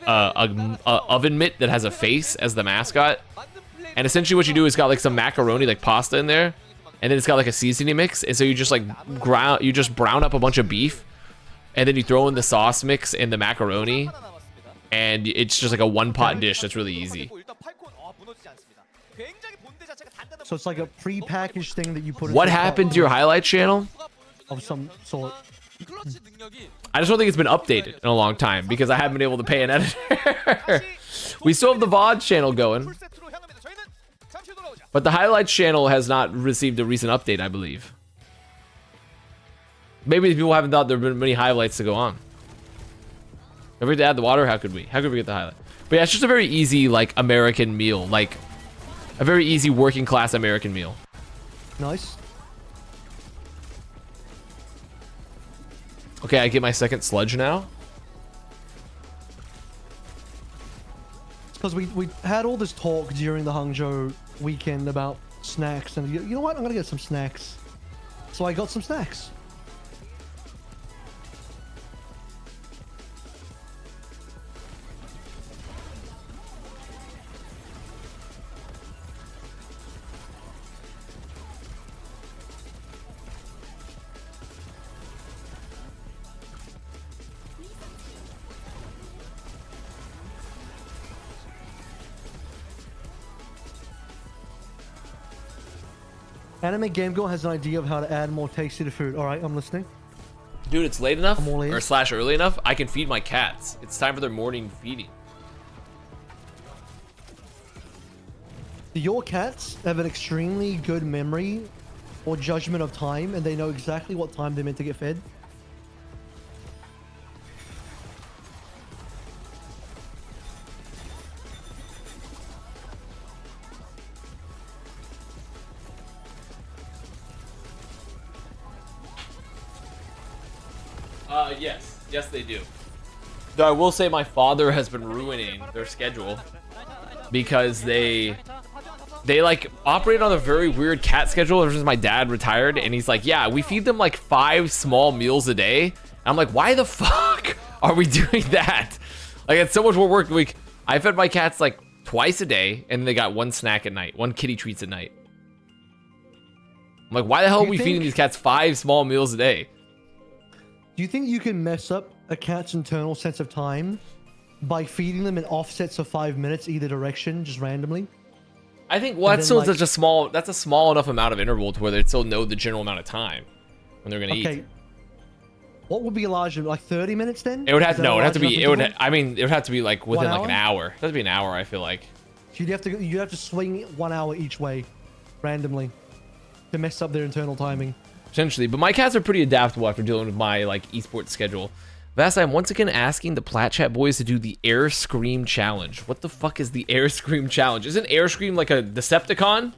oven mitt that has a face as the mascot. And essentially what you do is got like some macaroni, like pasta in there, and then it's got like a seasoning mix, and so you just like brown up a bunch of beef, and then you throw in the sauce mix and the macaroni, 하나 남았습니다. and it's just like a one pot dish that's really easy. 일단 팔콘 무너지지 않습니다. 굉장히 본대 자체가 단단한 So it's like a pre-packaged thing that you put. What into a happened pot to your highlights channel? of some sort? 클러치 능력이 I just don't think it's been updated in a long time because I haven't been able to pay an editor. We still have the VODs channel going, 풀세트로 향합니다. 저희는 잠시 돌아오자. but the highlights channel has not received a recent update, I believe. Maybe people haven't thought there have been many highlights to go on. If we had to add the water, how could we? How could we get the highlight? But yeah, it's just a very easy, like, American meal. Like, a very easy working class American meal. Nice. Okay, I get my second sludge now. Because we had all this talk during the Hangzhou weekend about snacks, and you know what? I'm gonna get some snacks. So I got some snacks. Anime Game Girl has an idea of how to add more tasty to food. All right, I'm listening. Dude, it's late enough, I'm all in. or slash early enough, I can feed my cats. It's time for their morning feeding. Your cats have an extremely good memory or judgment of time, and they know exactly what time they're meant to get fed. Yes, they do. Though I will say my father has been ruining their schedule because they like operate on a very weird cat schedule ever since my dad retired, and he's like, yeah, we feed them like 5 small meals a day. And I'm like, why the fuck are we doing that? Like, it's so much more work. Like, I fed my cats like twice a day, and they got 1 snack at night, 1 kitty treats at night. I'm like, why the hell are we feeding these cats 5 small meals a day? Do you think you can mess up a cat's internal sense of time by feeding them in offsets of 5 minutes either direction, just randomly? I think, well, that's still such a small, that's a small enough amount of interval to where they still know the general amount of time when they're gonna eat. What would be larger, like 30 minutes then? It would have, no, it would have to be, it would, I mean, it would have to be like within like an hour. It has to be an hour, I feel like. So you'd have to swing 1 hour each way, randomly, to mess up their internal timing. Potentially, but my cats are pretty adaptable after dealing with my like esports schedule. Vast, I'm once again asking the Plat Chat boys to do the Air Scream Challenge. What the fuck is the Air Scream Challenge? Isn't Air Scream like a Decepticon?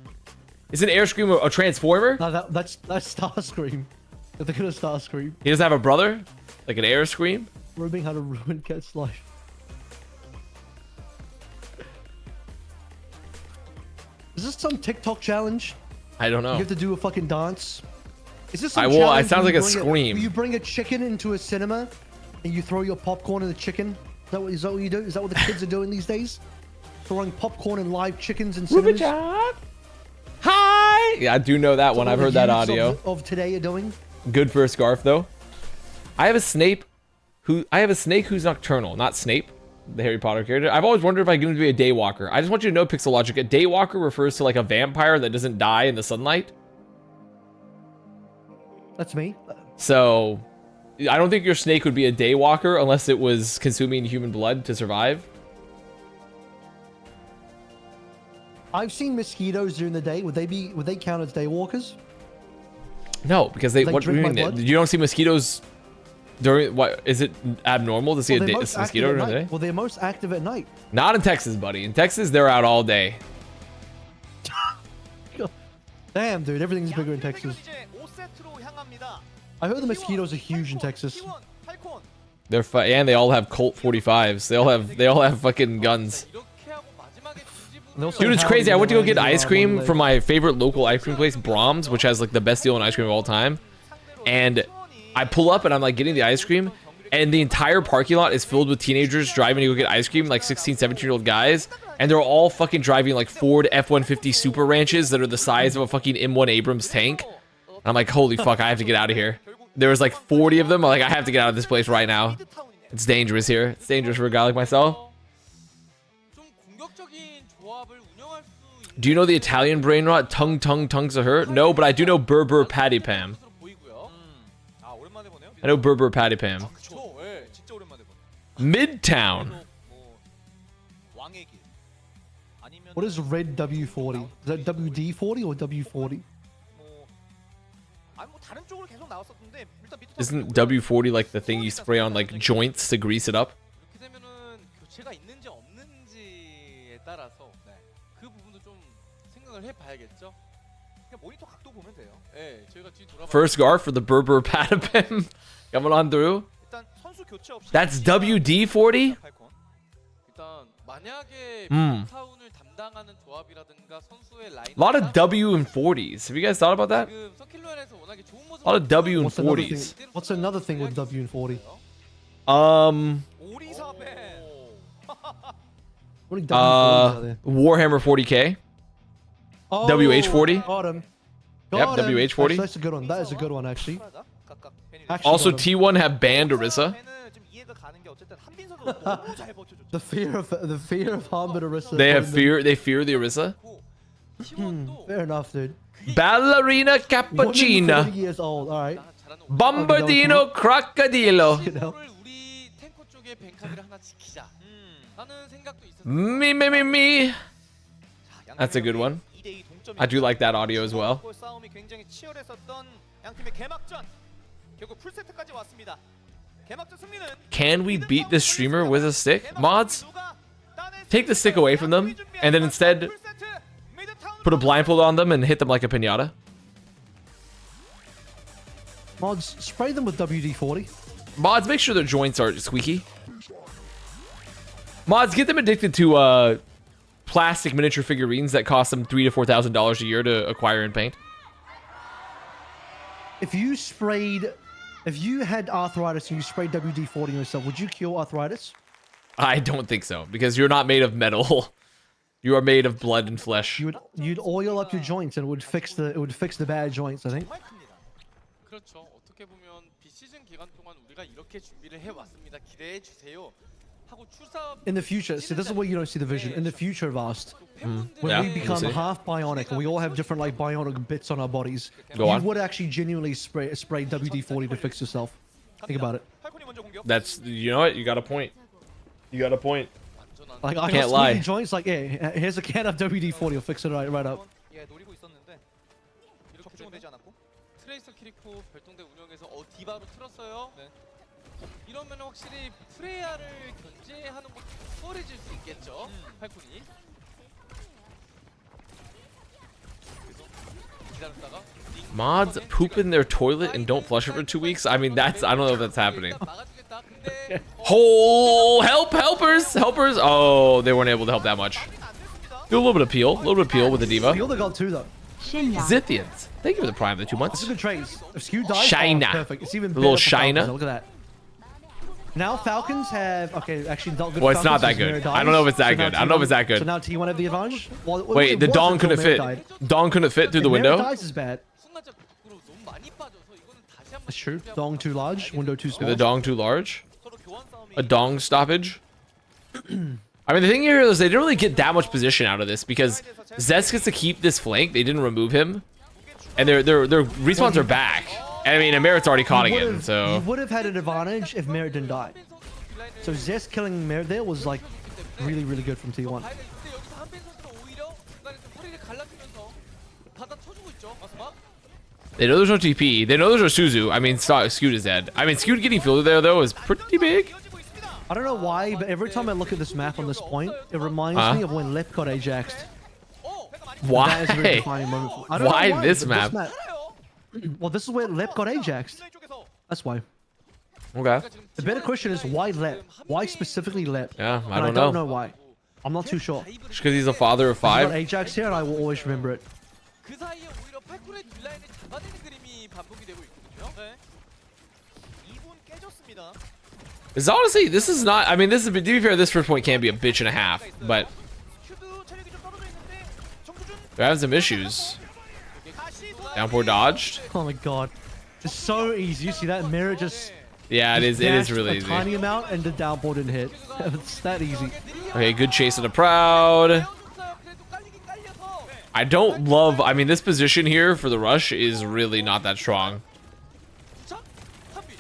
Isn't Air Scream a Transformer? No, that's Starscream. They're gonna Starscream. He doesn't have a brother? Like an Air Scream? Rubbing how to ruin cat's life. Is this some TikTok challenge? I don't know. You have to do a fucking dance. Is this I some will. It challenge sounds where like a you scream. you bring a chicken into a cinema and you throw your popcorn in the chicken? Is that what you do? Is that what the kids are doing these days? Throwing popcorn and live chickens in cinemas? Hi! Yeah, I do know that one. I've heard that audio. Of today are doing? Good for a scarf, though. I have a snake who's nocturnal, not Snape, the Harry Potter character. I've always wondered if I can to be a daywalker. I just want you to know, Pixel Logic, a daywalker refers to like a vampire that doesn't die in the sunlight. That's me. So, I don't think your snake would be a daywalker unless it was consuming human blood to survive. I've seen mosquitoes during the day. Would they count as daywalkers? No, because they. Like What do you drink my mean? blood? You don't see mosquitoes during what? Is it abnormal to see a mosquito during the day? Well, they're most active at night. Not in Texas, buddy. In Texas, they're out all day. Damn, dude, everything's bigger in Texas. I heard the mosquitoes are huge in Texas. They're and they all have Colt 45s. They all have fucking guns. Dude, it's crazy. I went to go get ice cream from my favorite local ice cream place, Brahms, which has like the best deal on ice cream of all time. And I pull up and I'm like getting the ice cream, and the entire parking lot is filled with teenagers driving to go get ice cream, like 16, 17-year-old guys. And they're all fucking driving like Ford F-150 Super Ranches that are the size of a fucking M1 Abrams tank. And I'm like, holy fuck, I have to get out of here. There was like 40 of them. I'm like, I have to get out of this place right now. It's dangerous here. It's dangerous for a guy like myself. Do you know the Italian brain rot? Tongues of her? No, but I do know Berber Patty Pam. I know Berber Patty Pam. Midtown. What is red W40? Is that WD-40 or W40? Isn't W40 like the thing you spray on like joints to grease it up? First scarf for the Berber Patapim coming on through. That's WD-40? A lot of W and 40s. Have you guys thought about that? A lot of W and 40s. What's another thing with W and 40? Warhammer 40k. Oh, WH40. Got him. Yep, Got him. WH40. That's a good one. That is a good one, actually. Also, got him. T1 have banned Orisa. The fear of Harmon Orisa. They fear the Orisa. Fair enough, dude. Ballerina 40 cappuccina. years old. All right. Bombardino crocodilo. Me. That's a good one. I do like that audio as well. Can we beat this streamer with a stick? Mods, take the stick away from them and then instead put a blindfold on them and hit them like a piñata. Mods, spray them with WD-40. Mods, make sure their joints are squeaky. Mods, get them addicted to plastic miniature figurines that cost them $3,000 to $4,000 a year to acquire and paint. If you had arthritis and you sprayed WD-40 on yourself, would you cure arthritis? I don't think so, because you're not made of metal. You are made of blood and flesh. You'd oil up your joints and it would fix the bad joints, I think. 그렇죠. 어떻게 보면 비시즌 기간 동안 우리가 이렇게 준비를 해 왔습니다. 기대해 주세요. 하고 출사 In the future, see, this is where you don't see the vision. In the future, Avast, when Yeah, we we'll become see. half bionic and we all have different like bionic bits on our bodies, Go you on. would actually genuinely spray WD-40 to fix yourself. Think about it. 팔콘이 먼저 공격. That's, you know what? You got a point. You got a point. 완전한 Like I Can't got lie. squeaky joints. Like, yeah, here's a can of WD-40. I'll fix it right up. 예, 노리고 있었는데 이렇게 적중되지 되면 않았고. 트레이서 키리코 별동대 운영에서 디바로 틀었어요. 네. 이러면 확실히 프레야를 견제하는 것도 수월해질 수 있겠죠. 팔콘이. 그래서 기다렸다가 Mods poop in their toilet and don't flush it for 2 weeks? I mean, I don't know if that's happening. 막아주겠다. 근데 Oh, helpers! Oh, they weren't able to help that much. Do a little bit of peel. A little bit of peel with the You diva. only got two though. Shinya. Zithians. Thank you for the prime of the 2 It's months. a good trade. If Skew dies, Shina. oh, perfect. It's even The little better for Falcons, Shina. though. Look at that. Now Falcons have actually not good. Well, it's not Falcons that because good. Mirror I don't know if it's that dies. So now good. I don't know if it's that T1 good. So now T1 have the advantage. Well, Wait, the it dong was couldn't until fit. Mirror died. Dong couldn't fit through the If Mirror window. dies is bad. 순간적으로 너무 많이 빠져서 이거는 다시 한번 That's true. Dong too large, window too Is small. the dong too large? 서로 교환 싸움이 A dong stoppage? I mean, the thing here is they didn't really get that much position out of this because Zest gets to keep this flank. They didn't remove him. And their respawns are back. And I mean, Merit's already caught You again, You so... would have had an advantage if Merit didn't die. So Zest killing Merit there was like really, really good from T1. 봐야 돼. 근데 여기서 한빈 선수는 오히려 중간에 좀 허리를 갈라주면서 받아 쳐주고 있죠. 마스막. They know there's no TP. They know there's no Suzu. I mean, Scoot is dead. I mean, Scoot getting fielded there, though, is pretty big. 이어지고 있습니다. I don't know why, but every time I look at this map on this point, it reminds me of when Lep got Ajaxed. 오! That is a very Why? defining moment. I don't know Why this but map? Well, this is where Lep got Ajaxed. 플레이 쪽에서 That's why. Okay. The better question is why Lep? Why specifically Lep? Yeah, I And don't I don't know. know why. I'm not too sure. Just because he's a father of He got 5. Ajax here, and I will always remember it. 그 사이에 오히려 팔콘의 뒷라인을 잡아내는 그림이 반복이 되고 있거든요. 네. 2분 깨졌습니다. Because honestly, this is not... I mean, this is... To be fair, this first point can be a bitch and a half. But 큐도 체력이 좀 떨어져 있는데 정수준 they're having some issues. 다시 소환. Downpour dodged. Oh my god. It's so easy. You see that? Mirror just Yeah, it is. It is dashed really a easy. tiny amount and the downpour didn't hit. It's that easy. Okay, good chase of the Proud. 그래도 깔리긴 깔려서 I don't love... I mean, this position here for the rush is really not that strong. 자, 한빈.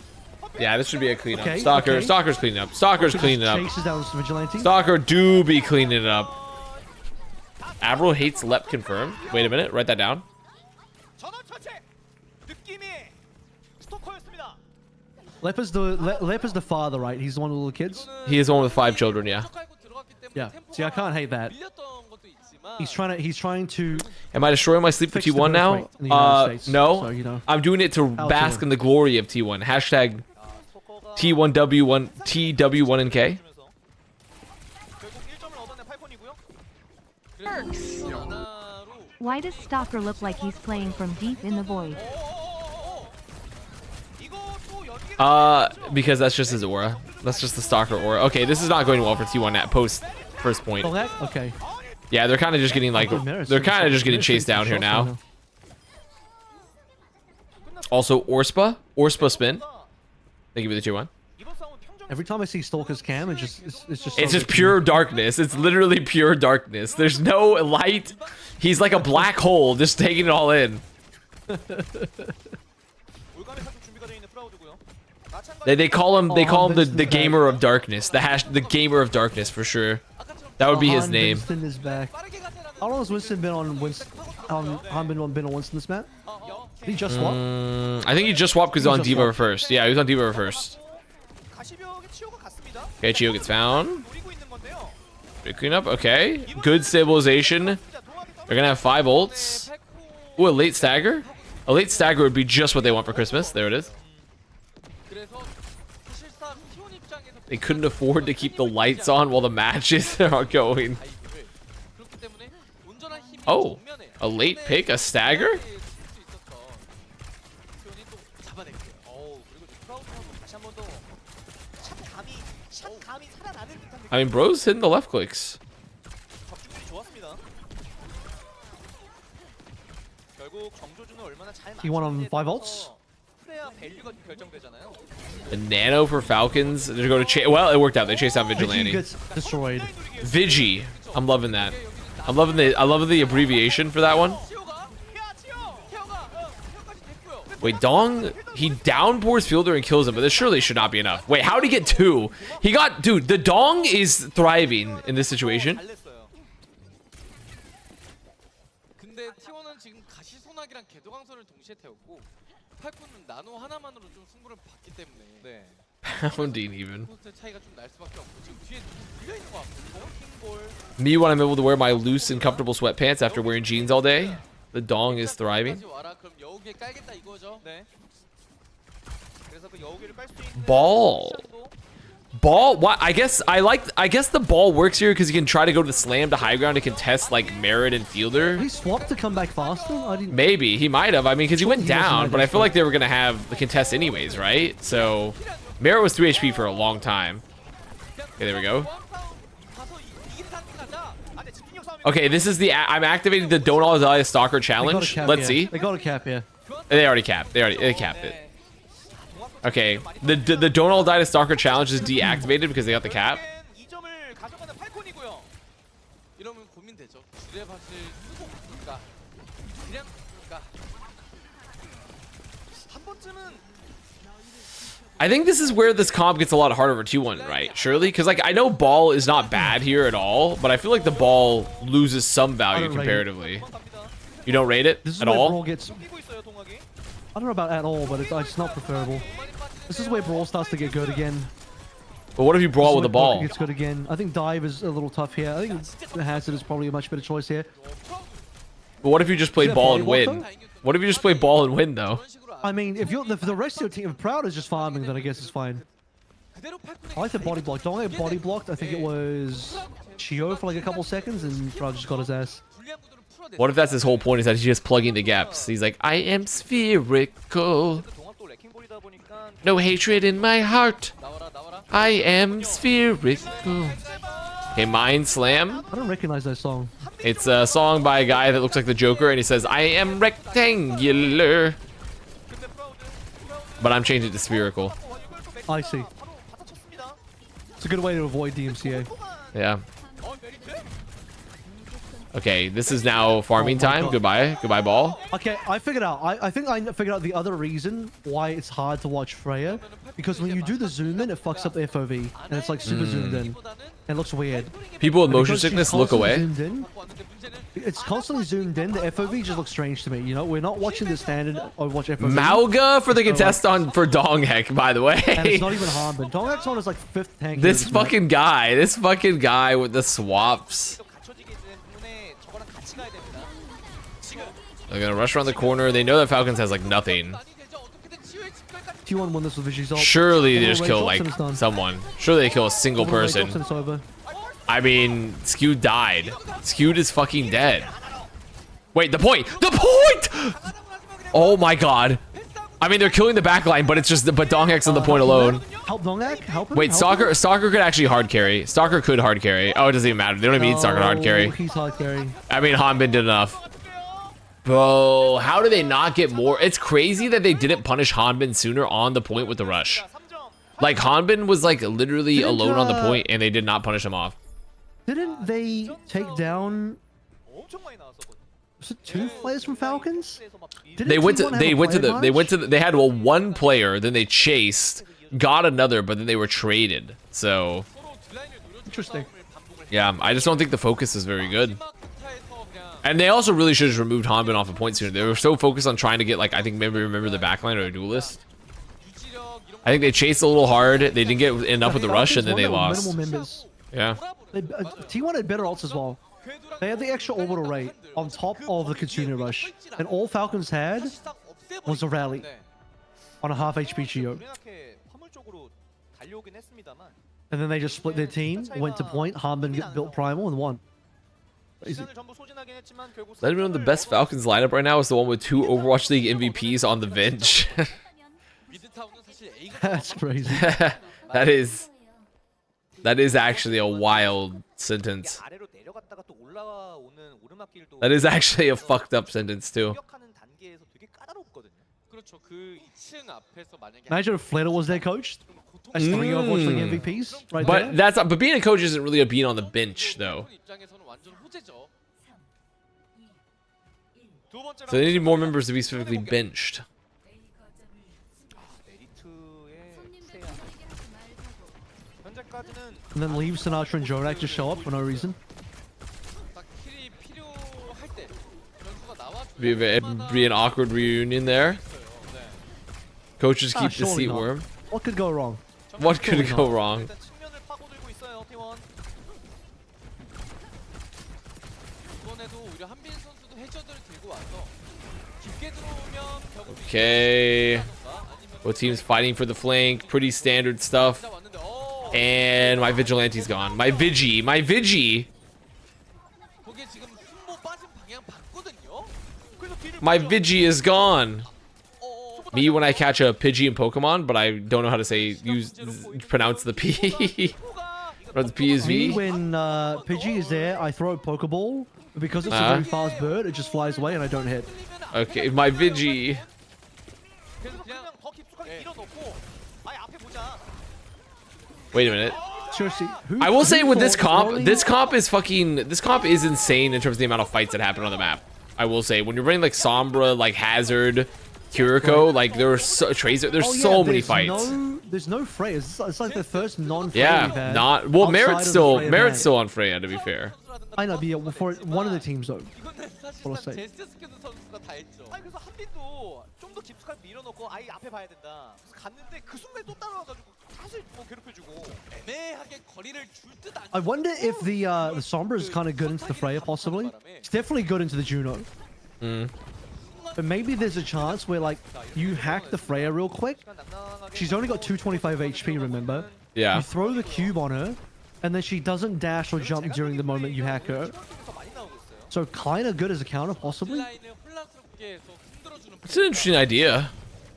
Yeah, this should be a cleanup. Okay, Stalker. okay. Stalker's cleaning up. Stalker's cleaning up. Chases down this vigilante. Stalker do be cleaning it up. Avril hates Lep confirmed. Wait a minute. Write that down. 전원 처치. 느낌이 스토커였습니다. Lep is the father, right? He's the one with the little kids. He is the one with 5 children, yeah. 깔고 들어갔기 때문에 Yeah. See, I can't hate that. 밀렸던 것도 있지만 He's trying to Am I destroying my sleep for Fix the T1 birth now? rate in the United States. No. So, you know. I'm doing it to I'll bask do it. in the glory of T1. Hashtag 스토커가 T1W1 TW1NK. 주면서 결국 1점을 얻어낸 팔콘이고요. 그래서 하나로 Why does Stalker look like he's playing from deep in the void? 이거 또 연계 Because that's just his aura. That's just the Stalker aura. Okay, this is not going well for T1 at post first point. Oh, that? Okay. Yeah, they're kind of just getting like they're kind of just getting chased down here now. Also, Orspa spin. Thank you for the 2-1. 이번 싸움은 평정. Every time I see Stalker's cam, it's just so It's just good to pure me. darkness. It's literally pure darkness. There's no light. He's like a black hole, just taking it all in. 올가미 사격 준비가 되어 있는 프라우드고요. They call him the Vincent's gamer of darkness. The gamer of darkness for sure. That would be his Han name. Winston is back. How long has Winston been on Winston? Han been on Winston's map? Did he just swap? I think he just swapped because he's on just Diva swapped. first. Yeah, he was on Diva first. 가시벽에 치오가 갔습니다. Okay, Chio gets found. 노리고 있는 건데요. Good cleanup. Okay, good stabilization. They're gonna have 5 ults. Ooh, a late stagger. A late stagger would be just what they want for Christmas. There it is. 그래서 They couldn't afford to keep the lights on while the matches are going. 다이브를. 그렇기 때문에 온전한 힘이 Oh, 정면에 a late pick, a stagger? 티원이 또 잡아냈고요. 그리고 프라우드하고 다시 한 번 더 샷감이 살아나는 듯한 느낌. I mean, bro's hitting the left clicks. 적중률이 좋았습니다. 결국 정조준은 얼마나 잘 He won on 맞추는지에 5 따라서 ults? 플레이어 밸류가 결정되잖아요. The nano for Falcons to go to chase. Well, it worked out. They chased out He Vigilante. gets destroyed. Vigi. I'm loving that. I love the abbreviation for that one. 티오가 티오까지 됐고요. Wait, Dong, he downpours Fielder and kills him, but this surely should not be enough. Wait, how did he get 2? He got, dude, the Dong is thriving in this situation. 달랬어요. 근데 티원은 지금 가시소나기랑 궤도강선을 동시에 태웠고 팔콘은 나노 하나만으로 좀 승부를 봤기 때문에 네. Pounding even. 포스트 차이가 좀 날 수밖에 없고 지금 뒤에 누구 밀려 있는 것 같거든요. 킹볼. Me when I'm able to wear my loose and comfortable sweatpants after wearing jeans all day. The Dong is thriving. 여기까지 와라. 그럼 여우기에 깔겠다 이거죠. 네. 그래서 그 여우기를 깔 수 있는 Ball. 시간도 Ball, what? I guess the ball works here because you can try to go to the slam to high ground to contest like Merritt and Fielder. He swapped to come back faster. I didn't. Maybe he might have. I mean, because he went He doesn't down, have but I that feel like they were gonna have the contest anyways, right? So Merritt was 3 HP for a long time. Okay, there we go. 가서 이기는 상태 가자. 아, 근데 집중력 싸움이 Okay, this is the I'm activating the Don't All Die Stalker They got a challenge. cap Let's here. see. They got a cap here. They already capped. They capped it. Okay, the Don't All Die to Stalker challenge is deactivated because they got the cap. 2점을 가져가는 팔콘이고요. 이러면 고민되죠. 주례밭을 쓰고 그럴까? 그냥 그럴까? 한 번쯤은 I think this is where this comp gets a lot harder for 2-1, right? Surely? Because, like, I know ball is not bad here at all, but I feel like the ball loses some value don't rate it. comparatively. 한번 갑니다. You don't rate it This is at where all? Brawl gets. 뛰고 있어요, 동학이. I don't know about at all, but it's not preferable. This is where Brawl starts to get good again. But what if you This brawl is with the where Brawl ball? gets good again. I think Dive is a little tough here. I think the Hazard is probably a much better choice here. But what if you just played that ball and volleyball win? though? What if you just play ball and win, though? 그런 식으로 I mean, if the rest of your team, if Proud is just farming, then I guess it's fine. 그대로 팔콘에게 I like the body block. Don't get body blocked. I think it was Chio for like a couple seconds, and Proud just got his ass. 불리한 구도를 풀어냈어요. What if that's his whole point, is that he's just plugging the gaps? He's like, I am spherical. 동학도 레킹볼이다 보니까 No hatred in my heart. 나와라 나와라. I am spherical. Okay, Mind Slam. I don't recognize that song. It's a song by a guy that looks like the Joker, and he says, I am rectangular. 근데 프라우드 But I'm changing it to spherical. 이걸 또 맥- I see. 바로 받아쳤습니다. It's a good way to avoid DMCA. Yeah. 메리트? Okay, this is now farming Oh my time. God. Goodbye. Goodbye, ball. Okay, I figured out. I think I figured out the other reason why it's hard to watch Freya. Because when you do the zoom in, it fucks up the FOV. And it's like super zoomed in. And it looks weird. People with motion Because she's sickness look constantly away. zoomed in, 왔는데 문제는 it's constantly zoomed in. The FOV just looks strange to me. You know, we're not watching the standard Overwatch FOV. Mauga for the contest on for Dong Heck, by the And way. it's not even Harmon. Dongak's on is like 5th tank. This here, map. fucking guy with the swaps. 또 갖춰지기 때문에 저거랑 같이 가야 됩니다. 지금 They're gonna rush around the corner. They know that Falcons has like nothing. 많이 되죠. 어떻게든 치유의 집결까지 T1 won this with Vigi's ult. Surely they Little just red kill drops like and it's done. someone. Surely they kill a single Little red drops and person. it's over. I mean, Skewed died. Skewed is fucking dead. Wait, the point! The point! Oh my god. I mean, they're killing the backline, but it's just but Dong Heck's on the point alone. Help Dongak? Help him? Wait, help him? Stalker could actually hard carry. Stalker could hard carry. Oh, it doesn't even matter. They don't even need Stalker to hard No, carry. He's hard carry. I mean, Hanbin did enough. Bro, how do they not get more? It's crazy that they didn't punish Hanbin sooner on the point with the rush. 3점. Like, Hanbin was like literally Didn't, alone on the point, and they did not punish him off. Didn't they take down 엄청 많이 나왔었거든요. was it 2 players from Falcons? Didn't They went to T1 have they a went to player the they went to advantage? the, they had one player, then they chased, got another, but then they were traded. So 서로 딜라인을 노려주는 Interesting. 싸움을 반복을 yeah, I just don't think the focus is very good. 마지막 쿼터에서 그냥 And they also really should have just removed Hanbin off a point sooner. They were so focused on trying to get like I think maybe remember the backline or a duelist. 유지력 이런 I think they chased a little hard. They didn't get enough with the rush, and then they Falcons lost. won with minimal members. Yeah. T1 had better ults as well. They had the extra orbital rate on top of the Kitsune rush. And all Falcons had was a rally on a half HP Geo. 우리나케 화물 쪽으로 달려오긴 했습니다만 And then they just split their team, went to point, Hanbin built Primal and won. Crazy. 시간을 전부 소진하긴 했지만 결국 Let me know the best Falcons lineup right now is the one with 2 Overwatch League MVPs on the bench. 미드타운은 사실 A가 That's crazy. that is actually a wild sentence. 아래로 내려갔다가 또 올라오는 오르막길도 That is actually a fucked up sentence too. 공격하는 단계에서 되게 까다롭거든요. 그렇죠. 그 2층 앞에서 만약에 Imagine if Flatter was their coach. That's 3 Overwatch League MVPs right But there. but being a coach isn't really a being on the bench though. 입장에서는 완전 호재죠. 두 번째 So they need more members to be specifically benched. 메리트의 세야. 현재까지는 And then leave Sinatra and Jodak just show up for no reason. 딱 킬이 필요할 때 변수가 나와 Be an awkward reunion there. Coaches keep the surely seat not. warm. What could go wrong? What could go wrong? 일단 측면을 파고들고 있어요, T1. 이번에도 오히려 한빈 선수도 해저드를 들고 와서 깊게 들어오면 벽을 Okay. Both teams fighting for the flank. Pretty standard stuff. 왔는데 And my vigilante's gone. My Vigi. 거기에 지금 숨모 빠진 방향 봤거든요. My Vigi is gone. Me when I catch a Pidgey in Pokemon, but I don't know how to pronounce the P. Or the P is Me, V. when Pidgey is there, I throw a Pokeball. But because it's a very fast bird, it just flies away and I don't hit. Okay, my Vigi. 그래서 그냥 더 깊숙하게 밀어넣고 아예 앞에 보자. Wait a minute. Seriously, who, I will say who with this thought comp, throwing- this comp is insane in terms of the amount of fights that happen on the map. I will say when you're running like Sombra, like Hazard, Kiriko, like there are Tracer, there's Oh, yeah, so many there's fights. There's no Freya. It's like the first non-Freya Yeah, we've had not well. outside Merit's of the still Freya ban. on Freya to be fair. I know, but yeah, for one of the teams though. 이거는 뭐라 사실상 say? 제스트 스케드 선수가 다 했죠. 아니 그래서 한빈도 좀 더 깊숙하게 밀어넣고 아예 앞에 봐야 된다. 그래서 갔는데 그 순간에 또 따라와가지고 사실 뭐 괴롭혀주고. 애매하게 거리를 줄듯 안 I wonder if the Sombra is kind of good into the Freya, possibly. It's definitely good into the Juno. But maybe there's a chance where like you hack the Freya real quick. She's only got 225 HP, remember? Yeah. You throw the cube on her, and then she doesn't dash or jump during the moment you hack her. So kind of good as a counter, possibly. 라인을 혼란스럽게 해서 흔들어주는 It's an interesting idea.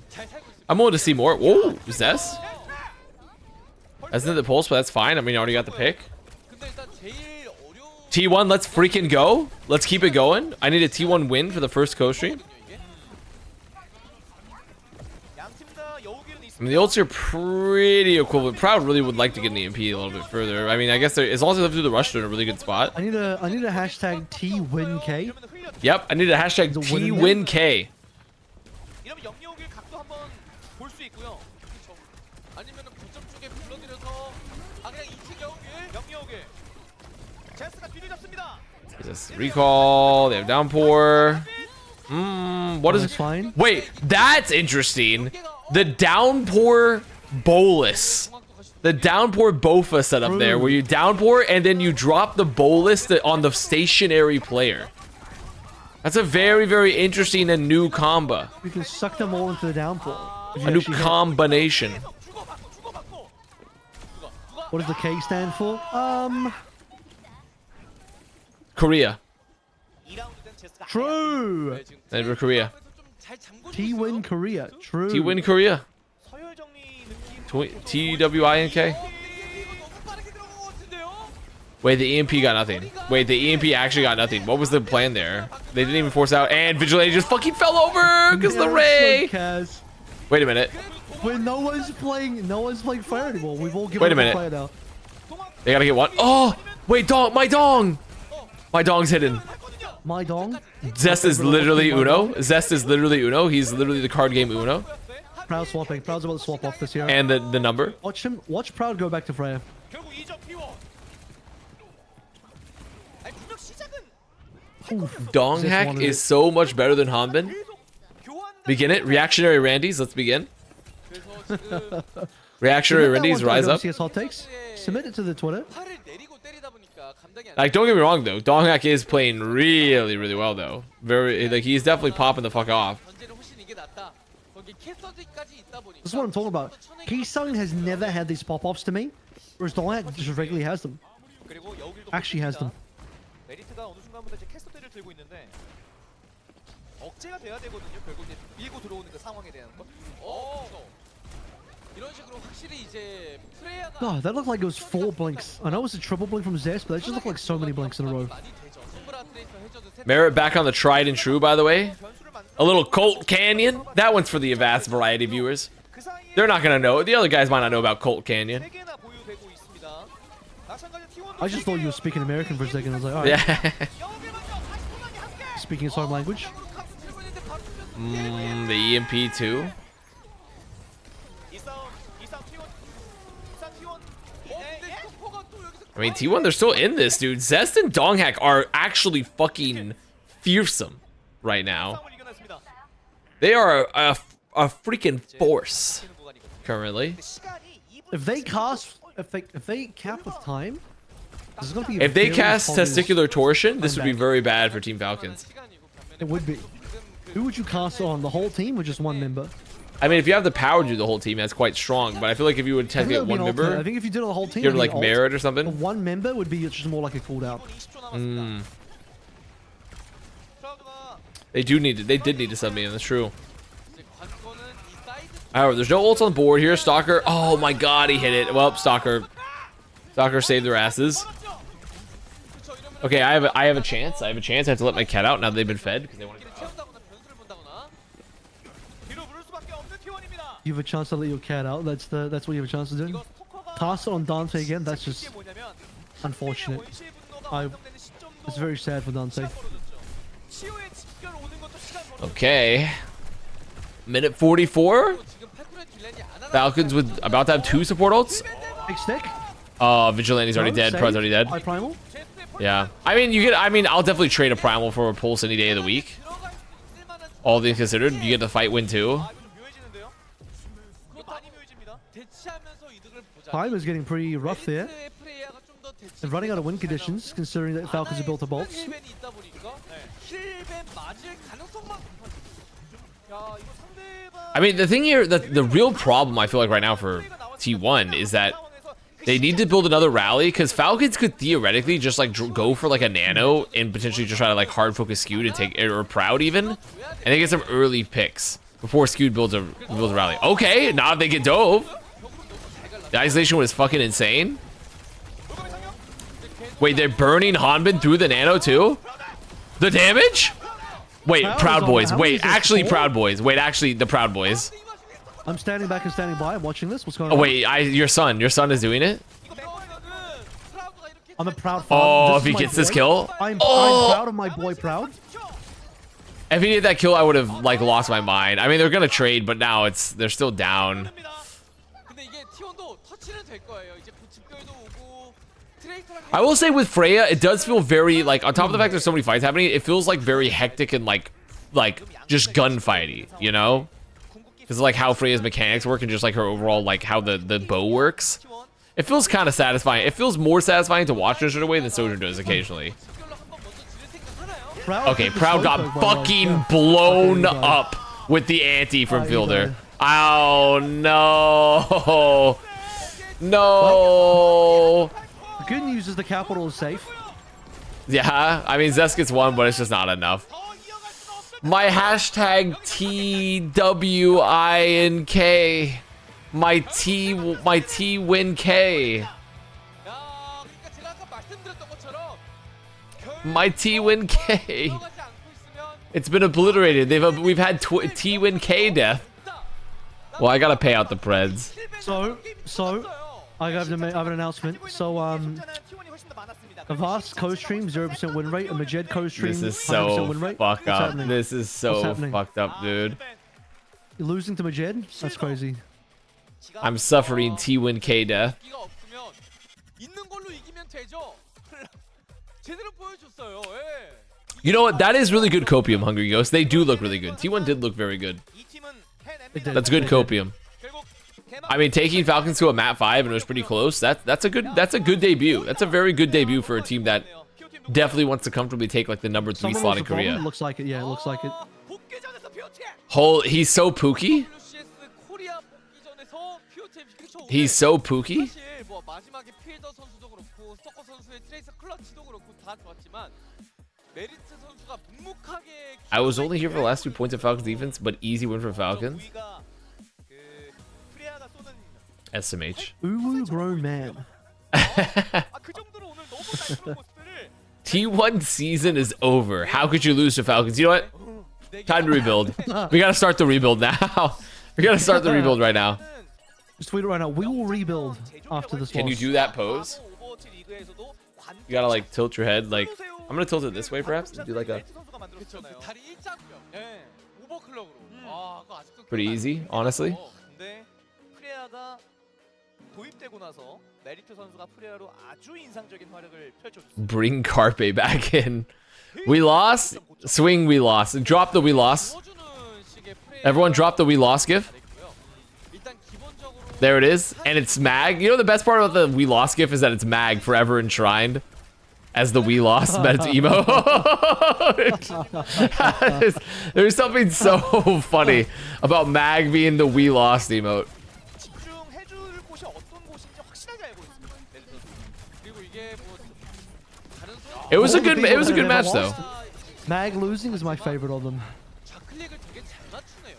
잘 살고 있습니다. I'm willing to see more. Whoa, Zess? That's not the pulse, but that's fine. I mean, I already got the pick. 근데 일단 제일 어려운 T1, let's freaking go. Let's keep it going. I need a T1 win for the first co-stream. 이게 양팀다 여우기는 I mean, the ults are pretty equivalent. Proud really would like to get an EMP a little bit further. I mean, I guess as long as they live through the rush, they're in a really good spot. I need a hashtag TWinK. Yep, I need a hashtag TWinK. 이러면 영여우길 각도 한번 볼 수 있고요. 그렇죠. 아니면은 거점 쪽에 불러들여서 아 그냥 2층 여우길 영여우길. 제스가 뒤를 잡습니다. This recall. They have downpour. What is That's it? fine. Wait, that's interesting. The downpour bolus. The downpour Bofa setup there, where you downpour and then you drop the bolus on the stationary player. That's a very, very interesting and new combo. We can suck them all into the downpour. If you A new actually hit. combination. 주고받고. What does the K stand for? Korea. 2라운드 된 제스가 True. Never Korea. 좀잘 잠궈주고 T-Win Korea. True. T-Win Korea. 서열 정리 느낌. TWINK. 이거 너무 빠르게 들어간 것 같은데요? Wait, the EMP got nothing. Wait, the EMP actually got nothing. What was the plan there? They didn't even force out, and Vigilante just fucking fell over because the Ray. Kaz. Wait a minute. When no one's playing Fire anymore. We've all given Wait a up on minute. Fire now. They gotta get one. Oh, wait, dong, my dong. My dong's hidden. My dong. Zest is literally Uno. Zest is literally Uno. He's literally the card game Uno. Proud swapping. Proud's about to swap off this hero. And the number. Watch Proud go back to Freya. 결국 2점 T1. 아니 분명 시작은 Oof. Dong Zest hack wanted is it. so much better than Hanbin. 계속 교환. Begin it. Reactionary Randys. Let's begin. 그래서 지금 Reactionary Submit that Randys, one to rise up. OWCS hot takes. Submit it to the Twitter. 팔을 내리고 때리다 보니까 감당이 안 Like, don't get me wrong though. Dong hack is playing really, really well though. Very, like, he's definitely popping the fuck off. 전제는 훨씬 이게 낫다. 거기 캐서디까지 있다 보니까 This is what I'm talking about. Kisung has never had these pop-offs to me. Whereas Dolac just regularly has them. 그리고 여우길도 Actually has them. 메리트가 어느 순간부터 이제 캐스터들을 들고 있는데 억제가 돼야 되거든요. 결국 이제 밀고 들어오는 그 상황에 대한 것. 이런 식으로 확실히 이제 프레야가 God, that looked like it was 4 blinks. I know it was a triple blink from Zest, but that just looked like so many blinks in a row. 많이 되죠. 손브라 트레이서 해줘도 세 Merritt back on the tried and true, by the way. 변수를 만들 A little Colt Canyon. That one's for the Avast variety viewers. 그 사이에 They're not gonna know. The other guys might not know about Colt Canyon. 3개나 보유되고 있습니다. 마찬가지로 T1도 I just thought you were speaking American for a second. I was like, alright, Yeah. 여우길 먼저 다시 도망이 한 개. speaking its own language. The EMP too. 이 싸움 T1. 근데 스코퍼가 또 여기서 I mean, T1, they're still in this, dude. Zest and Donghack are actually fucking fearsome right now. 싸움을 이겨냈습니다. They are a freaking force 되는 구간이거든요. currently. 시간이 2분 If they cap with time, this is gonna be. If they very cast obvious. testicular torsion, this would be very bad for Team Falcons. 시간이고 It would be. Who would you cast on? The whole team or just one member? I mean, if you have the power to do the whole team, that's quite strong. But I feel like if you would I think target that would be one an alternate. I member, think if you did it the whole team, you're it'd be like alt. Merritt or But something. one member would be just more like a cooldown. 20초 남았습니다. 크라우드가 They do need to. They did need to sub me in. That's true. 이제 관건은 이 사이드 However, there's no ults on the board here. Stalker. Oh my God, he hit it. Well, Stalker saved their asses. 그렇죠. 이러면 Okay, I have a chance. I have to let my cat out now that they've been fed because they want to. 채운다거나 변수를 본다거나 뒤로 물을 수밖에 없는 T1입니다. You have a chance to let your cat out. That's what you have a chance to do. 이거 스토커가 Cast it on Dante again. That's 이게 just 뭐냐면 unfortunate. 원시의 분노가 I- 완성되는 시점도 It's very sad for Dante. 시간 벌어졌죠. 치유의 집결 오는 것도 시간 벌어졌죠. Okay. Minute 44. 지금 팔콘의 딜란이 안 하나 Falcons with about to have 2 support ults. Big stick. Vigilante's already No, dead. save. Pro's already dead. High primal. Yeah. I mean, I'll definitely trade a primal for a pulse any day of the week. 들어갈 수 있을 만한 All things considered, you get the fight win too. 아, 이거 좀 묘해지는데요? 이거 많이 묘해집니다. 대치하면서 이득을 보자. Time is getting pretty rough there. 메리트의 프레야가 좀더 대치. And running out of win conditions, considering that Falcons are built to bolts. 힐벤이 있다 보니까 힐벤 맞을 가능성만 야, 이거 상대방 I mean, the thing here, the real problem I feel like right now for T1 is that they need to build another rally because Falcons could theoretically just like go for like a nano and potentially just try to like hard focus Skewed and take or Proud even, and they get some early picks before Skewed builds a rally. Okay, now if they get Dove, the isolation was fucking insane. Wait, they're burning Hanbin through the nano too? The damage? Wait, Proud Boys. Wait, actually Proud Boys. Wait, actually the Proud Boys. I'm standing back and standing by. I'm watching this. What's going on? Oh wait, your son is doing it? I'm a proud Oh, father. if he is my gets this boy. kill? I'm Oh! proud of my boy. Proud. If he did that kill, I would have like lost my mind. I mean, they're gonna trade, but now they're still down. 근데 이게 T1도 터치는 될 거예요. 이제 집결도 오고 트레이서랑 I will say with Freya, it does feel very like on top of the fact there's so many fights happening, it feels like very hectic and like just gunfighty, you know? Because like how Freya's mechanics work and just like her overall like how the bow works. It feels kind of satisfying. It feels more satisfying to watch her in a way than Sojourn does occasionally. 집결로 한번 먼저 지를 생각하나요? Proud. Okay, took the Proud slow got poke, by the way. fucking Yeah. blown Okay, he died. up with the anti from He Fielder. died. Oh no. No. The good news is the capital is safe. Yeah, I mean Zest gets one, but it's just not enough. My hashtag TWINK. My T win K. 야, 그러니까 제가 아까 말씀드렸던 것처럼 My T win K. 들어가지 않고 있으면 It's been obliterated. We've had T win K death. Well, I gotta pay out the Preds. So I have an announcement. So Avast co-stream 0% win rate, and Majed co-stream This is 100% so win rate. fucked What's up. happening? This is What's so happening? fucked up, dude. You're losing to Majed? That's crazy. I'm suffering T win K death. 기가 없으면 있는 걸로 이기면 되죠. 제대로 보여줬어요. 예. You know what? That is really good copium, Hungry Ghost. They do look really good. T1 did look very good. That's good copium. I mean, taking Falcons to a map 5 and it was pretty close. That's a good debut. That's a very good debut for a team that definitely wants to comfortably take like the number 3 Someone slot was in the problem? Korea. Looks like it. Yeah, it looks like it. He's so pooky. WCS 코리아 복귀전에서 POTM 그쵸, He's so pooky. 사실 뭐 마지막에 필더 선수도 그렇고 스토커 선수의 트레이서 클러치도 그렇고 다 좋았지만 메리트 선수가 묵묵하게 I was only here for the last 2 points of Falcons defense, but easy win for Falcons. 우이가 그 프레아가 쏘는 SMH. Ooh, grown man. 그 정도로 오늘 너무 잘 쏘는 모습들을 T1 season is over. How could you lose to Falcons? You know what? Time to rebuild. We gotta start the rebuild now. We gotta start the rebuild right now. Just tweet it right now. We will rebuild after this Can you loss. do that pose? 오버워치 리그에서도 You gotta like tilt your head. Like I'm gonna tilt it this way, perhaps. Do like a 그쵸, 그 다리 일자구요. 예. 오버클럭으로. 아, 그거 아직도 pretty 기억나요. easy, honestly. 근데 프레아가 도입되고 나서 메리트 선수가 프레아로 아주 인상적인 활약을 펼쳐줬습니다. Bring Carpe back in. We lost. Swing. We lost. Drop the we lost. 보여주는 식의 플레이 Everyone drop the we lost gif. 잘했고요. 일단 기본적으로 There it is, and it's Mag. You know the best part about the we lost gif is that it's Mag forever enshrined as the we lost, but it's emo. There's something so funny about Mag being the we lost emote. 집중해줄 곳이 어떤 곳인지 확실하게 알고 있습니다. 메리트 선수. 그리고 이게 뭐 다른 선수 It was a good match though. Mag losing is my favorite of them. 좌클릭을 되게 잘 맞추네요.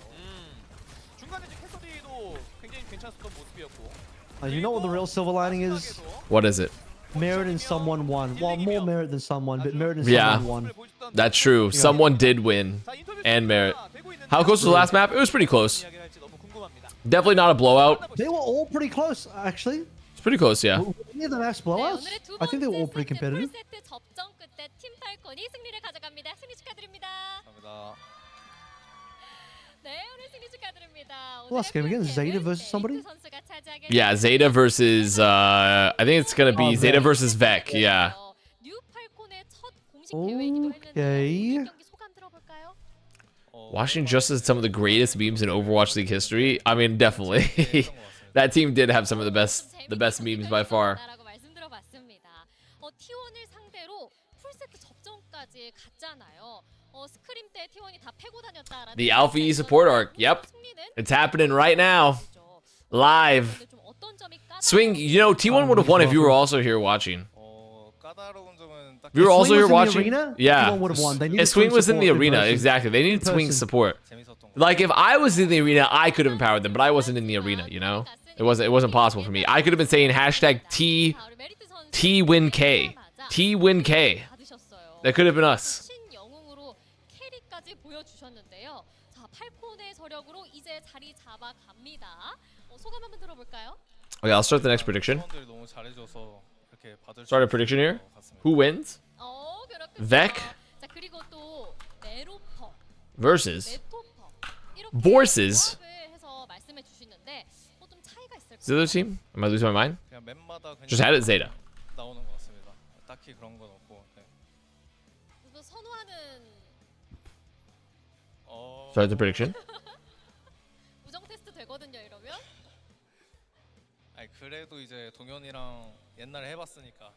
중간에 이제 캐서디도 굉장히 괜찮았던 모습이었고. You know what the real silver lining is? What is it? Merit in someone won. Well, more merit than someone, but merit in Yeah. someone won. That's true. Someone did win. And merit. How close was the last map? It was pretty close. Definitely not a blowout. They were all pretty close, actually. It's pretty close, yeah. Were any of the maps blowouts? I think they were all pretty competitive. 풀세트 접전 끝에 팀 팔콘이 승리를 가져갑니다. 승리 축하드립니다. 감사합니다. 네, 오늘 승리 축하드립니다. Last game again, Zeta versus somebody? Yeah, Zeta versus I think it's gonna be Zeta versus Vec. Yeah. 뉴 팔콘의 첫 공식 대회이기도 Okay. 했는데 경기 소감 들어볼까요? Washington Justice had some of the greatest memes in Overwatch League history. I mean, definitely. That team did have some of the best memes by far. 말씀드려봤습니다. T1을 상대로 풀세트 접전까지 갔잖아요. 스크림 때 T1이 다 패고 다녔다라는 The Alpha E support arc. Yep. It's happening right now. Live. 좀 어떤 점이 Swing, you know, T1 would have won if you were also here watching. 까다로운 점은 딱 If you were also Swing here was in the watching. arena, Yeah. T1 would have won. They needed If Swing was in the support arena, person. exactly. They needed Swing person. support. 재밌었던 거. Like if I was in the arena, I could have empowered them, but I wasn't in the arena, you know? It wasn't possible for me. I could have been saying hashtag T win K. T win K. That could have been us. 신영웅으로 캐리까지 보여주셨는데요. 자, 팔콘의 저력으로 이제 자리 잡아갑니다. 소감 한번 들어볼까요? Okay, I'll start the next prediction. 팀원들이 너무 잘해줘서 이렇게 받을 수 Start a 있을 prediction here. 것 같습니다. Who wins? 그렇군요. Vec 자, 그리고 또 네로퍼, versus 네토퍼 이렇게 Versus 조합을 해서 말씀해 주시는데 좀 차이가 있을까요? the other team? Am I losing my mind? 그냥 맵마다 그냥 Just had it Zeta. 나오는 것 같습니다. 딱히 그런 건 없고. 네. 그래서 선호하는 Start the prediction. 우정 테스트 되거든요, 이러면. 아니 그래도 이제 동현이랑 옛날에 해봤으니까.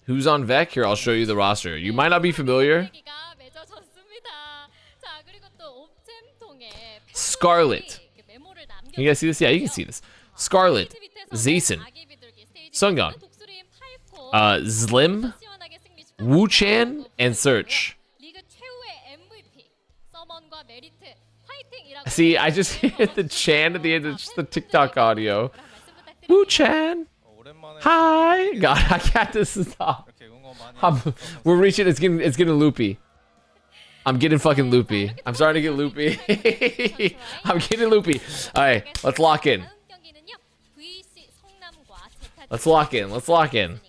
Who's on Vec? Here, I'll show you the roster. You might not be familiar. 얘기가 맺어졌습니다. 자, 그리고 또 옵잼 통해 Scarlet. 메모를 Can you guys see this? Yeah, you can see this. Scarlet, Zason, Sungun, Zlim, Wu-Chan, and Search. 리그 최후의 MVP 서먼과 메리트 화이팅이라고. See, I just hit the Chan at the end of just the TikTok audio. Wu-Chan, 오랜만에 hi. God, I got to stop. 이렇게 응원 많이. We're reaching. It's getting loopy. I'm getting fucking loopy. I'm starting to get loopy. I'm getting loopy. All right, let's lock in. Let's lock in. Let's lock in.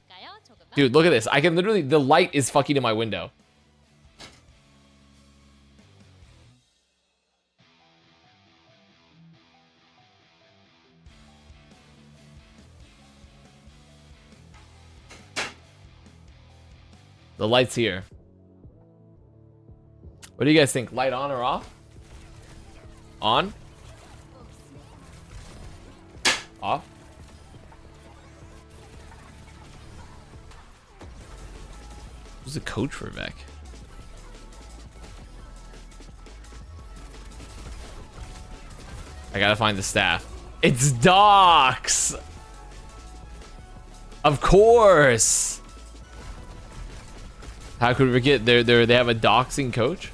Dude, look at this. I can literally, the light is fucking in my window. The light's here. What do you guys think? Light on or off? On? Off? Who's the coach for Vec? I gotta find the staff. It's Docs! Of course. How could we forget? They have a doxing coach.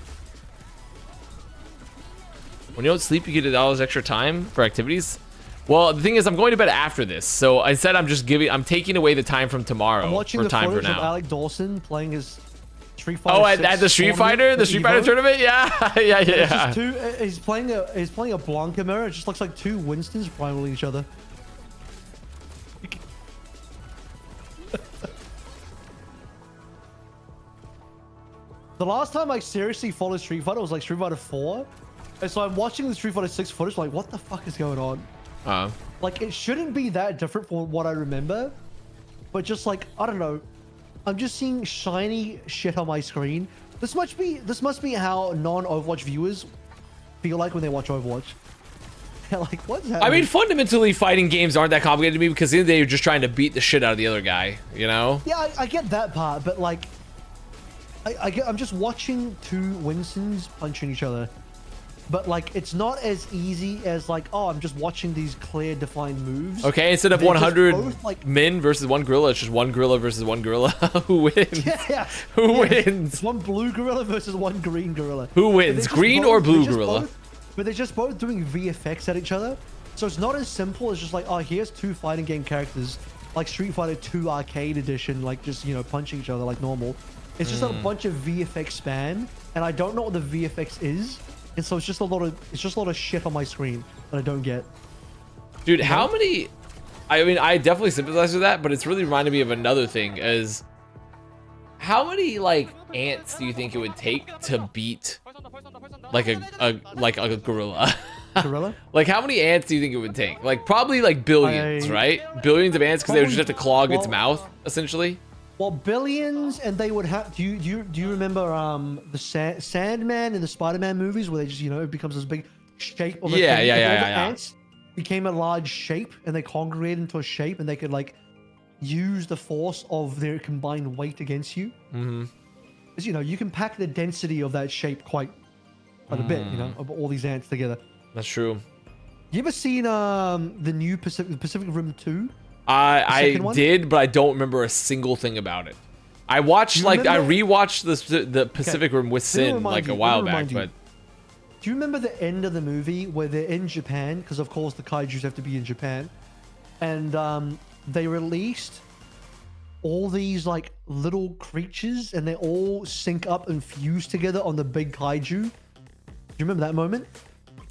When you don't sleep, you get $1 extra time for activities. Well, the thing is, I'm going to bed after this, so instead I'm taking away the time from tomorrow. I'm watching for the time for footage of now. Alec Dawson playing his Street Fighter. Oh, at the Street Fighter tournament, yeah, yeah. He's playing a Blanca mirror. It just looks like two Winstons rivaling each other. The last time I seriously followed Street Fighter was like Street Fighter 4. And so I'm watching the Street Fighter 6 footage like, what the fuck is going on? Like, it shouldn't be that different from what I remember. But just like, I don't know. I'm just seeing shiny shit on my screen. This must be how non-Overwatch viewers feel like when they watch Overwatch. They're like, what's happening? I mean, fundamentally, fighting games aren't that complicated to me because at the end of the day, you're just trying to beat the shit out of the other guy, you know? Yeah, I get that part, but like, I'm just watching two Winstons punching each other. But like, it's not as easy as like, oh, I'm just watching these clear defined moves. Okay, instead of They're 100 both, like, men versus one gorilla, it's just one gorilla versus one gorilla. Who wins? Yeah. Who wins? It's one blue gorilla versus one green gorilla. Who wins? Green or blue gorilla? But they're just both doing VFX at each other. So it's not as simple as just like, oh, here's two fighting game characters, like Street Fighter 2 Arcade Edition, like just, you know, punching each other like normal. It's just a bunch of VFX spam, and I don't know what the VFX is. And so it's just a lot of shit on my screen that I don't get. Dude, how many? I mean, I definitely sympathize with that, but it's really reminded me of another thing. Is how many like ants do you think it would take to beat like a gorilla? Gorilla? Like how many ants do you think it would take? Like probably like billions, right? Billions of ants because they would just have to clog its mouth essentially. Well, billions, and they would have. Do you remember the Sandman in the Spider-Man movies where they just, you know, it becomes this big shape of a thing? Ants became a large shape and they congregated into a shape and they could like use the force of their combined weight against you. Because, you know, you can pack the density of that shape quite a bit, you know, of all these ants together. That's true. You ever seen the new Pacific Rim 2? I did, but I don't remember a single thing about it. I watched I rewatched the Pacific Rim with Sin like a while back, but do you remember the end of the movie where they're in Japan? Because of course the kaijus have to be in Japan, and they released all these like little creatures, and they all sync up and fuse together on the big kaiju. Do you remember that moment?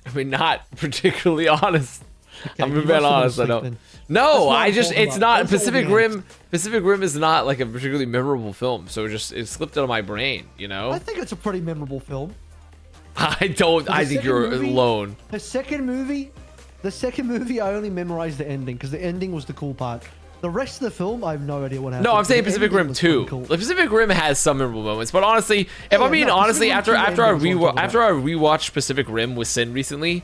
I mean, not particularly honest. Okay, I'm being honest. I don't. No, it's not Pacific Rim. Pacific Rim is not like a particularly memorable film, so it slipped out of my brain, you know. I think it's a pretty memorable film. I don't. I think you're alone. The second movie, I only memorized the ending because the ending was the cool part. The rest of the film, I have no idea what happened. No, I'm saying Pacific Rim 2. Cool. The Pacific Rim has some memorable moments, but honestly, if I'm being honestly, after I rewatched Pacific Rim with Sin recently,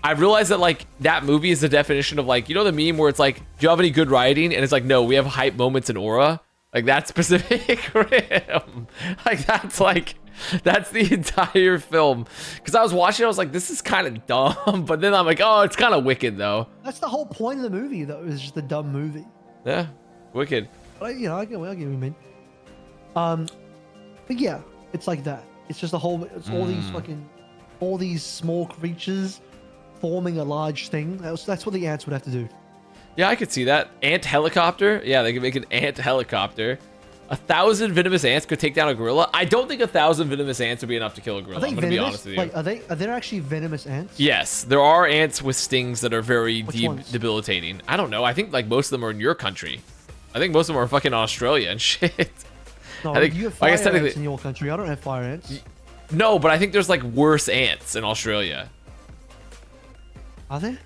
I realized that like that movie is the definition of like, you know, the meme where it's like, do you have any good writing? And it's like, no, we have hype moments and aura. Like that's Pacific Rim. That's the entire film. Because I was watching it, I was like, this is kind of dumb. But then I'm like, oh, it's kind of wicked though. That's the whole point of the movie though, is just a dumb movie. Yeah, wicked. But, you know, I get what you mean. But yeah, it's like that. It's just a whole, it's all these small creatures forming a large thing. That's what the ants would have to do. Yeah, I could see that. Ant helicopter. Yeah, they could make an ant helicopter. 1,000 venomous ants could take down a gorilla. I don't think 1,000 venomous ants would be enough to kill a gorilla. I'm gonna be honest with you. Like, are there actually venomous ants? Yes, there are ants with stings that are very debilitating. I don't know. I think like most of them are in your country. I think most of them are fucking Australia and shit. No, I think, you have fire ants in your country. I don't have fire ants. No, but I think there's like worse ants in Australia. Are there?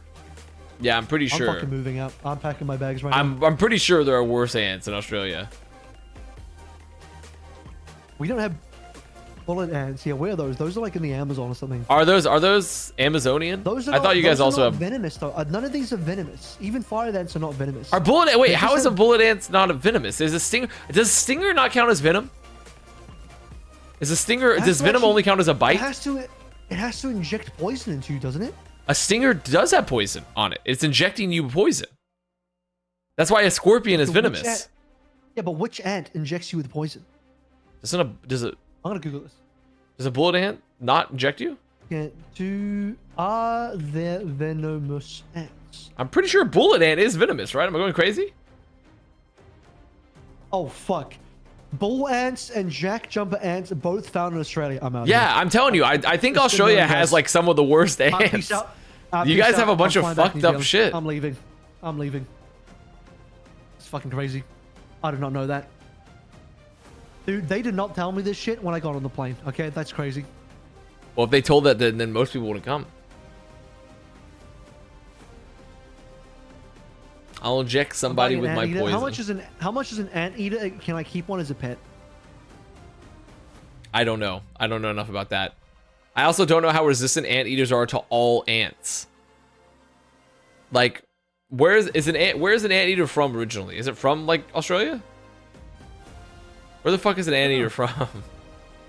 Yeah, I'm pretty sure. I'm fucking moving up. I'm packing my bags right now. I'm pretty sure there are worse ants in Australia. We don't have bullet ants. Yeah, where are those? Those are like in the Amazon or something. Are those Amazonian? I thought you guys also have venomous though. None of these are venomous. Even fire ants are not venomous. Are bullet? Wait, how is a bullet ant not a venomous? There's a stinger. Does stinger not count as venom? Is a stinger? Does venom only count as a bite? It has to inject poison into you, doesn't it? A stinger does have poison on it. It's injecting you poison. That's why a scorpion is So venomous. Yeah, but which ant injects you with poison? Does it I'm gonna Google this. does a bullet ant not inject you? Are there venomous ants? I'm pretty sure a bullet ant is venomous, right? Am I going crazy? Oh fuck. Bull ants and jack jumper ants are both found in Australia. I'm out. Yeah, I'm telling you, I think Just Australia ignore has guys. like some of the worst Peace ants. out. You Peace guys out. have a bunch I'm of flying back to fucked New up Zealand. shit. I'm leaving. I'm leaving. It's fucking crazy. I did not know that. Dude, they did not tell me this shit when I got on the plane. Okay, that's crazy. Well, if they told that, then most people wouldn't come. I'll inject somebody with my Anteater. poison. How much is an anteater? Can I keep one as a pet? I don't know. I don't know enough about that. I also don't know how resistant anteaters are to all ants. Like, where's an anteater from originally? Is it from like Australia? Where the fuck is an anteater from?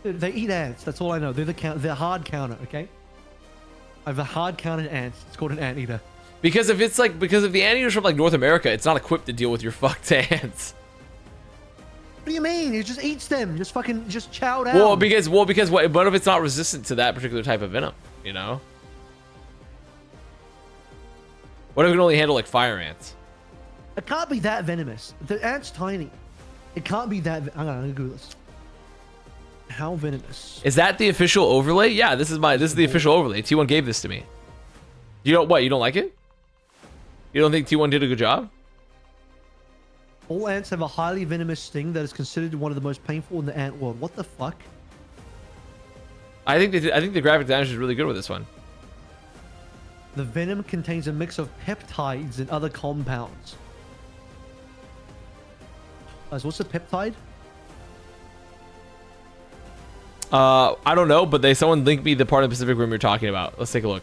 Dude, they eat ants. That's all I know. They're hard counter. Okay. I have a hard counted ants. It's called an anteater. Because if the anteater's from like North America, it's not equipped to deal with your fucked ants. What do you mean? It just eats them. Just chow down. Well, because what if it's not resistant to that particular type of venom? You know. What if it can only handle like fire ants? It can't be that venomous. The ant's tiny. It can't be that. I'm gonna Google this. How venomous? Is that the official overlay? Yeah, this is the official overlay. T1 gave this to me. You know what? You don't like it? You don't think T1 did a good job? All ants have a highly venomous sting that is considered one of the most painful in the ant world. What the fuck? I think the graphic design is really good with this one. The venom contains a mix of peptides and other compounds. Guys, what's a peptide? I don't know, but someone linked me the part of the Pacific Rim you're talking about. Let's take a look.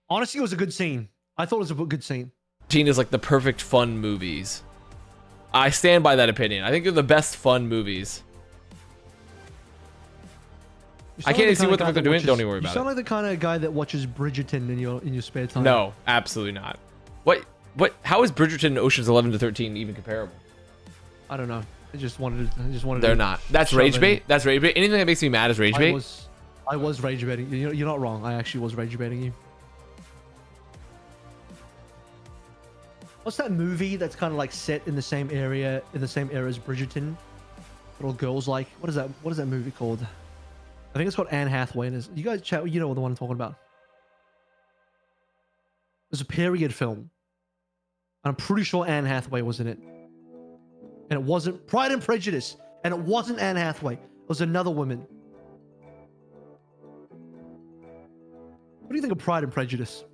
Honestly, it was a good scene. I thought it was a good scene. Teen is like the perfect fun movies. I stand by that opinion. I think they're the best fun movies. I can't even see what the fuck they're doing. Don't even worry about it. You sound like the kind of guy that watches Bridgerton in your spare time. No, absolutely not. What? How is Bridgerton and Ocean's 11 to 13 even comparable? I don't know. I just wanted. They're not. That's rage bait. That's rage bait. Anything that makes me mad is rage bait. I was rage baiting. You're not wrong. I actually was rage baiting you. What's that movie that's kind of like set in the same area, as Bridgerton? Little girls like. What is that? What is that movie called? I think it's called Anne Hathaway. And you guys chat. You know the one I'm talking about. It was a period film. And I'm pretty sure Anne Hathaway was in it. And it wasn't Pride and Prejudice. And it wasn't Anne Hathaway. It was another woman. What do you think of Pride and Prejudice?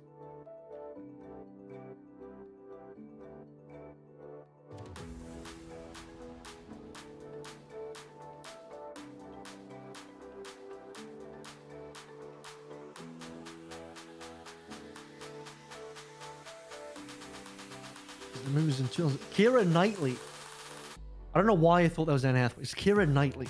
The movie was in 2000. Keira Knightley. I don't know why I thought that was Anne Hathaway. It's Keira Knightley.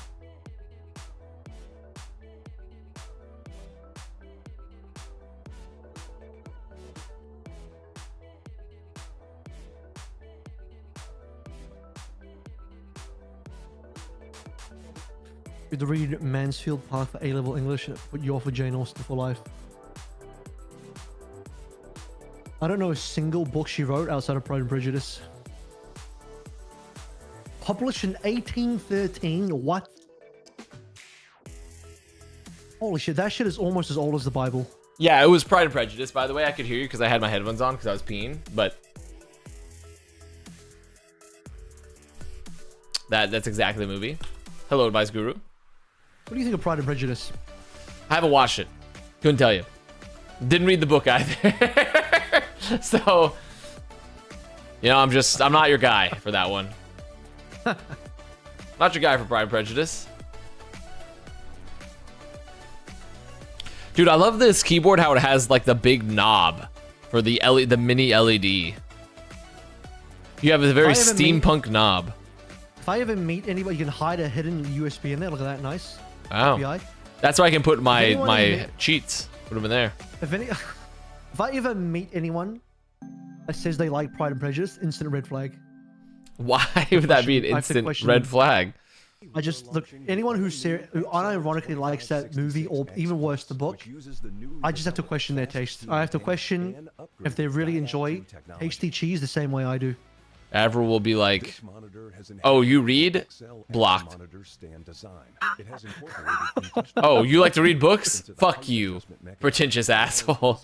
You had to read Mansfield Park for A-level English and put you off with Jane Austen for life. I don't know a single book she wrote outside of Pride and Prejudice. Published in 1813. What? Holy shit, that shit is almost as old as the Bible. Yeah, it was Pride and Prejudice. By the way, I could hear you because I had my headphones on because I was peeing. But that's exactly the movie. Hello, Advice Guru. What do you think of Pride and Prejudice? I haven't watched it. Couldn't tell you. Didn't read the book either. So, you know, I'm not your guy for that one. Not your guy for Pride and Prejudice. Dude, I love this keyboard, how it has like the big knob for the mini LED. You have a very steampunk knob. If I ever meet anybody, you can hide a hidden USB in there. Look at that, nice. Wow. FBI. That's where I can put my cheats. Put them in there. If I ever meet anyone that says they like Pride and Prejudice, instant red flag. Why would that be an I have to instant question red them. flag? I just look anyone who unironically likes that movie or even worse the book. I just have to question their taste. I have to question if they really enjoy tasty cheese the same way I do. Avril will be like, "Oh, you read? Blocked." Oh, you like to read books? Fuck you, pretentious asshole.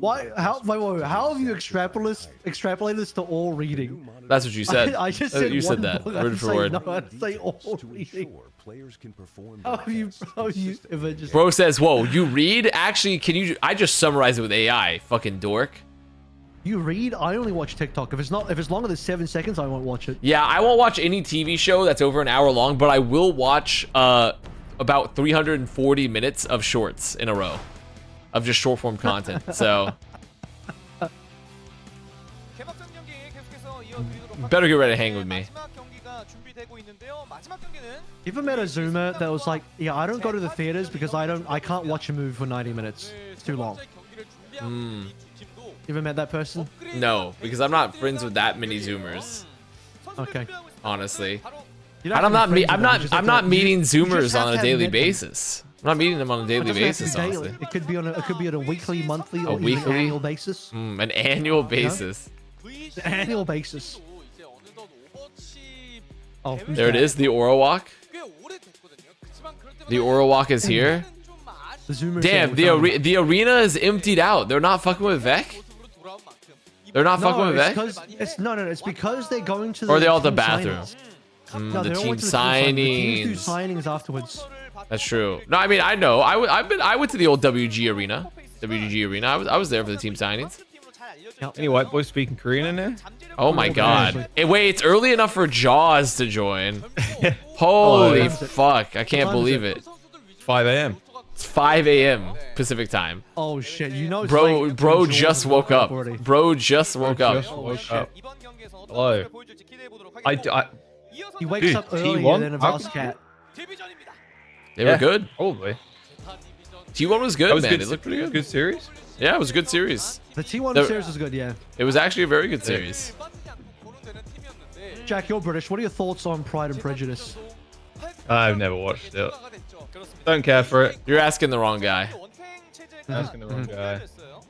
Why? How have you extrapolated this to all reading? That's what you said. I just said you said one that book. I word didn't for say word. No, I didn't say all reading. How have you ever just? Bro says, "Whoa, you read? Actually, can you? I just summarized it with AI. Fucking dork." You read? I only watch TikTok. If it's longer than 7 seconds, I won't watch it. Yeah, I won't watch any TV show that's over an hour long, but I will watch about 340 minutes of shorts in a row of just short form content. So 개막전 경기 계속해서 이어드리도록 better get ready to hang with me. 마지막 경기가 준비되고 있는데요. 마지막 경기는 You ever met a Zoomer that was like, yeah, I don't go to the theaters because I can't watch a movie for 90 minutes. It's too long. You ever met that person? No, because I'm not friends with that many Zoomers. Okay. Honestly, You don't and have to be friends with them, you just I'm have not to- meeting you just Zoomers have on to a have daily met them. basis. I'm not meeting them on a daily It doesn't have to be basis, daily. honestly. It could be on a weekly, monthly, or weekly? even annual basis. An annual basis. Annual basis. Oh, who's There it that? is, the Aura Walk. The Aura Walk is here. The Zoomer. Damn, the arena is emptied out. They're not fucking with Vec? They're not fucking No, with it's Vec? because it's because they're going to. Or are they all at the team bathroom? signings. No, The they're all team went to the teams do signings. signings afterwards. That's true. No, I mean, I know. I went to the old WG arena. WG arena. I was there for the team signings. Any white boys speaking Korean in there? Oh my god. actually. Hey, wait, it's early enough for Jaws to join. Holy yeah. fuck. I can't time is believe it? it. 5 a.m. It's 5 a.m. Pacific time. Oh shit! You know, it's Bro, late bro when just Jordan woke up. already. Bro just woke up. Just Oh, woke shit. up. 이번 경기에서 어떤 Hello. 모습을 보여줄지 기대해 보도록 하겠고 I He wakes Dude, up earlier T1? than a How Avast cat. 데뷔전입니다. They were good. Probably. T1 was good, That was man. good. It looked pretty good. Good series. Yeah, it was a good series. The T1 The- series is good, yeah. It was actually a very good series. Jack, you're British. What are your thoughts on Pride and Prejudice? I've never watched it. Don't care for it. You're asking the wrong guy. Asking the wrong guy.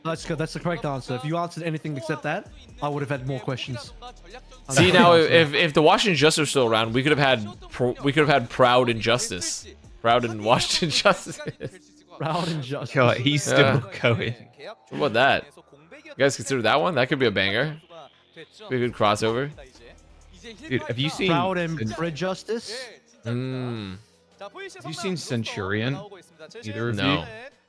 That's good. That's the correct answer. If you answered anything except that, I would have had more questions. See now, if the Washington Justice was still around, we could have had Proud Injustice. Proud and Washington Justice. Proud and just. God, he's still Yeah. going. What about that? You guys consider that one? That could be a banger. Be a good crossover. Dude, have you seen? Proud and Prejudice. Mmm. Have you seen Centurion? Either of No. you?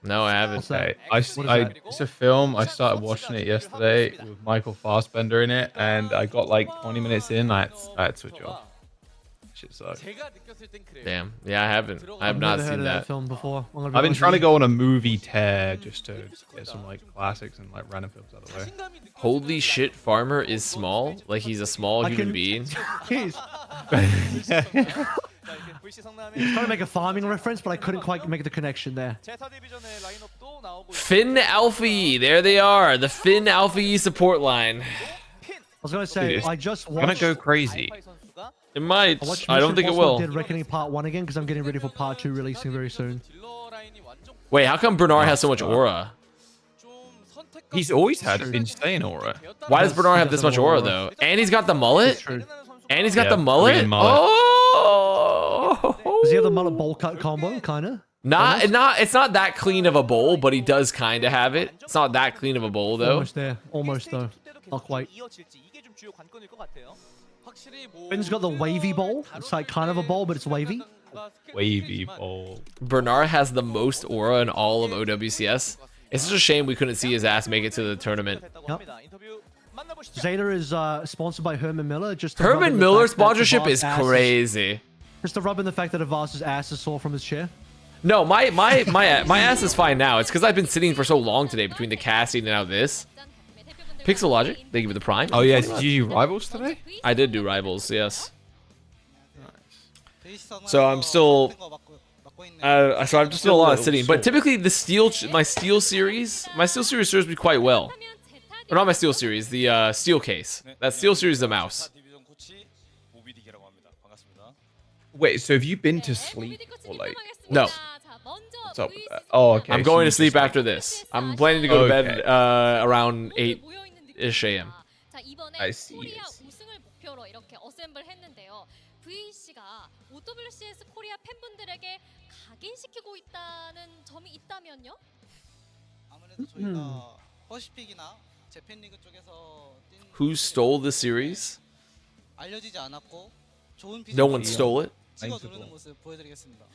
No, I haven't. What's that? Okay, it's a film. I started watching it yesterday with Michael Fassbender in it, and I got like 20 minutes in. I had to switch off. Shit sucks. Damn. Yeah, I haven't. I have I've not never heard seen of that that. film before. I've been trying to go on a movie tear just to get some like classics and like random films out of the way. Holy shit, Farmer is small? Like he's a small I human can- being? He's trying to make a farming reference, but I couldn't quite make the connection there. Finn Alfie, there they are. The Finn Alfie support line. I was gonna say, Dude, I just Gonna watched. go crazy. It might. watched I don't Mission think it Impossible will. Dead Reckoning Part 1 again because I'm getting ready for Part 2 releasing very soon. Wait, how come Bernard has so much aura? He's always had insane aura. Why does Bernard have this much aura aura. though? And he's got the mullet? True. And he's got Yeah, the mullet? green mullet. Oh! Does he have the mullet bowl cut combo, kinda? It's not that clean of a bowl, but he does kind of have it. It's not that clean of a bowl though. Almost there. Almost though. Not quite. Finn's got the wavy bowl. It's like kind of a bowl, but it's wavy. Wavy bowl. Bernard has the most aura in all of OWCS. It's just a shame we couldn't see his ass make it to the tournament. Yep. Zeta is sponsored by Herman Miller. Just to rub in Herman the Miller's fact that sponsorship Avast is ass crazy. Just to rub in the fact that Avast's ass is sore from his chair. No, my ass is fine now. It's because I've been sitting for so long today between the casting and now this. Pixel Logic, thank you for the prime. Oh yeah, did you do Rivals today? I did do Rivals, yes. So I'm still, so I'm just doing a lot of sitting. But typically the my Steel series serves me quite well. Or not my Steel Series, the Steel case. That Steel Series is a mouse. 디비전 코치 오비딕이라고 합니다. 반갑습니다. Wait, so have you been to sleep or like? No. What's up with that? Oh, okay. I'm so going you to sleep just, after this. I'm planning to go to bed Okay. around 8-ish a.m. 자, 이번에 I see, 코리아 I see. 우승을 목표로 이렇게 어셈블 했는데요. VC가 OWCS 코리아 팬분들에게 각인시키고 있다는 점이 있다면요? 아무래도 저희가 퍼시픽이나 재팬리그 쪽에서 뛴 Who stole the series? 알려지지 않았고 좋은 No one stole it. 찍어 누르는 모습 보여드리겠습니다.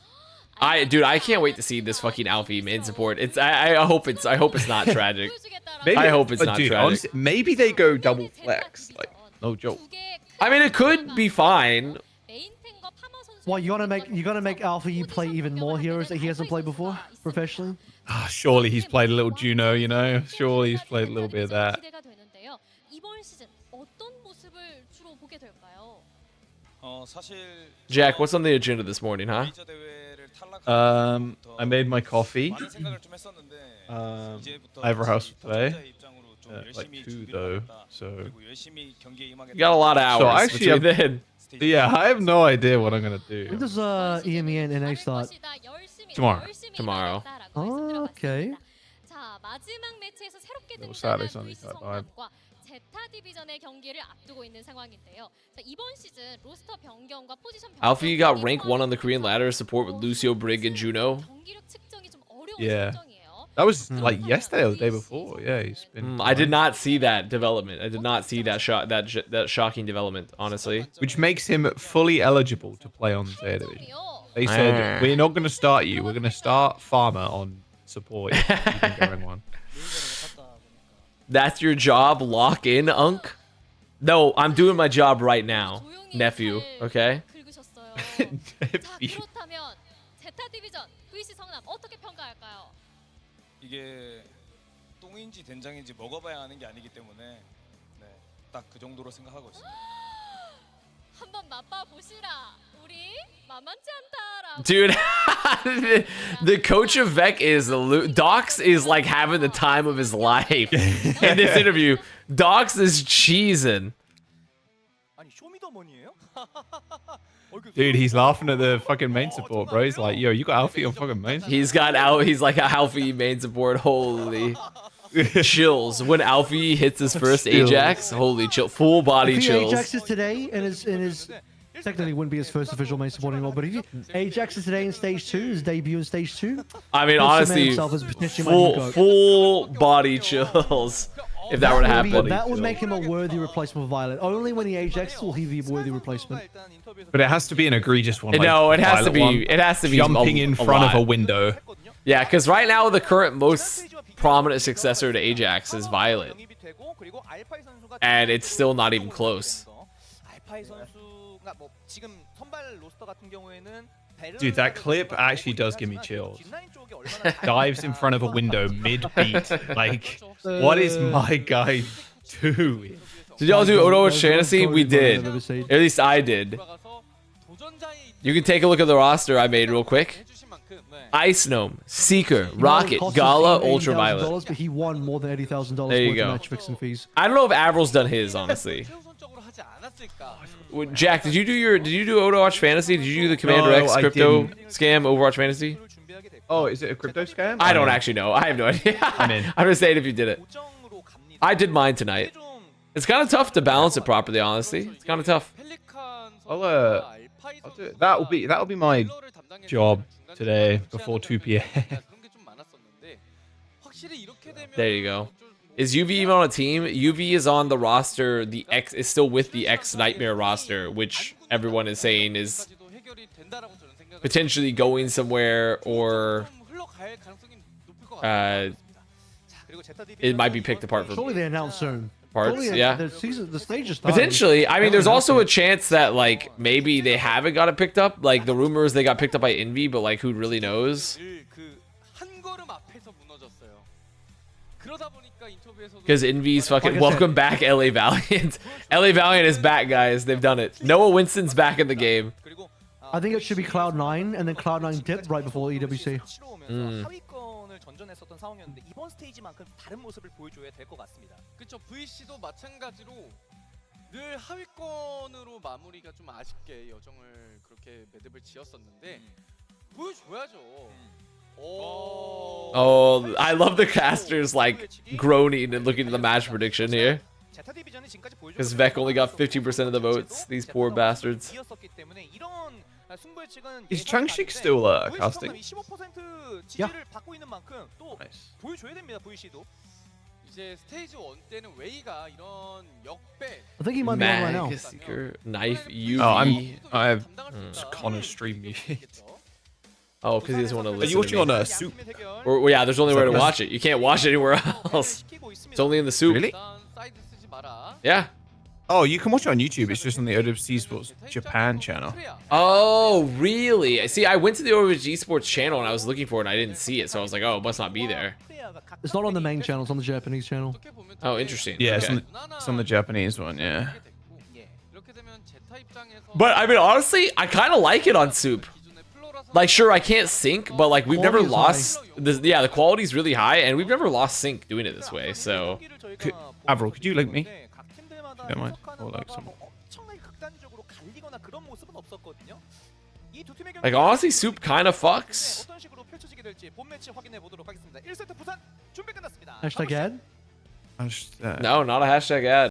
Dude, I can't wait to see this fucking Alfie main support. I hope it's not tragic. Maybe, I hope it's not dude, tragic. honestly, maybe they go double flex. Like, no joke. I mean, it could be fine. Well, you're gonna make Alpha you play even more heroes that he hasn't played before professionally. Ah, surely he's played a little Juno, you know. Surely he's played a little bit of that. 이번 시즌 어떤 모습을 주로 보게 될까요? 사실 Jack, what's on the agenda this morning, huh? 메이저 대회를 탈락한 I made my coffee. 많은 생각을 좀 했었는데 이제부터 I have rehearsal today. 선수의 입장으로 좀 Like 열심히 2 준비를 though. 하겠다. So 그리고 열심히 경기에 임하겠다. You got a lot of So hours actually, between then. yeah, I have no idea what I'm gonna When do. does EMEA and NA start? Tomorrow. Tomorrow. Oh, okay. 자, 마지막 매치에서 새롭게 Little 등장한 Saturday, Sunday VC type vibe. 성남과 제타 디비전의 경기를 앞두고 있는 상황인데요. 자, 이번 시즌 로스터 변경과 포지션 변경 Alfie got rank 1 on the Korean ladder support with Lucio, Brig, and Juno. 경기력 측정이 좀 어려운 Yeah. 설정이에요. That was like yesterday or the day before. Yeah, he's been. I did not see that development. I did not see that that shocking development, honestly. Which makes him fully eligible to play on the division. They said we're not gonna start you. We're gonna start Farmer on support. If you can go in one. That's your job, lock in, Unk? No, I'm doing my job right now, nephew, okay? 긁으셨어요. 자, 그렇다면 제타 디비전 VC 성남 어떻게 평가할까요? 이게 똥인지 된장인지 먹어봐야 하는 게 아니기 때문에 네, 딱 그 정도로 생각하고 있습니다. 한번 맛봐 보시라. 우리 만만치 않다라고. Dude, the coach of Vec is Docs is like having the time of his life in this interview. Docs is cheesing. 아니 쇼미더머니예요? Dude, he's laughing at the fucking main support, bro. He's like, yo, you got Alfie on fucking main support? He's like a Alfie main support. Holy chills when Alfie hits his first Ajax. Holy chill, full body If he chills. Ajaxes today and his technically wouldn't be his first official main support anymore, but if he Ajaxes today in stage 2, his debut in stage 2, I mean, he'll cement honestly, himself as potentially my new GOAT. full body chills if that were to happen. That would make him a worthy replacement for Violet. Only when he Ajaxes will he be a worthy replacement. But it has to be an egregious one. No, like it has to Violet be. one, It has to be jumping in front of a lot. window. Yeah, because right now the current most prominent successor to Ajax is Violet, and it's still not even close. Dude, that clip actually does give me chills. Dives in front of a window mid-beat. Like, what is my guy doing? Did y'all do OWCS Fantasy? We did. At least I did. You can take a look at the roster I made real quick. Ice Gnome, Seeker, Rocket, Gala, Ultraviolet. But he won more than $80,000 There you worth go. of match fixing fees. I don't know if Avril's done his, honestly. Jack, did you do OWCS Fantasy? Did you do the Commander No, X I crypto didn't. scam Overwatch Fantasy? Oh, is it a crypto scam? I don't actually know. I have no idea. I'm in. I'm just saying if you did it. I did mine tonight. It's kind of tough to balance it properly, honestly. It's kind of tough. I'll do it. That'll be my job today before 2 p.m. There you go. Is UV even on a team? UV is on the roster. The X is still with the X Nightmare roster, which everyone is saying is potentially going somewhere, or it might be picked apart for Surely they announced soon. parts. Surely Yeah. The stage is started. Potentially. I mean, there's also a chance that, like, maybe they haven't got it picked up. Like, the rumor is they got picked up by Envy, but, like, who really knows? Because Envy's fucking... Like I welcome said- back, LA Valiant. LA Valiant is back, guys. They've done it. Noah Winston's back in the game. I think it should be Cloud9 and then Cloud9 dipped right before EWC. 전전했었던 상황이었는데 이번 스테이지만큼 다른 모습을 보여줘야 될 것 같습니다. 그쵸. VC도 마찬가지로 늘 하위권으로 마무리가 좀 아쉽게 여정을 그렇게 매듭을 지었었는데 보여줘야죠. Oh, I love the casters like groaning and looking at the match prediction here. 제타 디비전이 지금까지 보여준 Because Vec only got 50% of the votes. These poor bastards. 이었었기 때문에 이런 승부의 측은 Is 예상이 Changshik 가는데 still VC casting? 성남이 15% 지지를 받고 있는 만큼 또 Nice. 보여줘야 됩니다. VC도. 이제 스테이지 1 때는 웨이가 이런 역배 I think he might be on right now. Mag Seeker, Knife, UV. Oh, I have 음. Connor's stream muted. Oh, because he doesn't want to Are listen you watching to me. on Soup? Or, well, yeah, there's only way to Is that- watch it. You can't watch it anywhere else. It's only in the soup. Really? 일단 사이드 쓰지 마라. Yeah. Oh, you can watch it on YouTube. It's just on the OWCS Sports Japan channel. Oh, really? See, I went to the OWG Sports channel and I was looking for it and I didn't see it. So I was like, oh, it must not be there. It's not on the main channel. It's on the Japanese channel. 어떻게 보면 Oh, 되게 interesting. Yeah, Okay. it's on the Japanese one. Yeah. 하게 됐고, 이렇게 되면 제타 입장에서 But I mean, honestly, I kind of like it on soup. 기존의 플로라 Like, sure, I can't sync, but like, we've never Quality is lost. Yeah, the quality's really high, and we've never lost sync doing it this way. So, Avril, could you link me? don't mind. Or like some- 엄청나게 극단적으로 갈리거나 그런 모습은 없었거든요. 이 두 팀의 경기 like, honestly, soup kind of fucks. 어떤 식으로 펼쳐지게 될지 본 매치 확인해 보도록 하겠습니다. 1세트 부산 준비 끝났습니다. Hashtag ad. I just, No, not a hashtag ad.